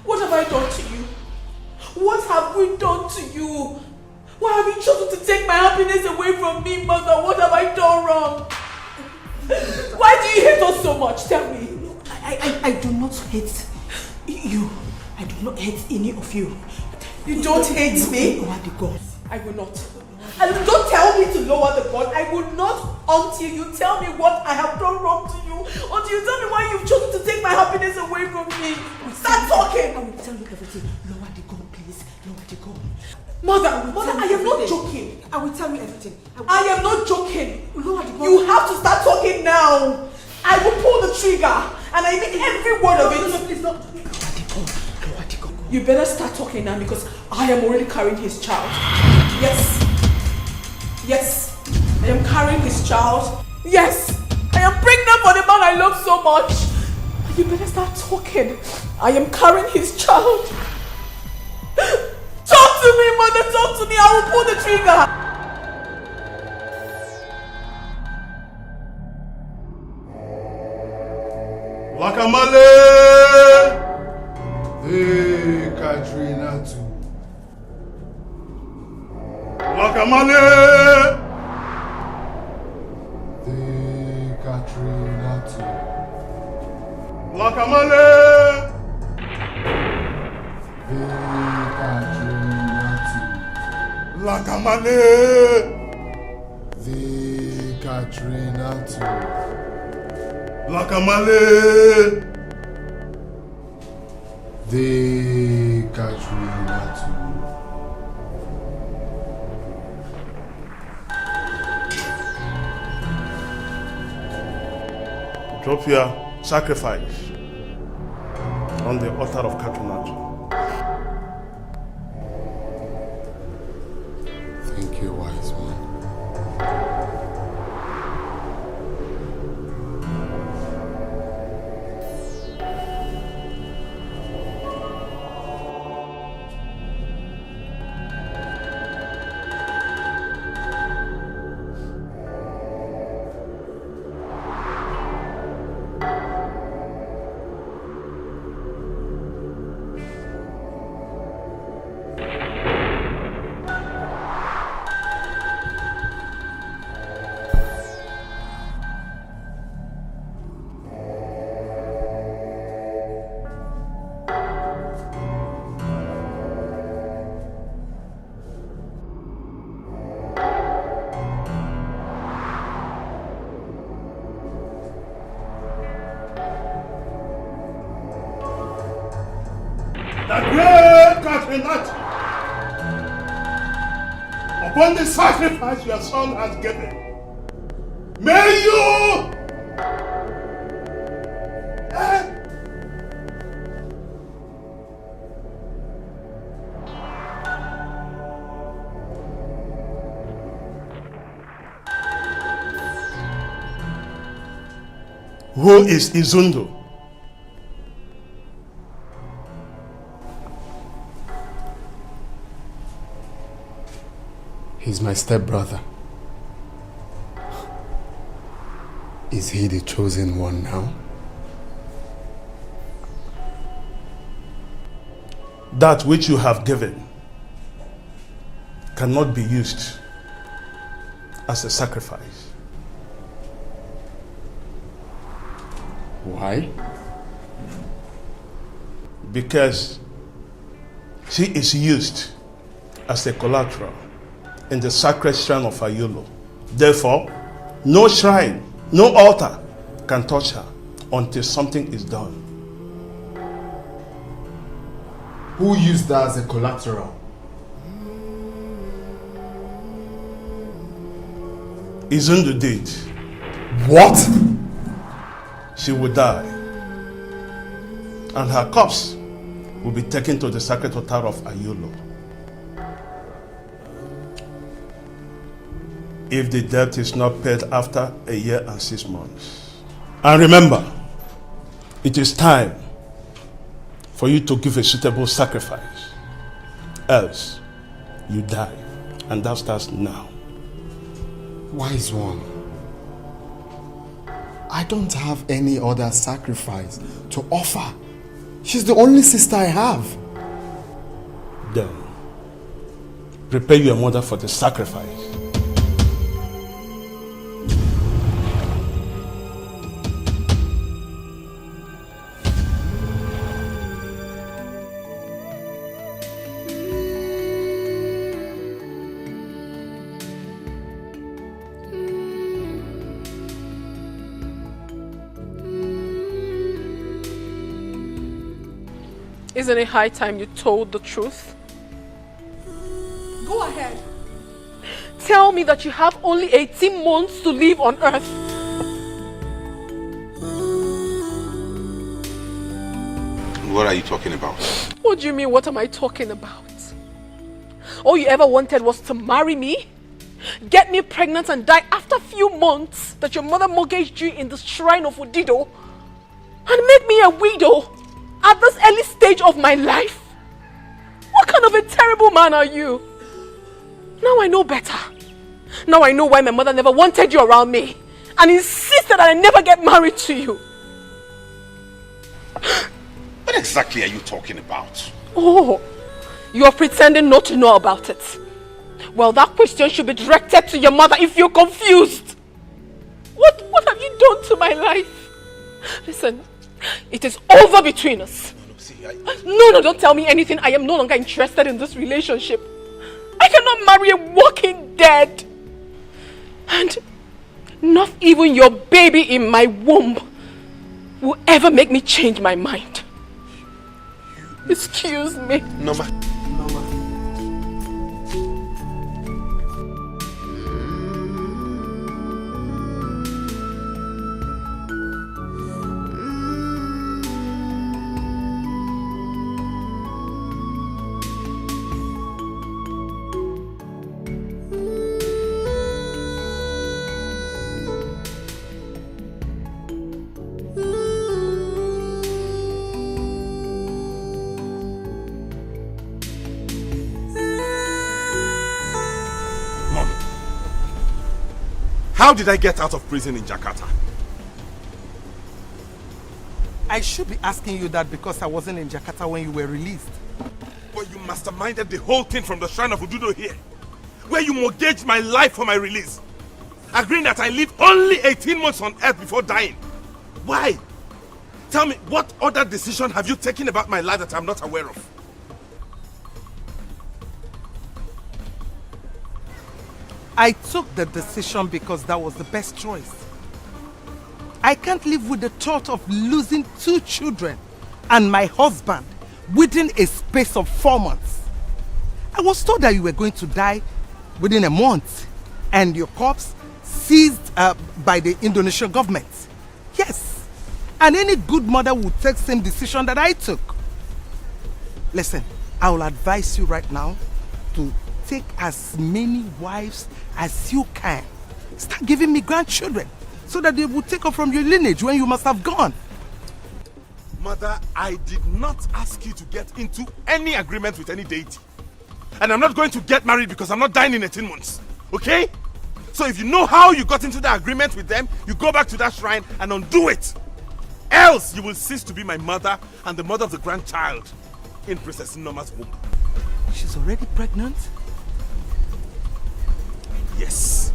V: What have I done to you? What have we done to you? Why have you chosen to take my happiness away from me, mother? What have I done wrong? Why do you hate us so much? Tell me.
Q: I do not hate you. I do not hate any of you.
V: You don't hate me?
Q: Lower the gun.
V: I will not. And don't tell me to lower the gun. I will not until you tell me what I have done wrong to you. Until you tell me why you've chosen to take my happiness away from me. Start talking.
Q: I will tell you everything. Lower the gun, please. Lower the gun.
V: Mother, I am not joking.
Q: I will tell you everything.
V: I am not joking.
Q: Lower the gun.
V: You have to start talking now. I will pull the trigger. And I mean every word of it.
Q: No, please, no. Lower the gun.
V: You better start talking now because I am already carrying his child. Yes. Yes. I am carrying his child. Yes. I am pregnant for the man I love so much.
N: You better start talking. I am carrying his child. Talk to me, mother. Talk to me. I will pull the trigger.
A: Wakamale! Hey, Katrina too. Wakamale! Hey, Katrina too. Wakamale! Hey, Katrina too. Wakamale! Hey, Katrina too. Wakamale! The Katrina too. Drop your sacrifice on the altar of Katrina. Thank you, wise man. Upon the sacrifice your son has given, may you Who is Izundo? He's my stepbrother. Is he the chosen one now? That which you have given cannot be used as a sacrifice. Why? Because she is used as a collateral in the sacred shrine of Ayolo. Therefore, no shrine, no altar can touch her until something is done. Who used that as a collateral? Izundu did. What? She will die, and her corpse will be taken to the sacred altar of Ayolo. If the debt is not paid after a year and 6 months. And remember, it is time for you to give a suitable sacrifice. Else, you die. And that starts now.
L: Wise one, I don't have any other sacrifice to offer. She's the only sister I have.
A: Then, prepare your mother for the sacrifice.
V: Isn't it high time you told the truth?
N: Go ahead.
V: Tell me that you have only 18 months to live on Earth.
P: What are you talking about?
V: What do you mean, what am I talking about? All you ever wanted was to marry me, get me pregnant and die after a few months that your mother mortgaged you in the shrine of Udido.
N: and make me a widow at this early stage of my life? What kind of a terrible man are you? Now I know better. Now I know why my mother never wanted you around me and insisted that I never get married to you.
P: What exactly are you talking about?
N: Oh, you're pretending not to know about it. Well, that question should be directed to your mother if you're confused. What have you done to my life? Listen, it is over between us. No, don't tell me anything. I am no longer interested in this relationship. I cannot marry a walking dead. And not even your baby in my womb will ever make me change my mind. Excuse me.
P: Noma. How did I get out of prison in Jakarta?
F: I should be asking you that because I wasn't in Jakarta when you were released.
P: But you masterminded the whole thing from the shrine of Ududo here, where you mortgaged my life for my release, agreeing that I live only 18 months on earth before dying. Why? Tell me, what other decision have you taken about my life that I'm not aware of?
F: I took the decision because that was the best choice. I can't live with the thought of losing 2 children and my husband within a space of 4 months. I was told that you were going to die within a month and your corpse seized by the Indonesian government. Yes, and any good mother would take the same decision that I took. Listen, I will advise you right now to take as many wives as you can. Start giving me grandchildren so that they will take up from your lineage when you must have gone.
P: Mother, I did not ask you to get into any agreement with any deity. And I'm not going to get married because I'm not dying in 18 months. Okay? So if you know how you got into the agreement with them, you go back to that shrine and undo it. Else you will cease to be my mother and the mother of the grandchild in Princess Noma's womb.
F: She's already pregnant?
P: Yes.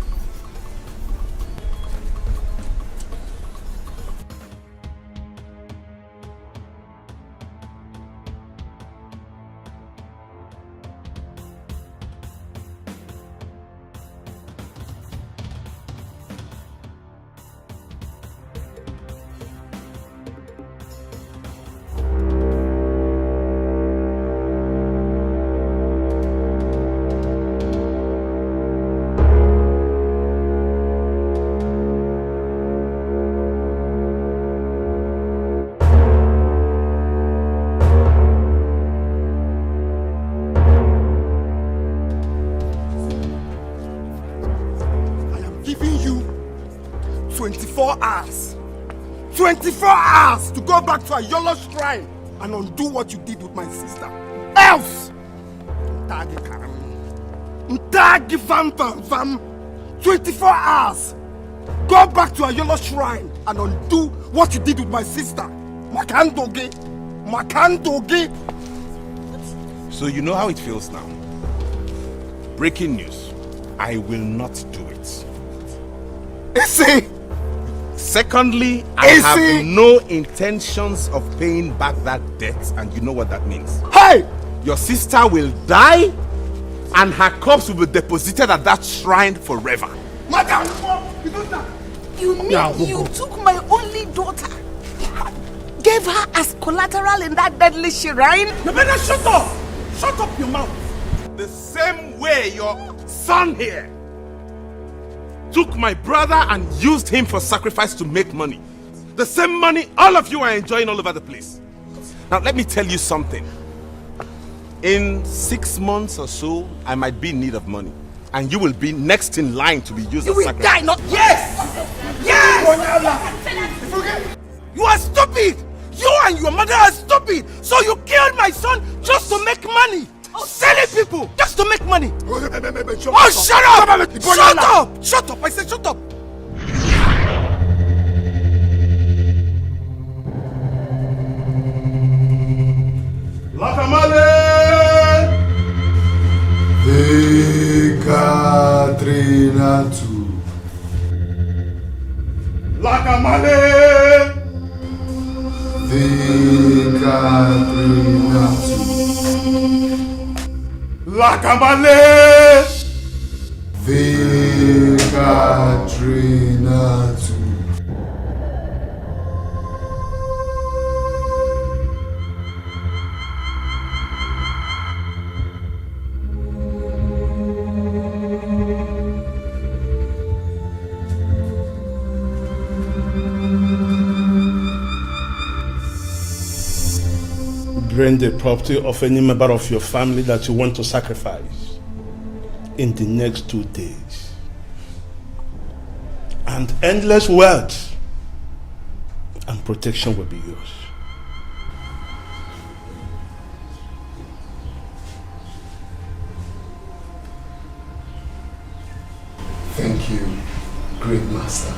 U: Giving you 24 hours. 24 hours to go back to a Yolo shrine and undo what you did with my sister. Else! 24 hours! Go back to a Yolo shrine and undo what you did with my sister. Makandoge!
P: So you know how it feels now. Breaking news. I will not do it.
U: See?
P: Secondly, I have no intentions of paying back that debt, and you know what that means.
U: Hey!
P: Your sister will die, and her corpse will be deposited at that shrine forever.
U: Madam!
E: You mean you took my only daughter, gave her as collateral in that deadly shrine?
U: You better shut up! Shut up your mouth!
P: The same way your son here took my brother and used him for sacrifice to make money. The same money all of you are enjoying all over the place. Now let me tell you something. In 6 months or so, I might be in need of money. And you will be next in line to be used as sacrifice.
U: You will die, not... Yes! Yes!
F: You are stupid! You and your mother are stupid! So you killed my son just to make money! Selling people just to make money! Oh, shut up! Shut up! Shut up! I said shut up!
A: Lakamale! Ekatrinatu. Lakamale! Ekatrinatu. Lakamale! Ekatrinatu. Bring the property of any member of your family that you want to sacrifice in the next 2 days. And endless wealth and protection will be yours.
L: Thank you, great master.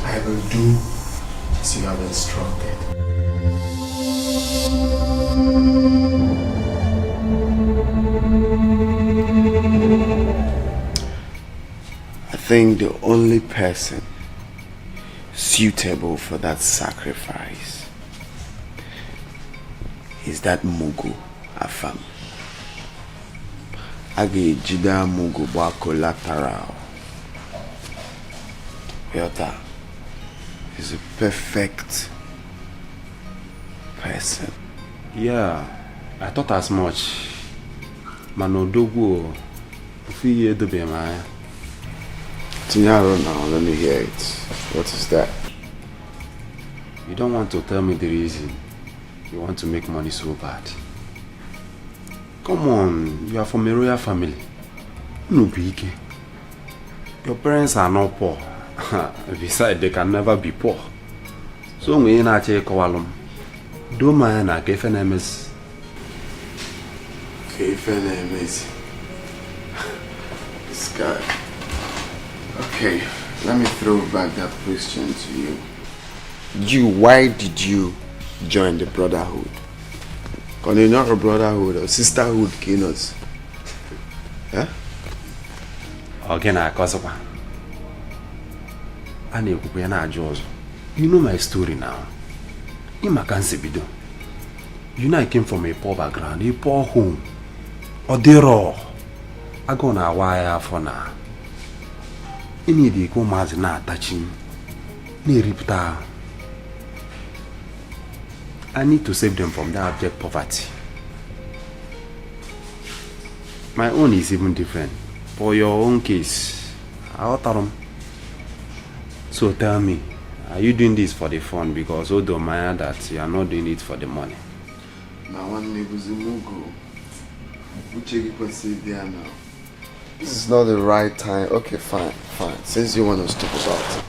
L: I will do as you have instructed. I think the only person suitable for that sacrifice is that Mugu Afam. Age Jida Mugu Ba collateral. Yota is a perfect person.
J: Yeah, I thought as much. Manodogo, Ini Edo be my.
L: Tinyaro now, let me hear it. What is that?
J: You don't want to tell me the reason. You want to make money so bad. Come on, you are from a royal family. No big. Your parents are not poor. Besides, they can never be poor. So we ain't actually call do my na KFNMS.
L: KFNMS. This guy. Okay, let me throw back that question to you. Why did you join the brotherhood? Because you're not a brotherhood or sisterhood, Kinos. Huh?
J: Okay, na Kosopa. You know my story now. You know I came from a poor background, a poor home. Or they raw. I go na wire for now. Any day go mas na touching. Ni ripta. I need to save them from that abject poverty. My own is even different. For your own case, so tell me, are you doing this for the fun? Because although Maya that you are not doing it for the money.
L: Now one neighbor's Mugu. Which you can see there now. This is not the right time. Okay, fine. Since you want to talk about it.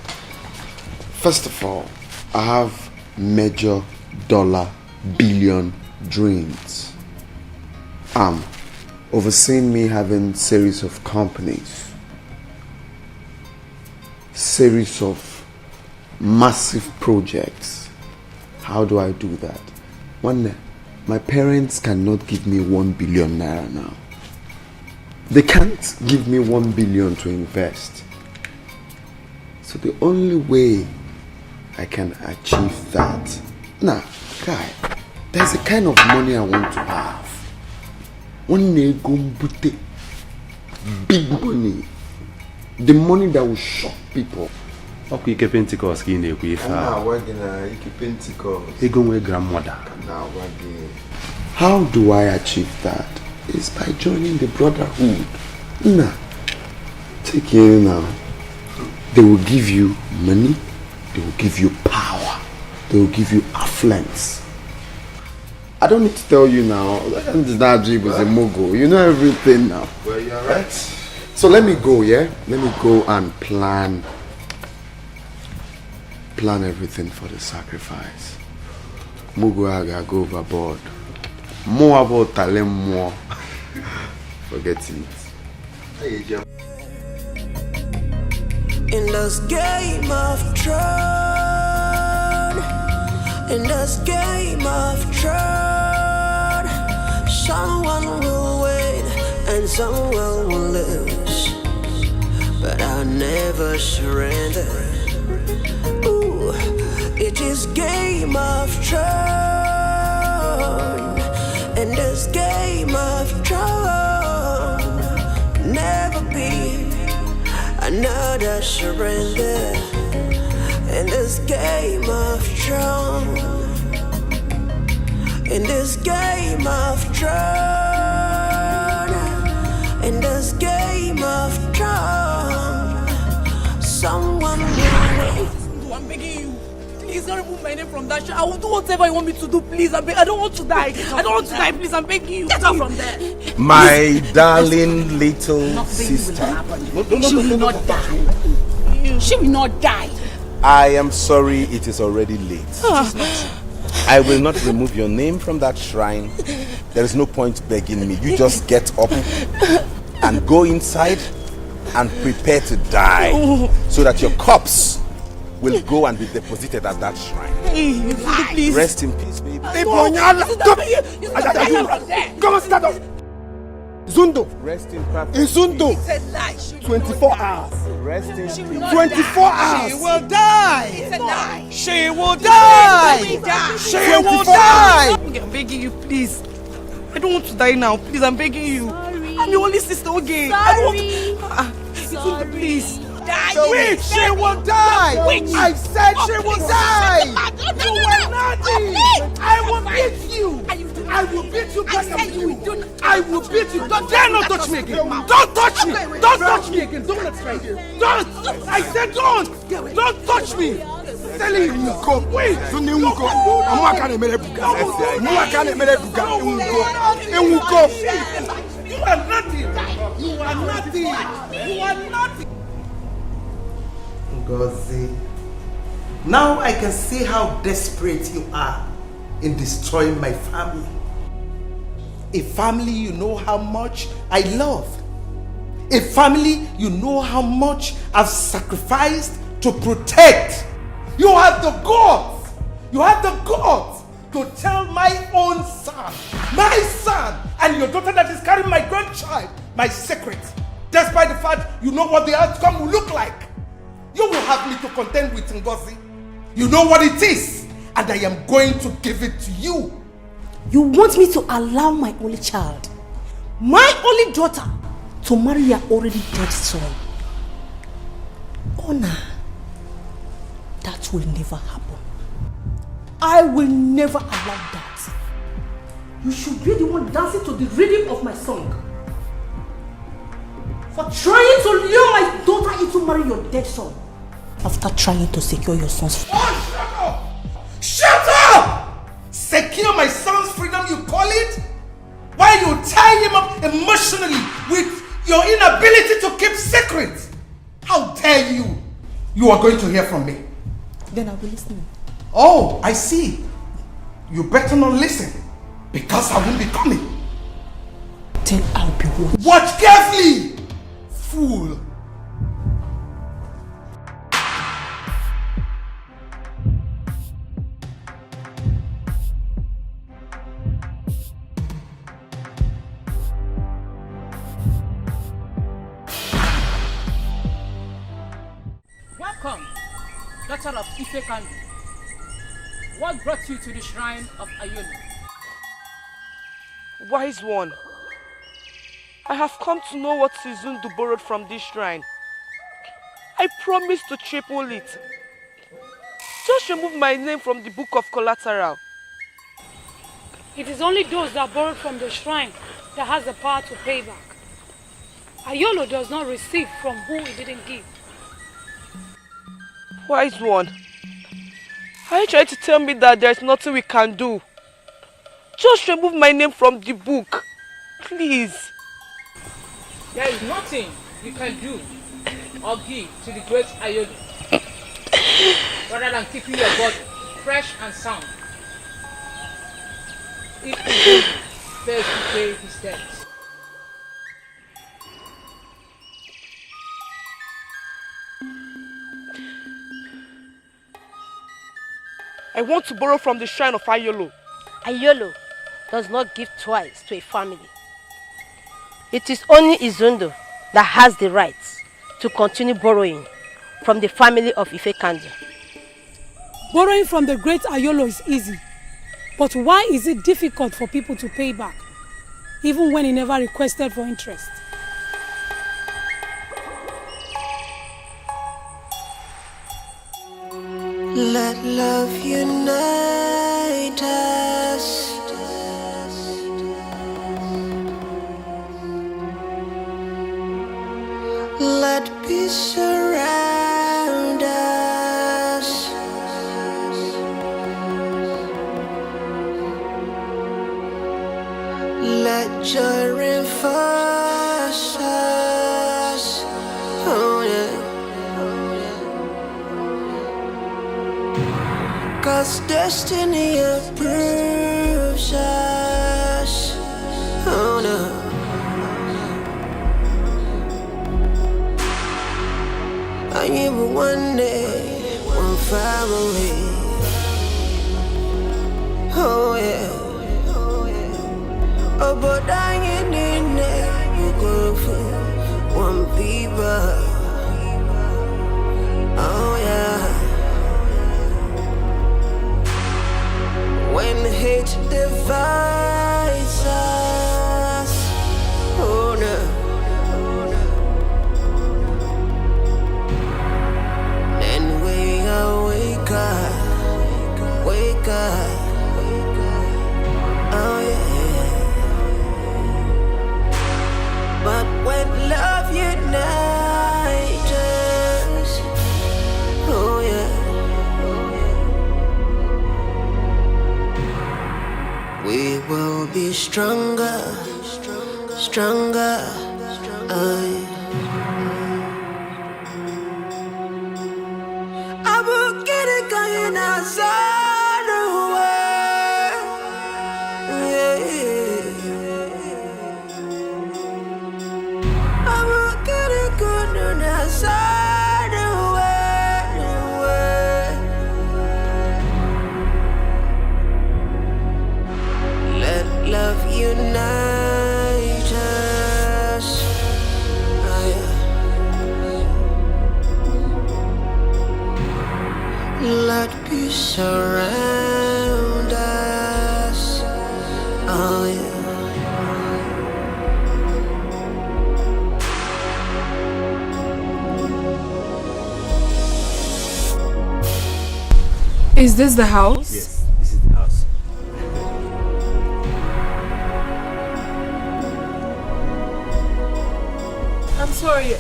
L: First of all, I have major dollar billion dreams. Overseeing me having series of companies. Series of massive projects. How do I do that? One, my parents cannot give me 1 billion naira now. They can't give me 1 billion to invest. So the only way I can achieve that. Now, guy, there's a kind of money I want to have. One big money. The money that will shock people.
J: Okay, Pentecost in a way. Grandmother.
L: How do I achieve that? It's by joining the brotherhood. Nah. Take it now. They will give you money. They will give you power. They will give you affluence. I don't need to tell you now. Najib is a mogul. You know everything now.
J: Well, you're right.
L: So let me go, yeah? Let me go and plan plan everything for the sacrifice. Muguaga go overboard. More about talem more. Forget it. Hey, Jam.
H: In this game of Thrones, in this game of Thrones, someone will win and someone will lose, but I'll never surrender. Ooh, it is game of Thrones, in this game of Thrones, never be another surrender. In this game of Thrones, in this game of Thrones, in this game of Thrones, someone will wait.
D: I'm begging you. Please don't remove my name from that show. I will do whatever you want me to do, please. I don't want to die. I don't want to die, please. I'm begging you. Get out from there.
P: My darling little sister.
D: She will not die. She will not die.
P: I am sorry it is already late. I will not remove your name from that shrine. There is no point begging me. You just get up and go inside and prepare to die so that your corpse will go and be deposited at that shrine.
D: Please.
P: Rest in peace, baby.
D: Come on, sit down.
T: Zundo.
P: Rest in peace.
T: In Zundo. 24 hours.
P: Rest in peace.
T: 24 hours.
F: She will die.
T: She will die.
F: She will die.
D: I'm begging you, please. I don't want to die now. Please, I'm begging you. Sorry. I'm your only sister, okay? I don't want to... please.
F: Wait, she will die. I said she will die. You will not die. I will beat you. I will beat you back at you. I will beat you. Don't dare not touch me again. Don't touch me. Don't touch me again. Don't let's try. Don't. I said don't. Don't touch me. Telling you, go. Wait. You are nothing. You are nothing. You are nothing. Ngozi, now I can see how desperate you are in destroying my family. A family you know how much I love. A family you know how much I've sacrificed to protect. You have the guts. You have the guts to tell my own son, and your daughter that is carrying my grandchild, my secret, despite the fact you know what the outcome will look like. You will have me to contend with Ngozi. You know what it is, and I am going to give it to you.
Q: You want me to allow my only child, my only daughter, to marry your already dead son? Honor, that will never happen. I will never allow that. You should be the one dancing to the rhythm of my song. For trying to lure my daughter into marrying your dead son after trying to secure your son's freedom.
F: Oh, shut up! Shut up! Secure my son's freedom, you call it? Why you tie him up emotionally with your inability to keep secret? How dare you? You are going to hear from me.
Q: Then I'll be listening.
F: Oh, I see. You better not listen, because I will be coming.
Q: Then I'll be watching.
F: Watch carefully, fool.
S: Welcome, daughter of Ife Kandu. What brought you to the shrine of Ayolo?
M: Wise one, I have come to know what Sizundu borrowed from this shrine. I promise to triple it. Just remove my name from the book of collateral.
K: It is only those that borrowed from the shrine that has the power to pay back. Ayolo does not receive from whom he didn't give.
M: Wise one, are you trying to tell me that there is nothing we can do? Just remove my name from the book, please.
S: There is nothing you can do or give to the great Ayolo. rather than keeping your body fresh and sound. If he fails to pay his debts.
M: I want to borrow from the shrine of Ayolo.
I: Ayolo does not give twice to a family. It is only Izundo that has the right to continue borrowing from the family of Ifekandu.
K: Borrowing from the great Ayolo is easy. But why is it difficult for people to pay back, even when he never requested for interest?
H: Let love unite us. Let peace surround us. Let joy reinforce us. Oh yeah. 'Cause destiny approves us. Oh no. I am one day, one family. Oh yeah. Oh, but I ain't in there. You go for one people. Oh yeah. When hate divides us, oh no. Then we wake up, wake up, oh yeah. But when love unites us, oh yeah. We will be stronger, stronger. I will get it going outside the way. I will get it going outside the way. Let love unite us. Let peace surround us. Oh yeah.
V: Is this the house?
G: Yes, this is the house.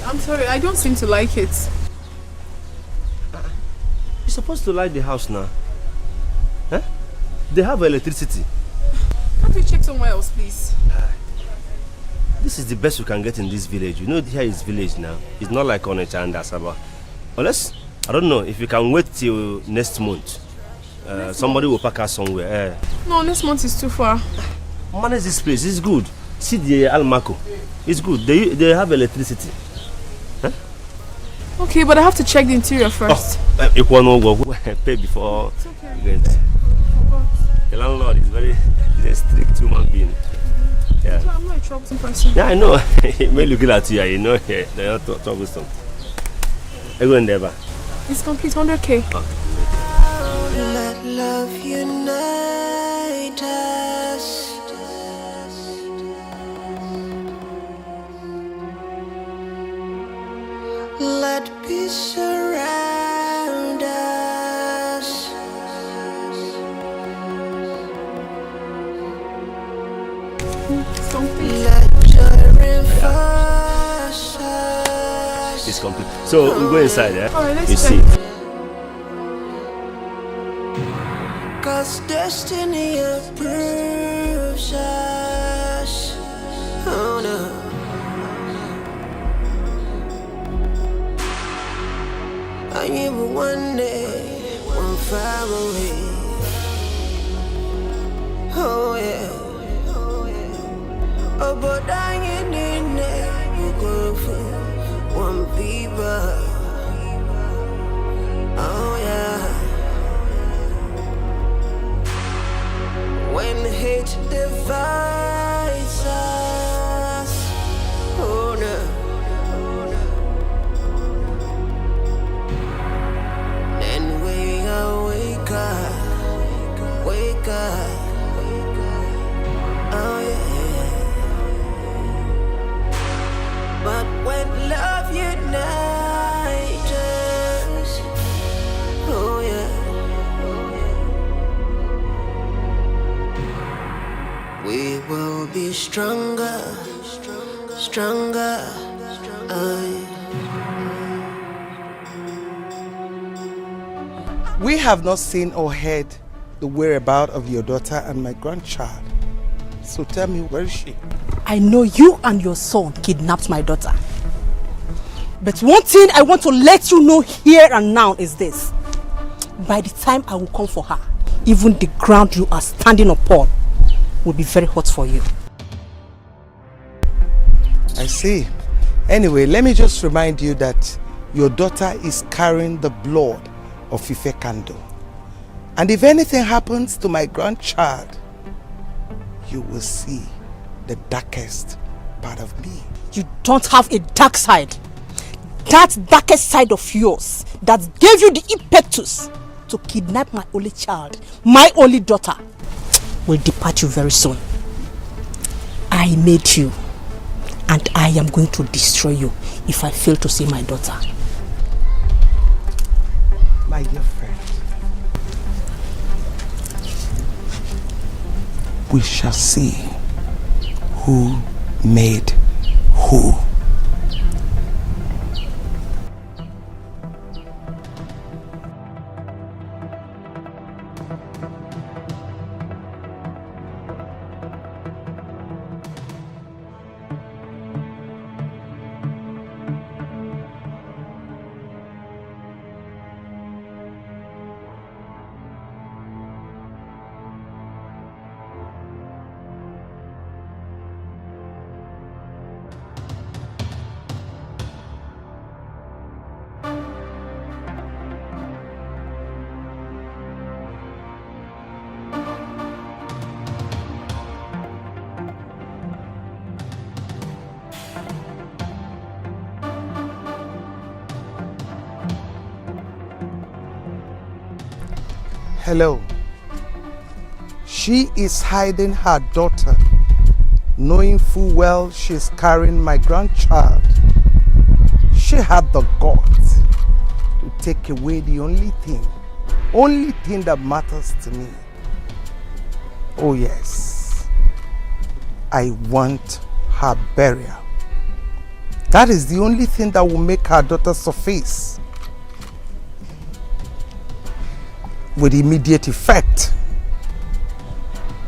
V: I'm sorry, I don't seem to like it.
O: You're supposed to like the house now. Huh? They have electricity.
V: Can't we check somewhere else, please?
O: This is the best we can get in this village. You know, here is village now. It's not like Onitsha and Asaba. Unless, I don't know, if you can wait till next month. Somebody will pack us somewhere.
V: No, next month is too far.
O: Manage this place, it's good. See the Almaco. It's good. They have electricity. Huh?
V: Okay, but I have to check the interior first.
O: You pay before you go in there. The landlord is he's a strict human being. Yeah.
V: I'm not a troublesome person.
O: Yeah, I know. He may look at you, you know, they're not troublesome. I go in there, ba.
V: It's complete 100K.
H: Let love unite us. Let peace surround us. Let joy reinforce us.
O: It's complete. So we go inside, yeah?
V: Alright, let's
O: you
V: check.
O: see.
H: 'Cause destiny approves us. Oh no. I am one day, family. Oh yeah. Oh, but I ain't in there. You go for one fever. Oh yeah. When hate divides us, oh no. Then we wake up, oh yeah. But when love unites us, oh yeah. We will be stronger, stronger,
F: We have not seen or heard the whereabouts of your daughter and my grandchild. So tell me, where is she?
Q: I know you and your son kidnapped my daughter. But one thing I want to let you know here and now is this. By the time I will come for her, even the ground you are standing upon will be very hot for you.
F: I see. Anyway, let me just remind you that your daughter is carrying the blood of Ife Kando. And if anything happens to my grandchild, you will see the darkest part of me.
Q: You don't have a dark side. That darkest side of yours that gave you the impetus to kidnap my only child, my only daughter, will depart you very soon. I made you, and I am going to destroy you if I fail to see my daughter.
F: My dear friend, we shall see who made who. Hello. She is hiding her daughter, knowing full well she's carrying my grandchild. She had the guts to take away the only thing that matters to me. Oh yes, I want her burial. That is the only thing that will make her daughter surface with immediate effect.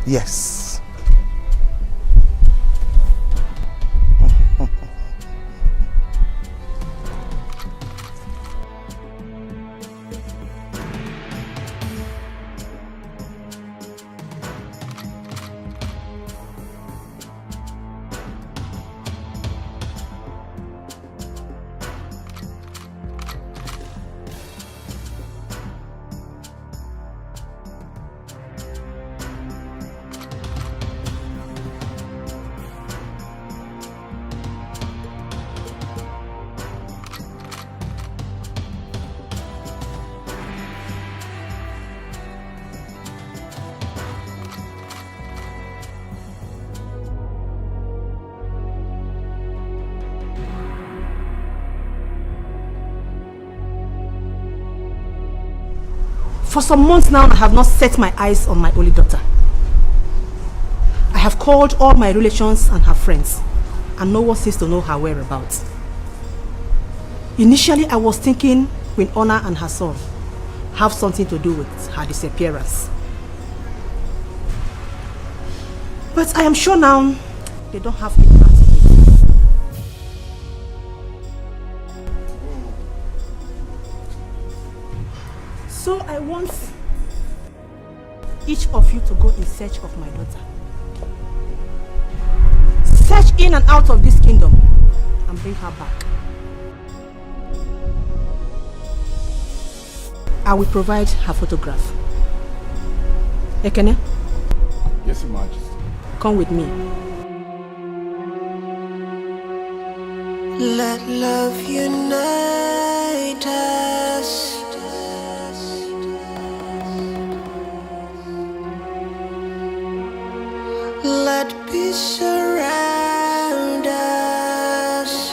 F: Yes.
Q: For some months now, I have not set my eyes on my only daughter. I have called all my relations and her friends, and no one seems to know her whereabouts. Initially, I was thinking Queen Honor and her son have something to do with her disappearance. But I am sure now they don't have any part in it. So I want each of you to go in search of my daughter. Search in and out of this kingdom and bring her back. I will provide her photograph. Ekene?
A: Yes, Your Majesty.
Q: Come with me.
H: Let love unite us. Let peace surround us.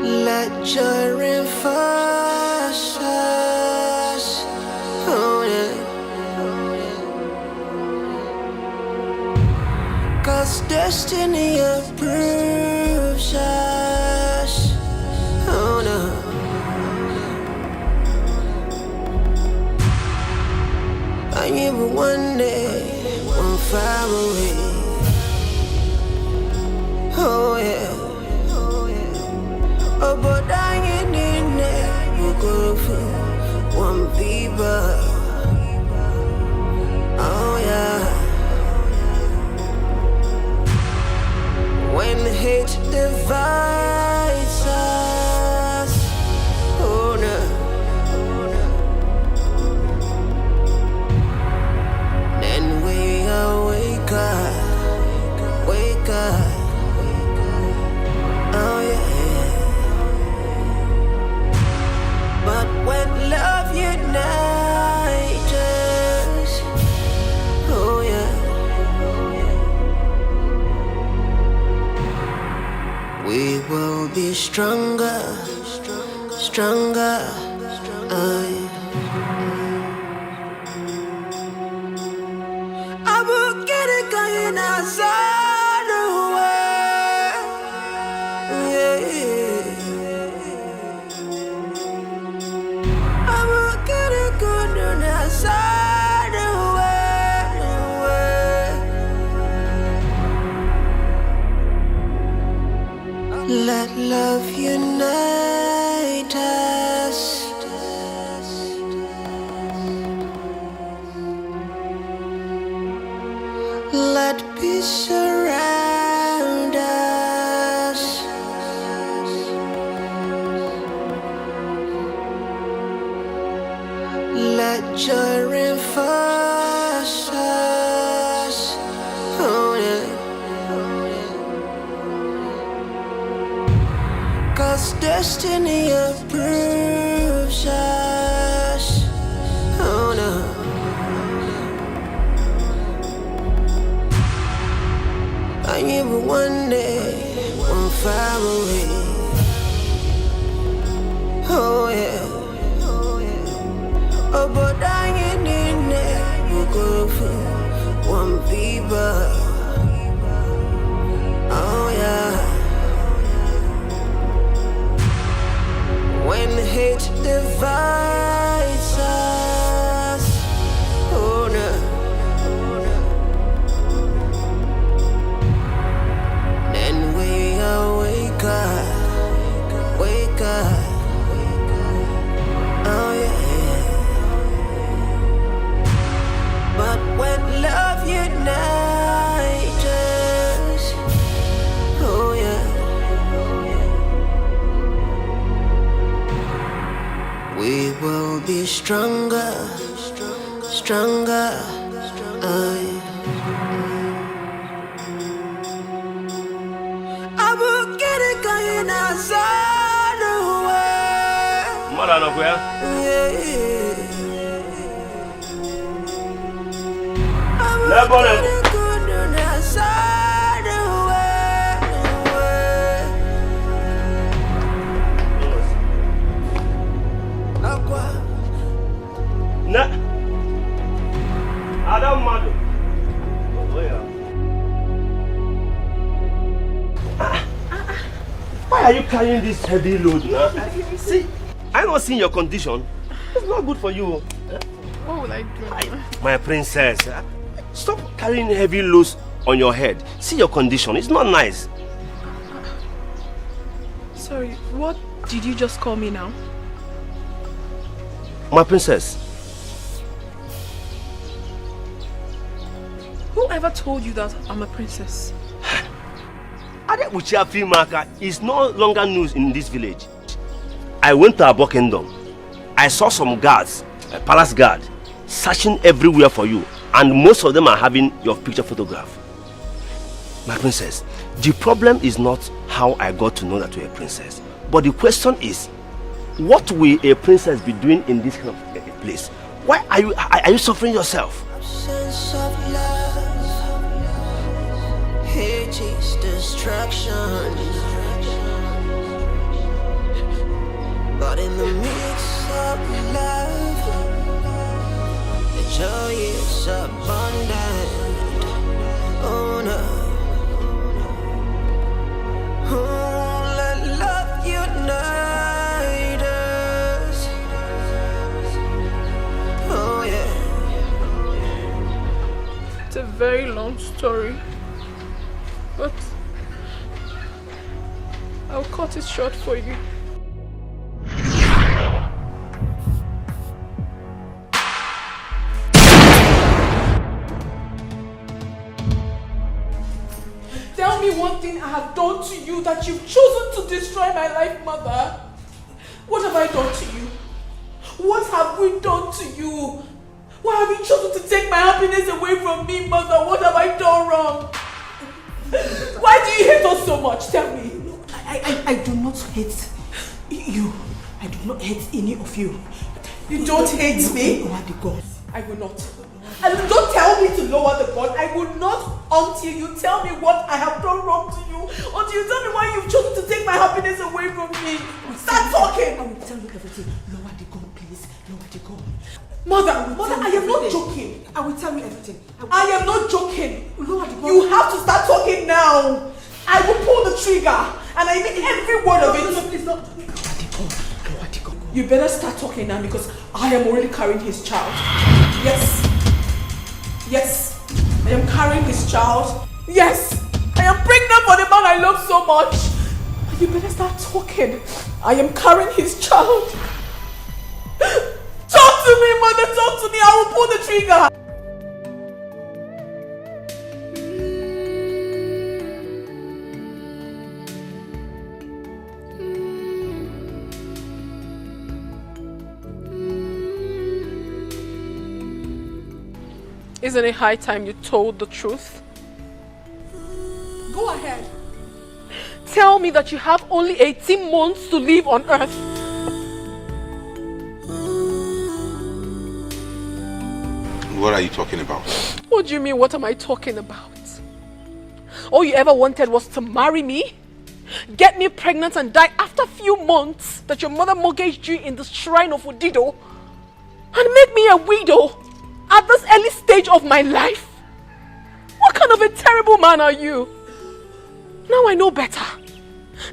H: Let joy reinforce us. Oh yeah. 'Cause destiny approves us. Oh no. I am one day, one far away. Oh yeah. Oh, but I ain't in there. You go for one people. Oh yeah. When hate divides us. Oh no. Then we wake up, wake up. Oh yeah. But when love unites us, oh yeah, we will be stronger, stronger. Oh yeah. I will get it going outside the way. Yeah. Let love unite us. Let peace surround us. Let joy reinforce us. Oh yeah. 'Cause destiny approves us. Oh no. I am one day, one far away. Oh yeah. Oh, but I ain't in there. You go for one people. Oh yeah. When hate divides us, oh no. Then we wake up, wake up. Oh yeah. But when love unites us, oh yeah. We will be stronger, stronger. Oh yeah. I will get it going outside the way.
O: Mother, no where?
H: Never, never.
O: Na, Adam Madu. Why are you carrying this heavy load now? See, I'm not seeing your condition. It's not good for you.
V: What will I do?
O: My princess, stop carrying heavy loads on your head. See your condition. It's not nice.
M: Sorry, what did you just call me now?
O: My princess.
M: Whoever told you that I'm a princess?
O: Adebuchi Afimaka is no longer news in this village. I went to Abo Kingdom. I saw some guards, a palace guard, searching everywhere for you, and most of them are having your picture photograph. My princess, the problem is not how I got to know that you're a princess, but the question is, what will a princess be doing in this kind of a place? Why are you suffering yourself?
H: Sense of love, hate is destruction. But in the midst of love, the joy is abundant. Oh no. Oh, let love unite us. Oh yeah.
M: It's a very long story, but I'll cut it short for you.
D: Tell me one thing I have done to you that you've chosen to destroy my life, Mother. What have I done to you? What have we done to you? Why have you chosen to take my happiness away from me, Mother? What have I done wrong? Why do you hate us so much? Tell me.
E: I do not hate you. I do not hate any of you.
D: You don't hate me?
E: Lower the gun.
D: I will not. And don't tell me to lower the gun. I will not until you tell me what I have done wrong to you. Until you tell me why you've chosen to take my happiness away from me. Start talking.
E: I will tell you everything. Lower the gun, please. Lower the gun.
D: Mother, I am not joking.
E: I will tell you everything.
D: I am not joking.
E: Lower the gun.
D: You have to start talking now. I will pull the trigger. And I mean every word of it.
E: No, please don't. Lower the gun.
D: You better start talking now because I am already carrying his child. Yes. Yes. I am carrying his child. Yes. I am pregnant for the man I love so much. You better start talking. I am carrying his child. Talk to me, Mother. Talk to me. I will pull the trigger.
M: Isn't it high time you told the truth?
D: Go ahead.
M: Tell me that you have only 18 months to live on Earth.
P: What are you talking about?
M: What do you mean, what am I talking about? All you ever wanted was to marry me, get me pregnant and die after a few months that your mother mortgaged you in the shrine of Odido, and make me a widow at this early stage of my life. What kind of a terrible man are you? Now I know better.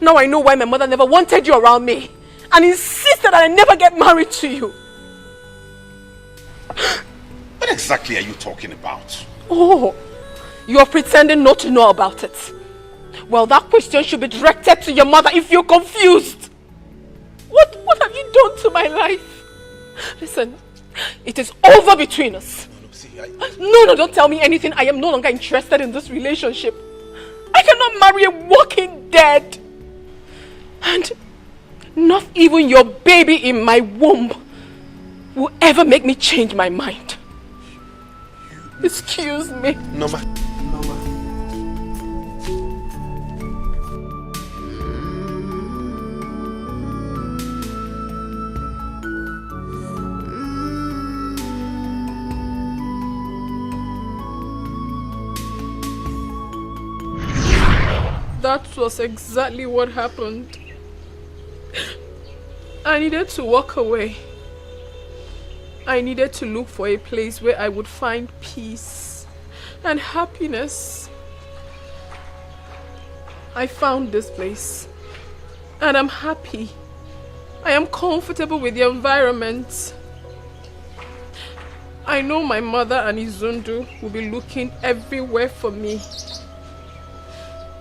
M: Now I know why my mother never wanted you around me and insisted that I never get married to you.
P: What exactly are you talking about?
M: Oh, you are pretending not to know about it. Well, that question should be directed to your mother if you're confused. What have you done to my life? Listen, it is over between us. No, don't tell me anything. I am no longer interested in this relationship. I cannot marry a walking dead. And not even your baby in my womb will ever make me change my mind. Excuse me.
P: Noma.
M: That was exactly what happened. I needed to walk away. I needed to look for a place where I would find peace and happiness. I found this place and I'm happy. I am comfortable with the environment. I know my mother and Izundu will be looking everywhere for me.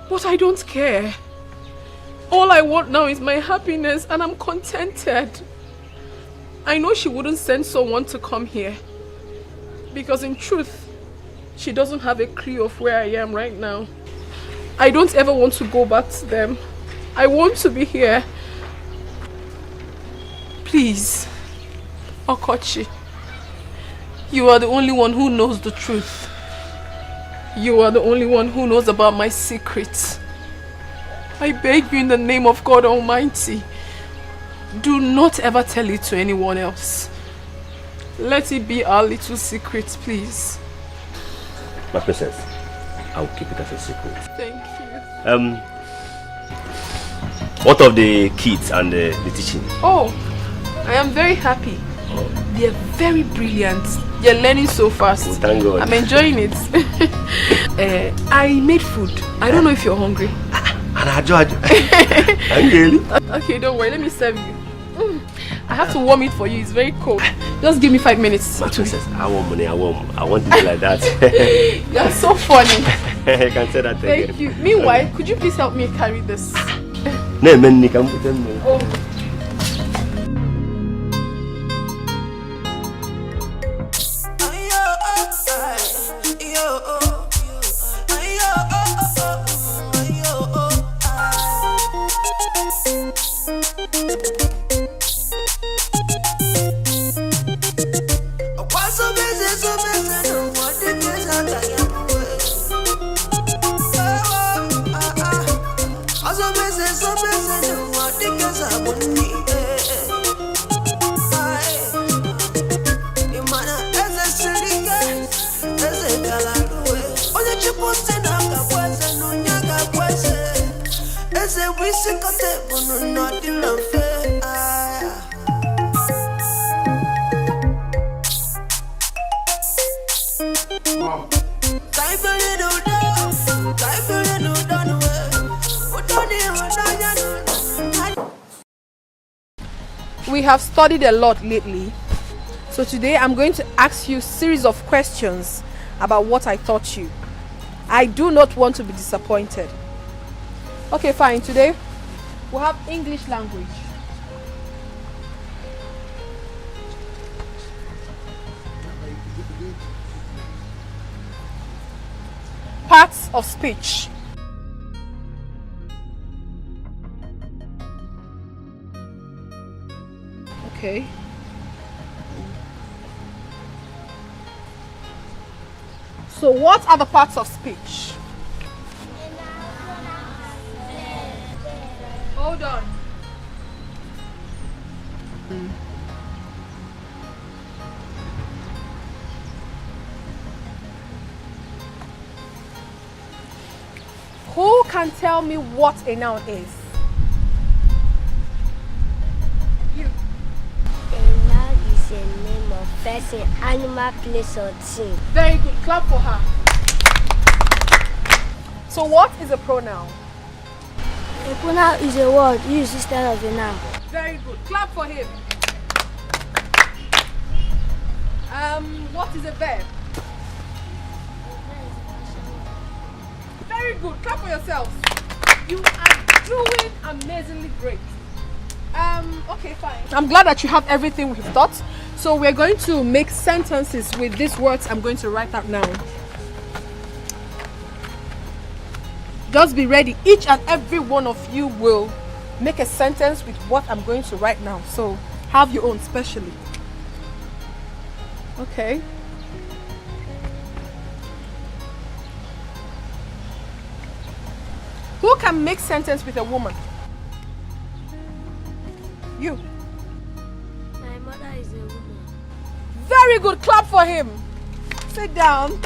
M: But I don't care.
N: All I want now is my happiness, and I'm contented. I know she wouldn't send someone to come here, because in truth, she doesn't have a clue of where I am right now. I don't ever want to go back to them. I want to be here. Please, Okochi, you are the only one who knows the truth. You are the only one who knows about my secrets. I beg you in the name of God Almighty, do not ever tell it to anyone else. Let it be our little secret, please.
O: My princess, I will keep it as a secret.
N: Thank you.
O: What of the kids and the teaching?
N: Oh, I am very happy. They are very brilliant. They are learning so fast.
O: Oh, thank God.
N: I'm enjoying it. I made food. I don't know if you're hungry. Okay, don't worry. Let me serve you. I have to warm it for you. It's very cold. Just give me 5 minutes.
O: My princess, I want money. I want it like that.
N: You're so funny.
O: I can say that again.
N: Thank you. Meanwhile, could you please help me carry this?
O: No, man, you can put them.
N: Oh. We have studied a lot lately, so today I'm going to ask you a series of questions about what I taught you. I do not want to be disappointed. Okay, fine. Today we'll have English language. Parts of speech. Okay. So what are the parts of speech? Hold on. Who can tell me what a noun is? You.
B: A noun is a name of person, animal, place, or thing.
N: Very good. Clap for her. So what is a pronoun?
B: A pronoun is a word used instead of a noun.
N: Very good. Clap for him. What is a verb? Very good. Clap for yourselves. You are doing amazingly great. Okay, fine. I'm glad that you have everything we've taught. So we're going to make sentences with these words I'm going to write out now. Just be ready. Each and every one of you will make a sentence with what I'm going to write now. So have your own specially. Okay. Who can make sentence with a woman? You.
B: My mother is a woman.
N: Very good. Clap for him. Sit down.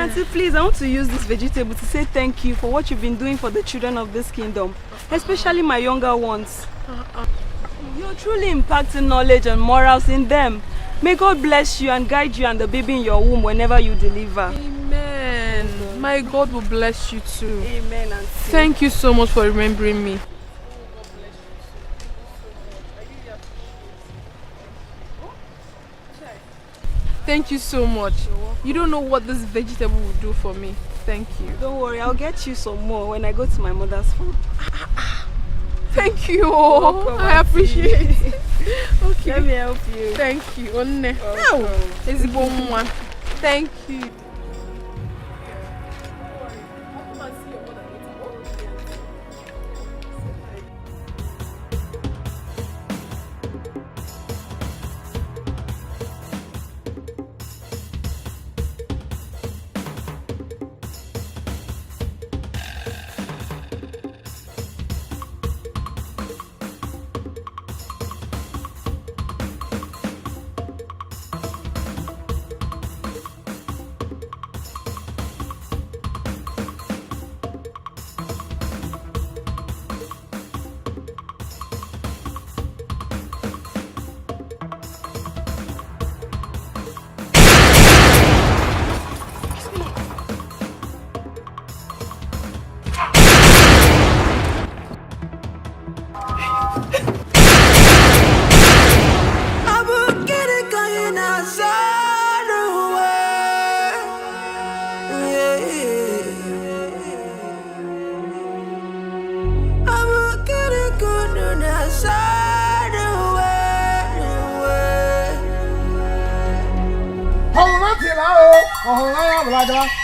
C: Auntie, please, I want to use this vegetable to say thank you for what you've been doing for the children of this kingdom, especially my younger ones. You're truly impacting knowledge and morals in them. May God bless you and guide you and the baby in your womb whenever you deliver.
V: Amen. My God will bless you too.
C: Amen, Auntie.
V: Thank you so much for remembering me. Thank you so much. You don't know what this vegetable will do for me. Thank you.
C: Don't worry, I'll get you some more when I go to my mother's farm.
V: Thank you. I appreciate it. Okay.
C: Let me help you.
V: Thank you. Thank you.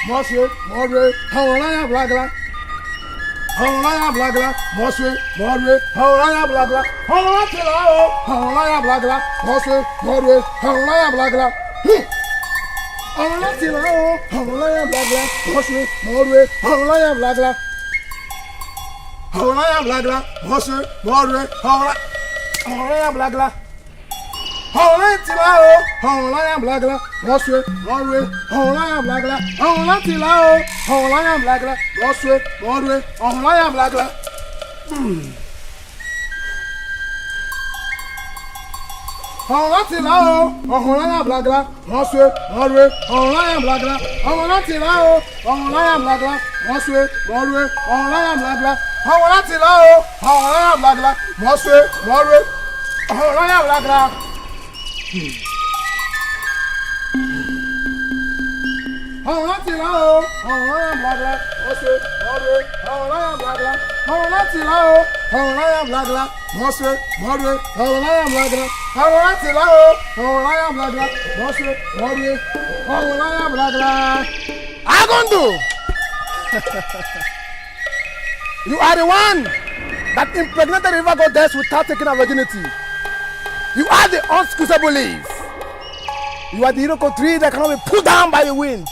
U: Monsieur, Mordre, Hawana Blagla. Hawana Blagla, Monsieur, Mordre, Hawana Blagla. Hawana Tilao, Hawana Blagla, Monsieur, Mordre, Hawana Blagla. Hawana Tilao, Hawana Blagla, Monsieur, Mordre, Hawana Blagla. Hawana Blagla, Monsieur, Mordre, Hawana Blagla. Hawana Tilao, Hawana Blagla, Monsieur, Mordre, Hawana Blagla. Hawana Tilao, Hawana Blagla, Monsieur, Mordre, Hawana Blagla. Hawana Tilao, Hawana Blagla, Monsieur, Mordre, Hawana Blagla. Hawana Tilao, Hawana Blagla, Monsieur, Mordre, Hawana Blagla. Hawana Tilao, Hawana Blagla, Monsieur, Mordre, Hawana Blagla. Hawana Tilao, Hawana Blagla, Monsieur, Mordre, Hawana Blagla. Hawana Tilao, Hawana Blagla, Monsieur, Mordre, Hawana Blagla. Hawana Tilao, Hawana Blagla, Monsieur, Mordre, Hawana Blagla. Agondo! You are the one that impregnated the river goddess without taking her virginity. You are the unscrutable leaf. You are the iroko tree that cannot be pulled down by the wind.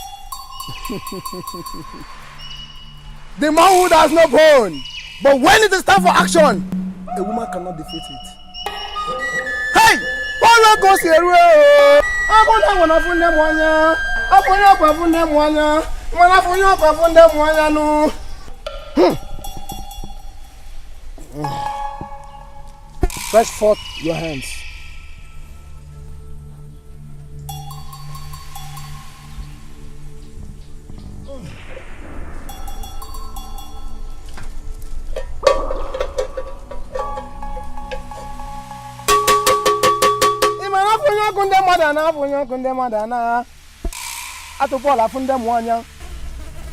U: The man who has no bone, but when it is time for action, a woman cannot defeat it. Hey! Polo goes here. I'm going to find them one year. I'm going to find them one year. When I find them one year, no. Stretch forth your hands.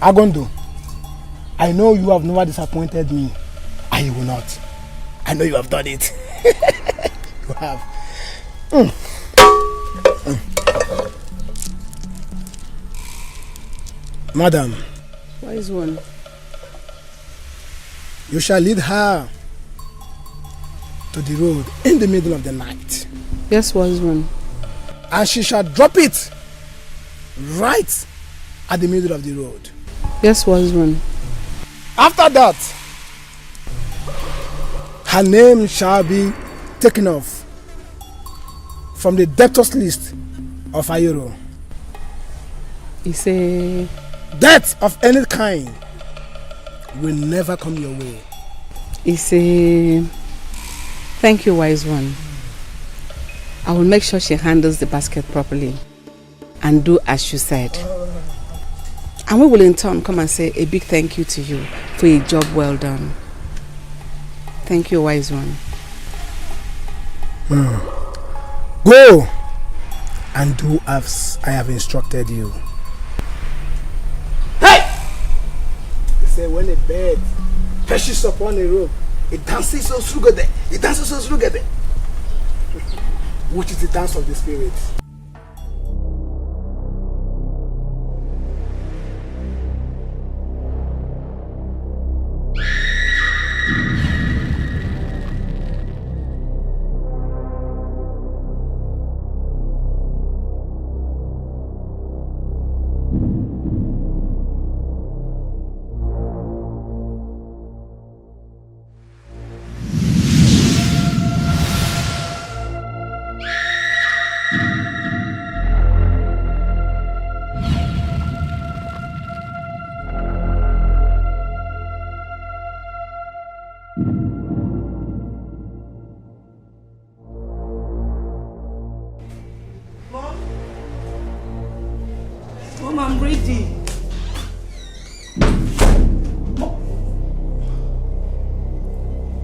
U: Agondo, I know you have never disappointed me, and you will not. I know you have done it. You have. Madam.
C: Wise one.
U: You shall lead her to the road in the middle of the night.
C: Yes, wise one.
U: And she shall drop it right at the middle of the road.
C: Yes, wise one.
U: After that, her name shall be taken off from the debtors list of Ayoro.
C: He say,
J: death of any kind will never come your way.
E: Thank you, wise one. I will make sure she handles the basket properly and do as you said. And we will in turn come and say a big thank you to you for a job well done. Thank you, wise one.
J: Go and do as I have instructed you. Hey! They say when a bird perches upon a rope, it dances so together. It dances so together. Which is the dance of the spirit.
E: Mom, I'm ready.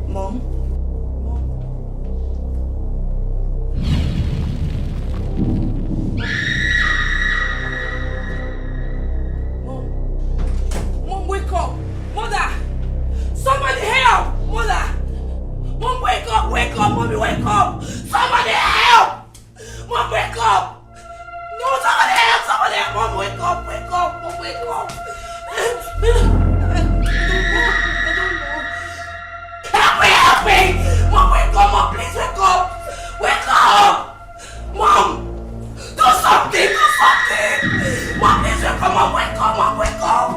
E: Mom?
D: Mom, wake up! Mother! Somebody help! Mother! Mom, wake up! Wake up! Mommy, wake up! Somebody help! Mom, wake up! No, somebody help! Somebody help! Mom, wake up! Wake up! Mom, wake up! Help me! Mom, wake up! Mom, please wake up! Wake up! Mom! Do something! Do something! Mom, please wake up! Mom, wake up! Mom, wake up!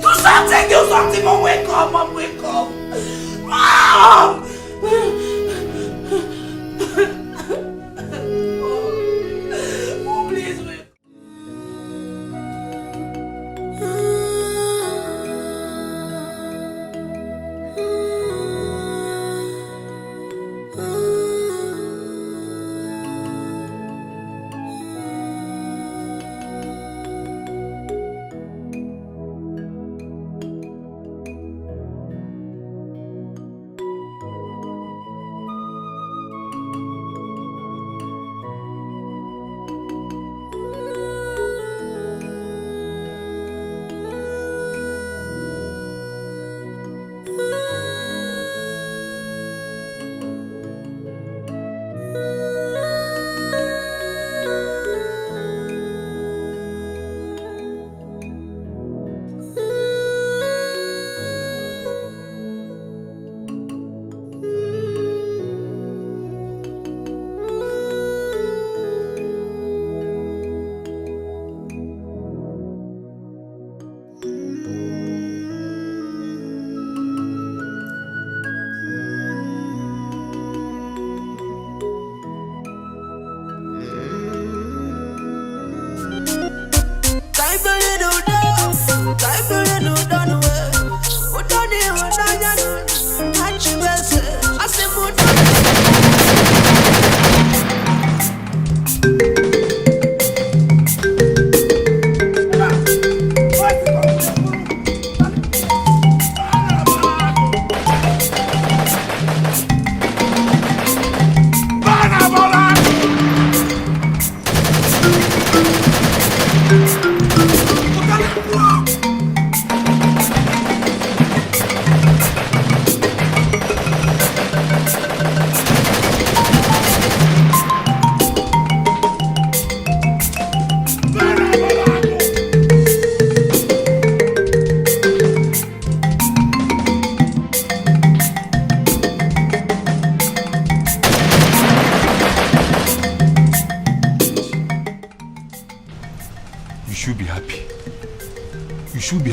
D: Do something! Do something! Mom, wake up! Mom, wake up! Mom! Mom, please wake up!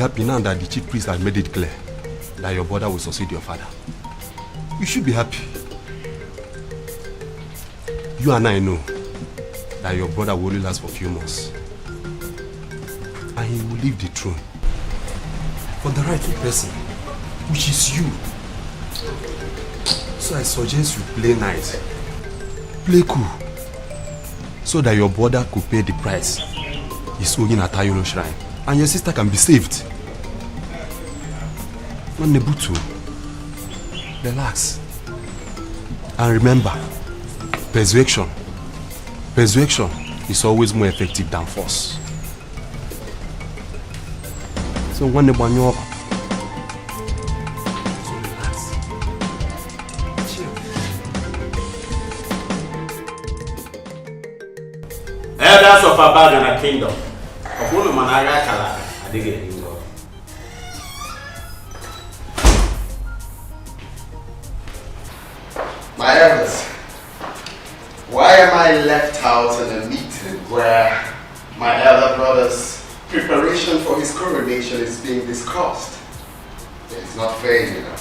R: Happy now that the chief priest has made it clear that your brother will succeed your father. You should be happy. You and I know that your brother will only last for a few months. and he will leave the throne for the rightful person, which is you. So I suggest you play nice, play cool, so that your brother could pay the price he's owing at Ayolo Shrine, and your sister can be saved. Nebutu, relax. And remember, persuasion is always more effective than force. So when the one you
G: Elders of Abagana Kingdom.
U: My elders, why am I left out in a meeting where my elder brother's preparation for his coronation is being discussed? It's not fair, you know.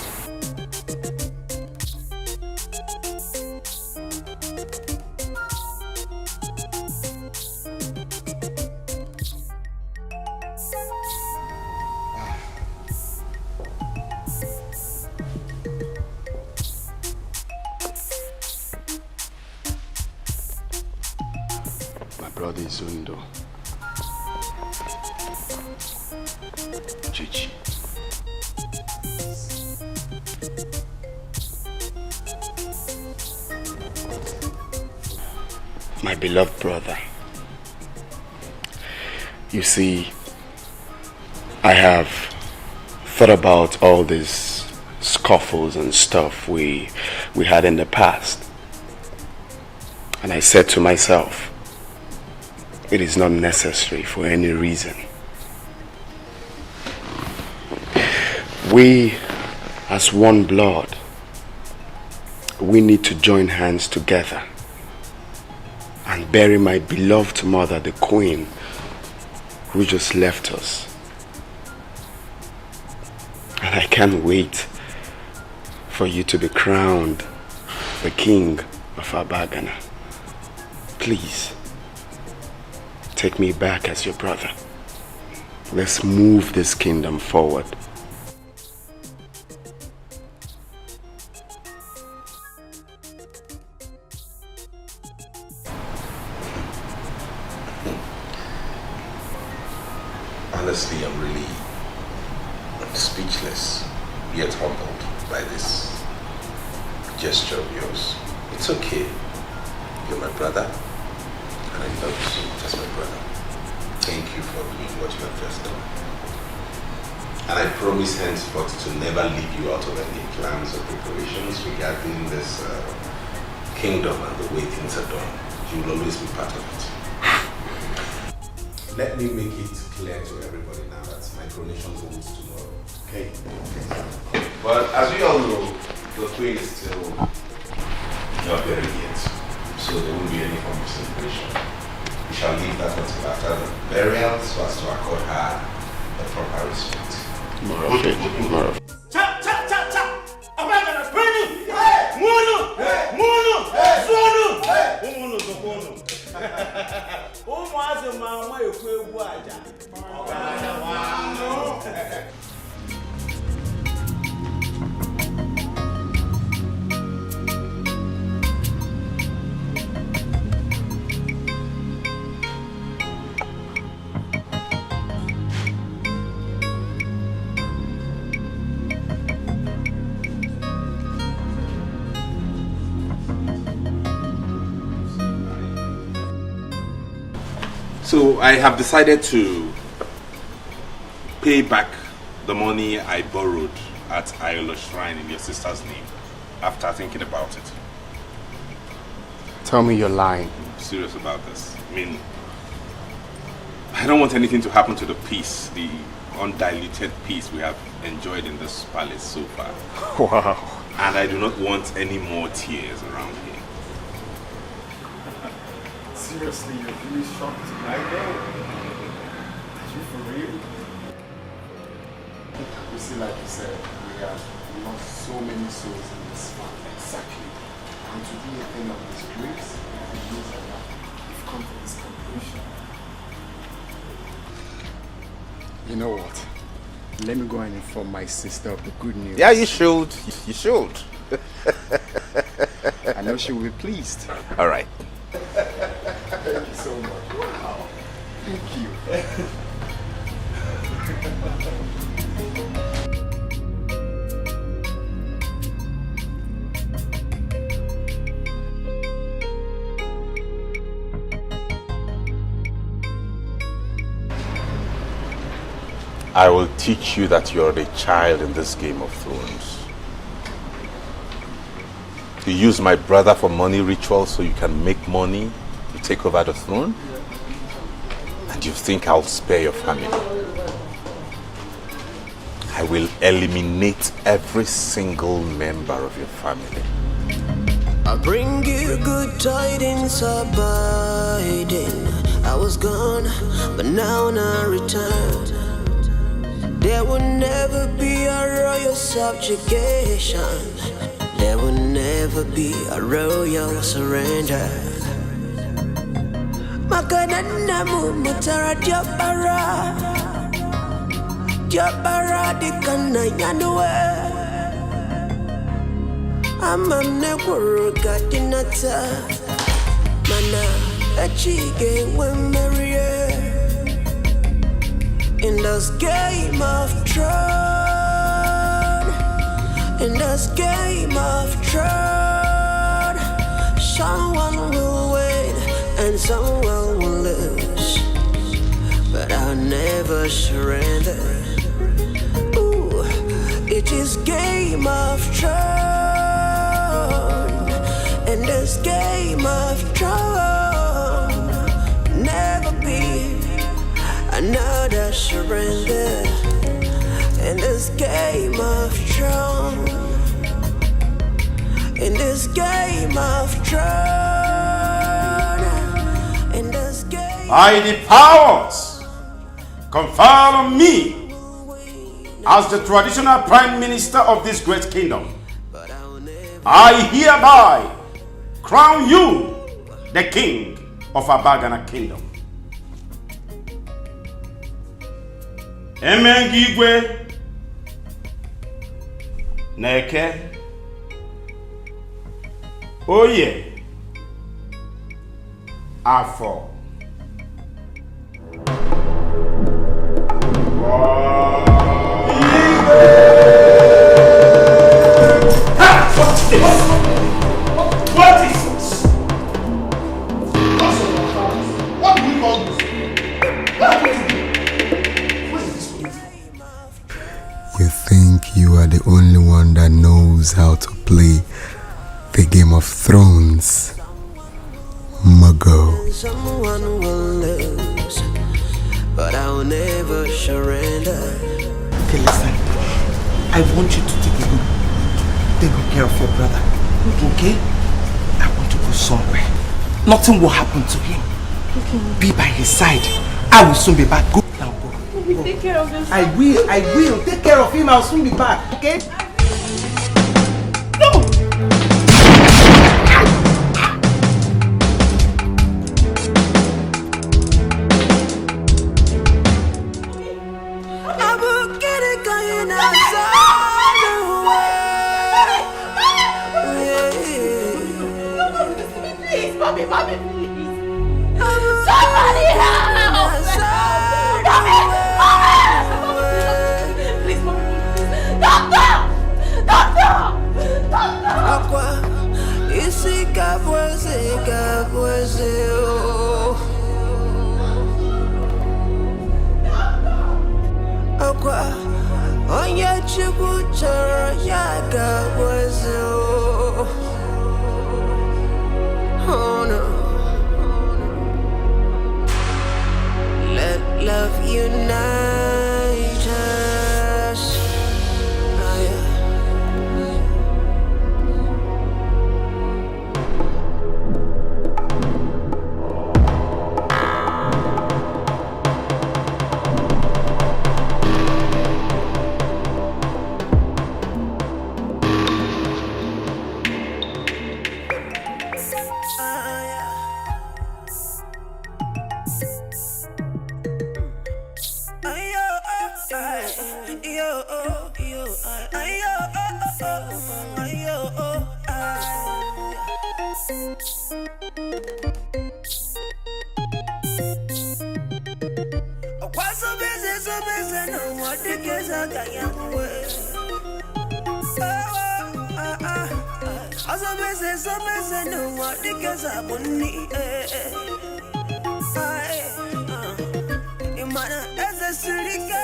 R: Brother Zundo. Chichi.
U: My beloved brother, you see, I have thought about all these scuffles and stuff we had in the past, and I said to myself, it is not necessary for any reason. We, as one blood, we need to join hands together and bury my beloved mother, the Queen, who just left us. And I can't wait for you to be crowned the King of Abagana. Please, take me back as your brother. Let's move this kingdom forward.
P: Honestly, I'm really speechless, yet humbled by this gesture of yours. It's okay. You're my brother, and I love you so much as my brother. Thank you for doing what you have just done. And I promise henceforth to never leave you out of any plans or preparations regarding this kingdom and the way things are done. You will always be part of it. Let me make it clear to everybody now that my coronation goes tomorrow. Okay? But as we all know, the Queen is still not buried yet. So there won't be any form of celebration. We shall leave that until after the burial so as to accord her the proper respect.
U: Tomorrow.
F: Cha cha cha cha! Abagana Queen! Munu! Munu! Zonu! Munu Zokono. Umuaze mama ekwu egwu aja.
P: So I have decided to pay back the money I borrowed at Ayolo Shrine in your sister's name after thinking about it.
U: Tell me you're lying.
P: I'm serious about this. I mean, I don't want anything to happen to the peace, the undiluted peace we have enjoyed in this palace so far.
U: Wow.
P: And I do not want any more tears around here.
U: Seriously, you're really shocked right now? Are you for real? You see, like you said, we have lost so many souls in this fight. Exactly. And to do a thing of this grace, we use that we've come to this conclusion.
J: You know what? Let me go and inform my sister of the good news.
P: Yeah, you should. You should.
J: I know she will be pleased.
P: All right.
J: Thank you so much. Wow. Thank you.
P: I will teach you that you're a child in this Game of Thrones. You use my brother for money rituals so you can make money to take over the throne? And you think I'll spare your family? I will eliminate every single member of your family.
H: I bring you good tidings abiding. I was gone, but now I return. There will never be a royal subjugation. There will never be a royal surrender. Makanana mutara jabara, jabara dikana yanwe. Amamne kuruka dinata, mana achige wemeriye. In this Game of Thrones, in this Game of Thrones, someone will win and someone will lose, but I'll never surrender. Ooh, it is Game of Thrones, in this Game of Thrones, never be another surrender. In this Game of Thrones, in this Game of Thrones, in this game.
G: By the powers conferred on me as the traditional prime minister of this great kingdom, I hereby crown you the king of Abagana kingdom. Emengigwe Neke Oye Afọ What is this?
A: What do we call this?
L: You think you are the only one that knows how to play the Game of Thrones, Mago.
H: Someone will lose, but I'll never surrender.
F: Okay, listen. I want you to take good care of your brother. Okay? I want to go somewhere. Nothing will happen to him.
D: Okay.
F: Be by his side. I will soon be back. Go now, go. Go.
D: Take care of yourself.
F: I will. Take care of him. I'll soon be back. Okay? No!
D: Mommy, please. Somebody help! Mommy! Please, mommy, please. Doctor!
H: Aqua, isi kabweze, oh. Aqua, onye chukwu chọrọ ya kabweze, oh. Oh no. Let love unite us. Oh, yeah. Dikeh Gayamwe. So bese no what Dikeh Zabuni. Imana eze sirike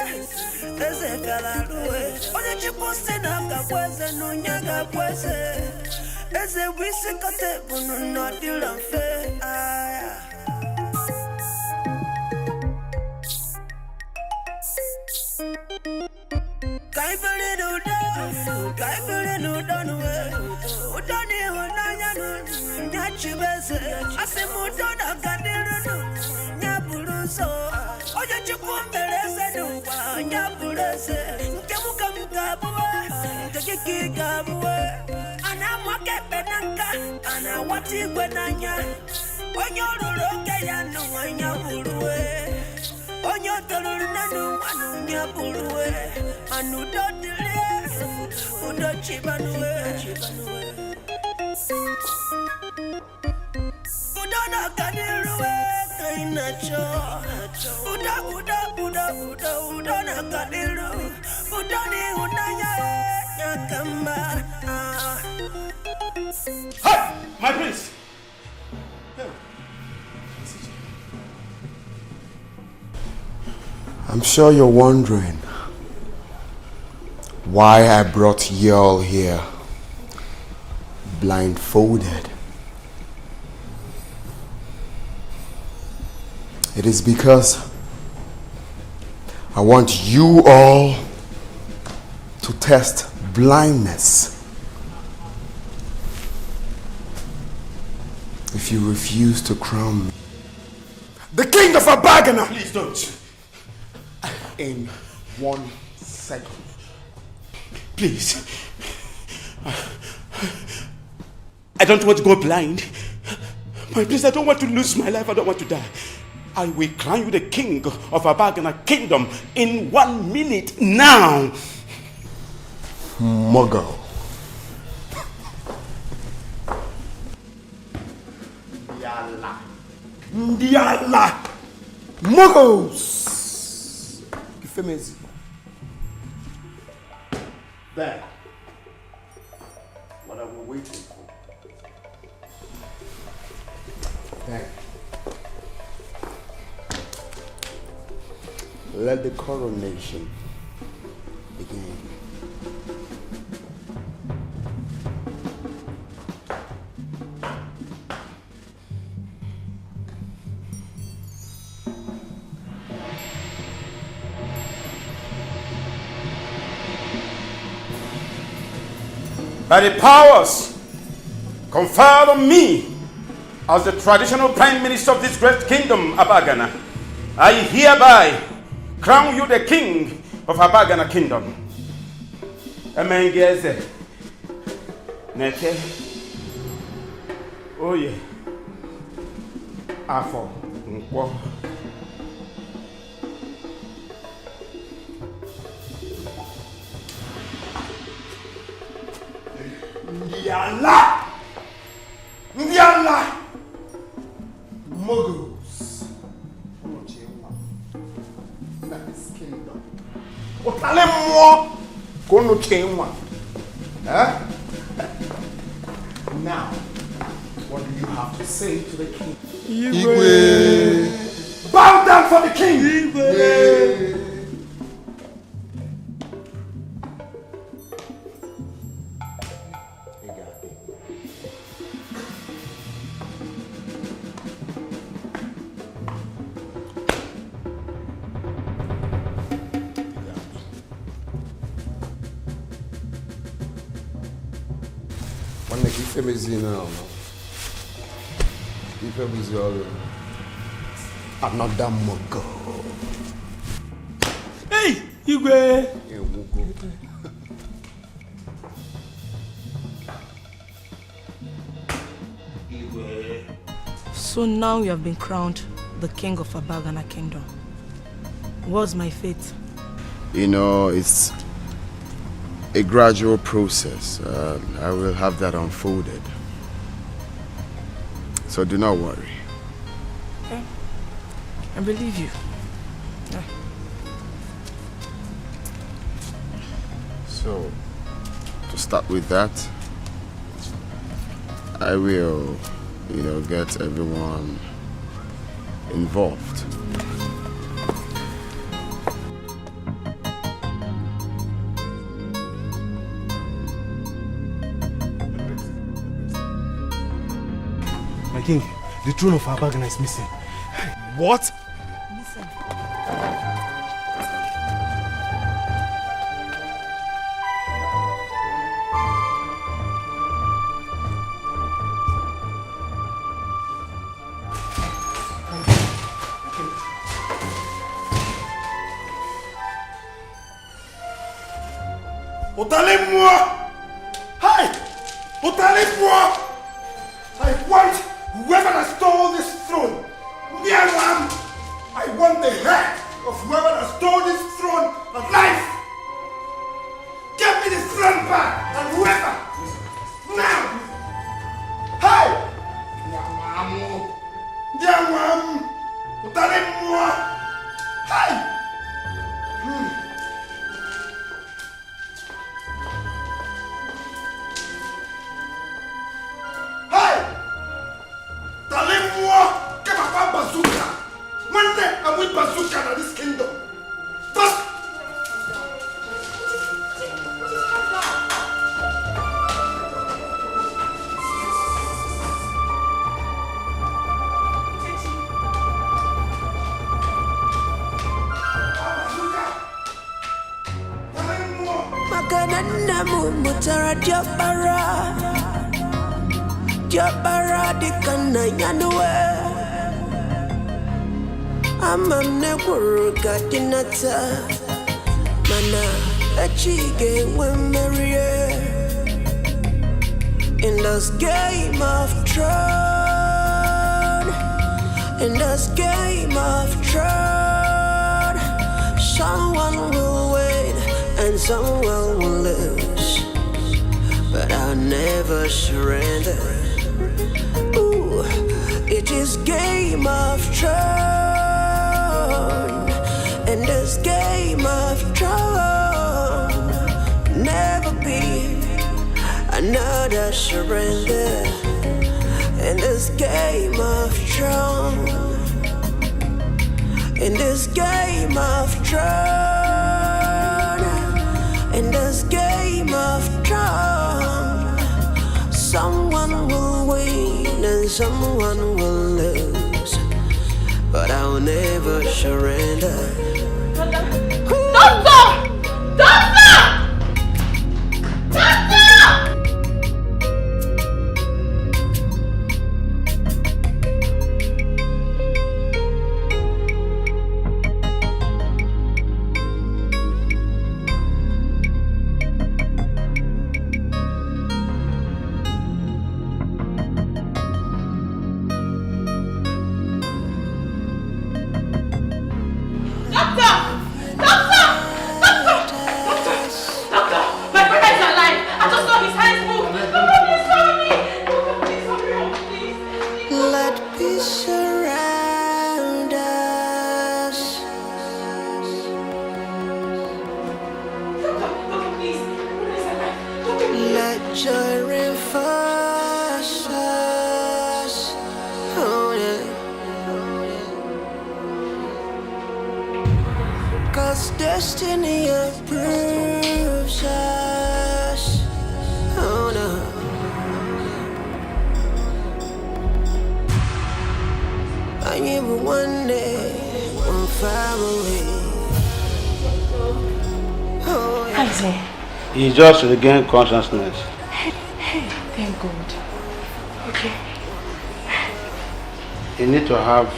H: eze kalaruwe. Oje chipose na kakweze no nyaga kweze. Eze wisi kote bunu no dilamfe. Kai fere no don we. Udani onanya no nyachibese. Asimudo na kadiru no nyaburuso. Oje chipumbeleze no nyabuleze. Nkemuka mkabuwe, nkekiki kabuwe. Ana mwake penanka, ana wati kwenanya. Onyororoke ya no nyaburuwe. Onyotorunanu anu nyaburuwe. Anu dodile, udo chibanwe. Udo na kadiruwe, kainacho. Udo na kadiru. Udo ni unanya, nyakamba.
G: Hey, my prince!
L: I'm sure you're wondering why I brought you all here blindfolded. It is because I want you all to test blindness. If you refuse to crown me the king of Abagana,
G: please don't.
L: In 1 second.
G: Please. I don't want to go blind. My prince, I don't want to lose my life. I don't want to die. I will crown you the king of Abagana kingdom in 1 minute now.
L: Muggle. Ndiala. Muggles. There. What are we waiting for? There. Let the coronation begin.
G: By the powers conferred on me as the traditional prime minister of this great kingdom, Abagana, I hereby crown you the king of Abagana kingdom. Emengeze, Neke, Oye, Afo, Nkwo.
L: Ndiala Muggles that is kingdom. Otale mo kono chenwa. Now, what do you have to say to the king? Igwe. Bow down for the king. Igwe. Another Muggle.
G: Hey, Igwe!
S: So now you have been crowned the king of Abagana kingdom. What's my fate?
L: You know, it's a gradual process. I will have that unfolded. So do not worry.
S: Okay. I believe you. Yeah.
I: So, to start with that, I will, get everyone involved.
J: My king, the throne of Abagana is missing. What?
A: Otalez-moi! Hey! Otalez-moi! I want whoever that stole this throne. I want the head of whoever that stole this throne alive. Get me the throne back and whoever. Now! Hey! Nyamam! Otalez-moi! Hey! Talez-moi que ma femme bazooka. One day I'm with bazooka in this kingdom. But
H: Makanana mumutara Jabara di kana nyanwe Amam ne kuruka dinata Mana achige wemerie In this game of throne In this game of throne Someone will win and someone will lose But I'll never surrender It is game of throne, and this game of throne never be another surrender. In this game of throne, in this game of throne, in this game of throne, someone will win and someone will lose, but I'll never surrender.
N: Doctor! Doctor! Doctor!
H: Destiny approves us. Oh no. I am one day, one family. Oh yeah.
T: He just regained consciousness.
S: Hey, thank God. Okay.
T: You need to have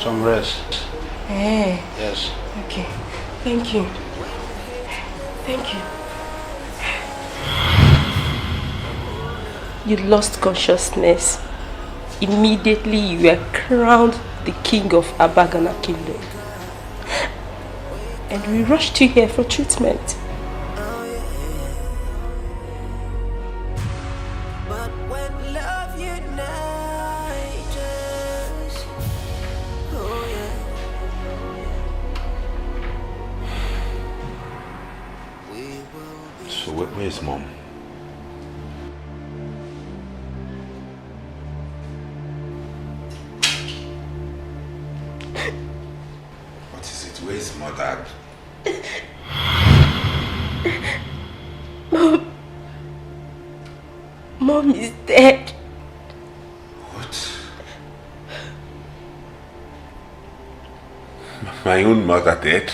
T: some rest.
S: Hey.
T: Yes.
S: Okay. Thank you. Thank you. You lost consciousness. Immediately you were crowned the king of Abagana Kingdom. And we rushed you here for treatment.
H: We
P: Where's Mom? What is it? Where's Mother?
S: Mom is dead.
P: What? My own mother dead?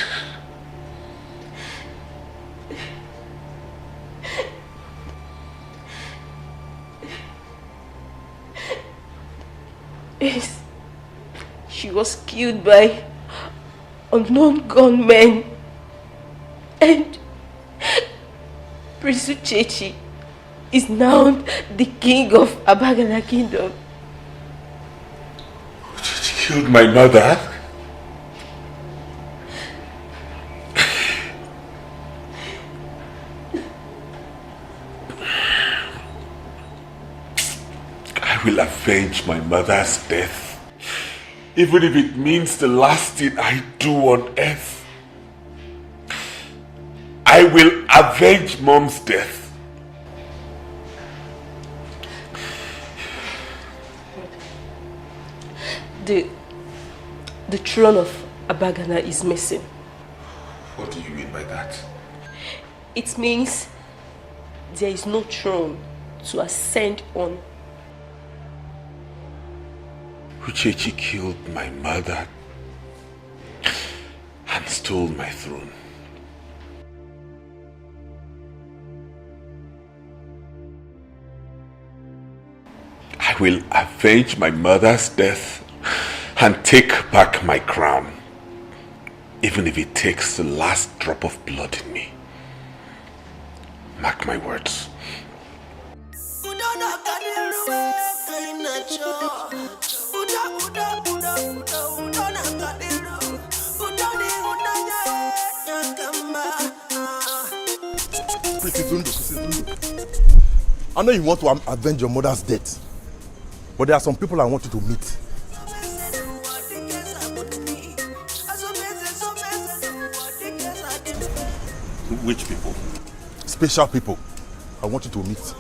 S: Yes. She was killed by unknown gunmen. And Prince Uchechi is now the king of Abagana Kingdom.
P: Uchechi killed my mother? I will avenge my mother's death, even if it means the last thing I do on earth. I will avenge Mom's death.
S: The throne of Abagana is missing.
P: What do you mean by that?
S: It means there is no throne to ascend on.
P: Uchechi killed my mother and stole my throne. I will avenge my mother's death and take back my crown, even if it takes the last drop of blood in me. Mark my words.
A: I know you want to avenge your mother's death, but there are some people I want you to meet.
P: Which people?
A: Special people I want you to meet.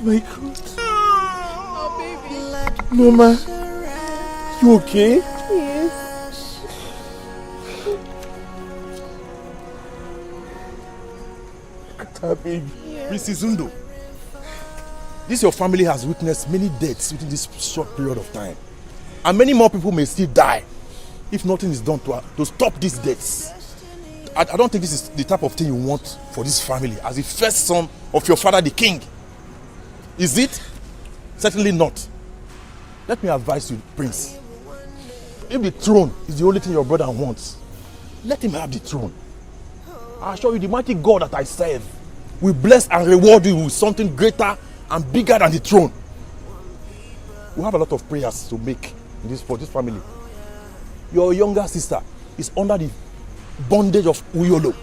K: My God.
V: Oh, baby.
K: Mama, you okay?
V: Yes.
K: Baby.
V: Yeah.
A: Mrs. Undo, this your family has witnessed many deaths within this short period of time. And many more people may still die if nothing is done to stop these deaths. I don't think this is the type of thing you want for this family as the first son of your father, the king. Is it? Certainly not. Let me advise you, Prince. If the throne is the only thing your brother wants, let him have the throne. I assure you, the mighty God that I serve will bless and reward you with something greater and bigger than the throne. We have a lot of prayers to make for this family. Your younger sister is under the bondage of Uyolo.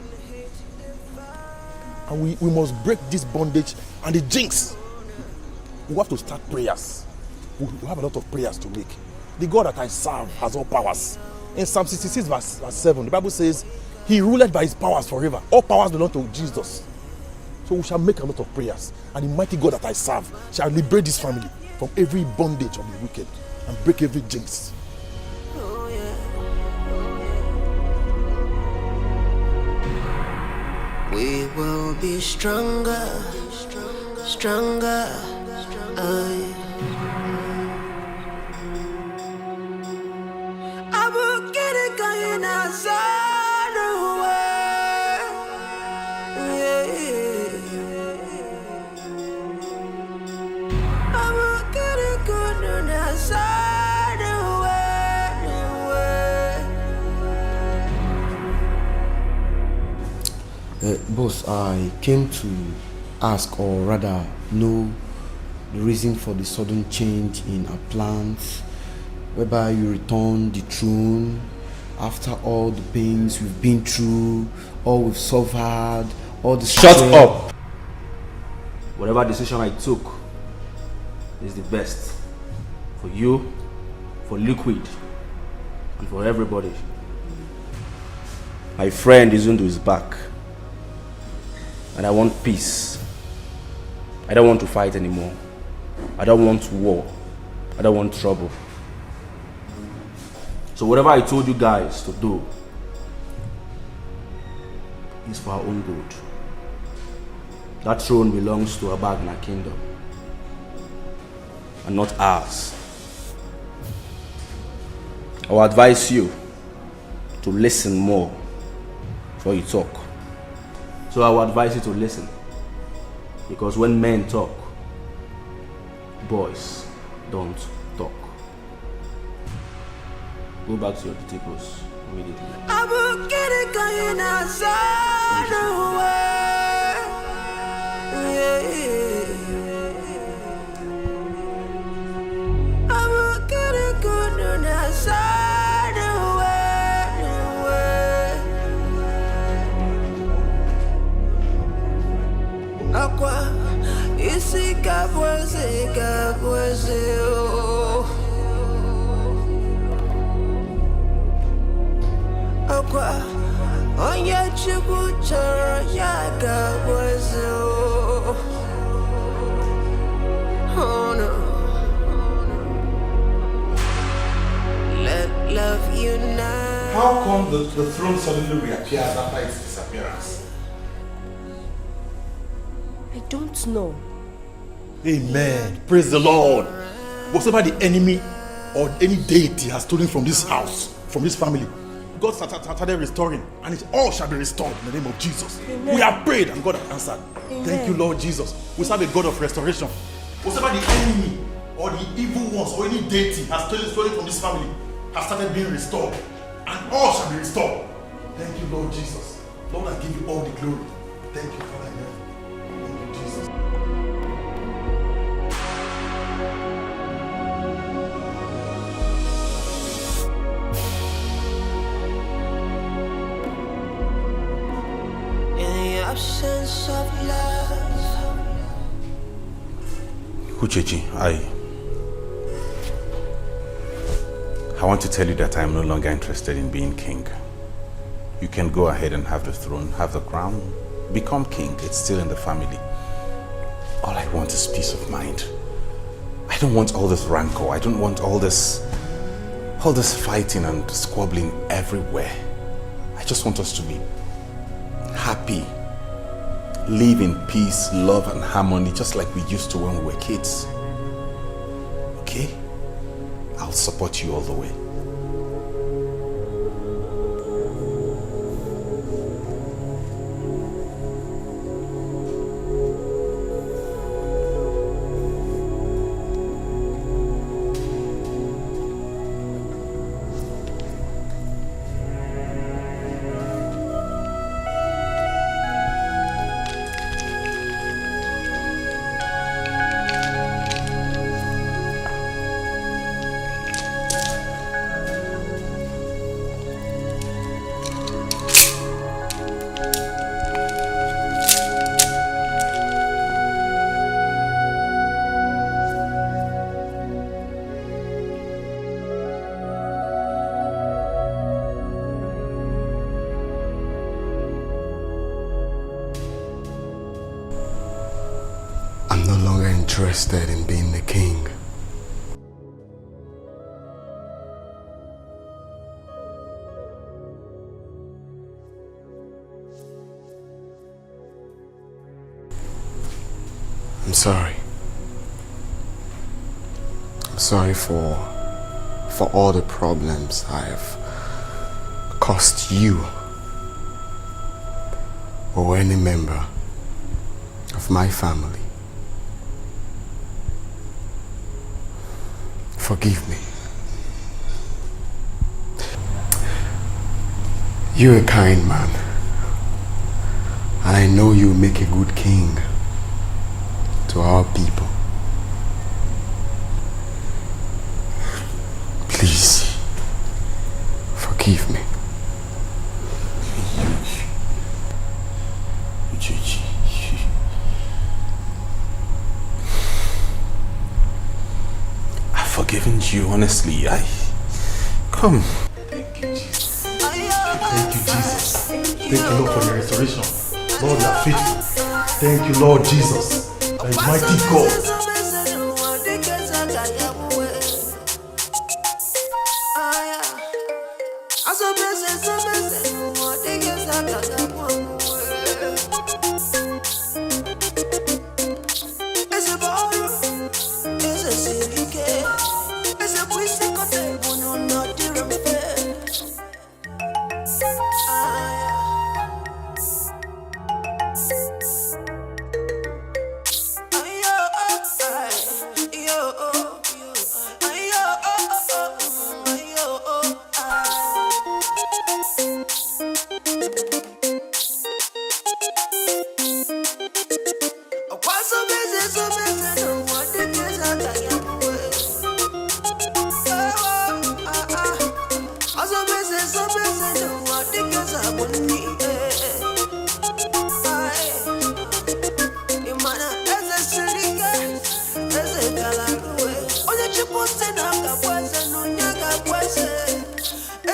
A: And we must break this bondage and the jinx. We have to start prayers. We have a lot of prayers to make. The God that I serve has all powers. In Psalm 66 verse 7, the Bible says, He ruleth by His powers forever. All powers belong to Jesus. So we shall make a lot of prayers. And the mighty God that I serve shall liberate this family from every bondage of the wicked and break every jinx.
H: We will be stronger, stronger. I will get it going outside the way. I will get it going outside the way.
Q: Boss, I came to ask, or rather know,
M: the reason for the sudden change in our plans, whereby you return the throne after all the pains we've been through, all we've suffered, all the
O: Shut up! Whatever decision I took is the best for you, for Liquid, and for everybody. My friend Izundu is back, and I want peace. I don't want to fight anymore. I don't want war. I don't want trouble. So whatever I told you guys to do is for our own good. That throne belongs to Abagna Kingdom and not ours. I will advise you to listen more before you talk. So I will advise you to listen, because when men talk, boys don't talk. Go back to your tables immediately.
H: I will get it going outside the way. I will get it going outside the way. Aqua, isi kabweze oh. Aqua, onye chukwu chọrọ ya kabweze oh. Oh no. Let love unite.
A: How come the throne suddenly reappears after its disappearance?
B: I don't know.
A: Amen. Praise the Lord. Whatever the enemy or any deity has stolen from this house, from this family, God started restoring, and it all shall be restored in the name of Jesus.
B: Amen.
A: We have prayed and God has answered.
B: Amen.
A: Thank you, Lord Jesus. We serve a God of restoration. Whatever the enemy or the evil ones or any deity has stolen from this family has started being restored, and all shall be restored. Thank you, Lord Jesus. Lord, I give you all the glory. Thank you, Father. Thank you, Jesus.
H: Absence of love.
P: Uchechi, I want to tell you that I am no longer interested in being king. You can go ahead and have the throne, have the crown, become king. It's still in the family. All I want is peace of mind. I don't want all this rancor. I don't want all this fighting and squabbling everywhere. I just want us to be happy, live in peace, love and harmony, just like we used to when we were kids. Okay? I'll support you all the way.
L: Interested in being the king. I'm sorry. I'm sorry for all the problems I have caused you or any member of my family. Forgive me. You're a kind man, and I know you'll make a good king to our people. Please, forgive me.
R: I've forgiven you, honestly. Come.
C: Thank you, Jesus. Thank you, Jesus. Thank you, Lord, for the restoration. Lord, you are faithful. Thank you, Lord Jesus. The mighty God.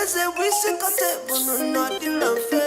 H: Ese wisi kote bunu no di love.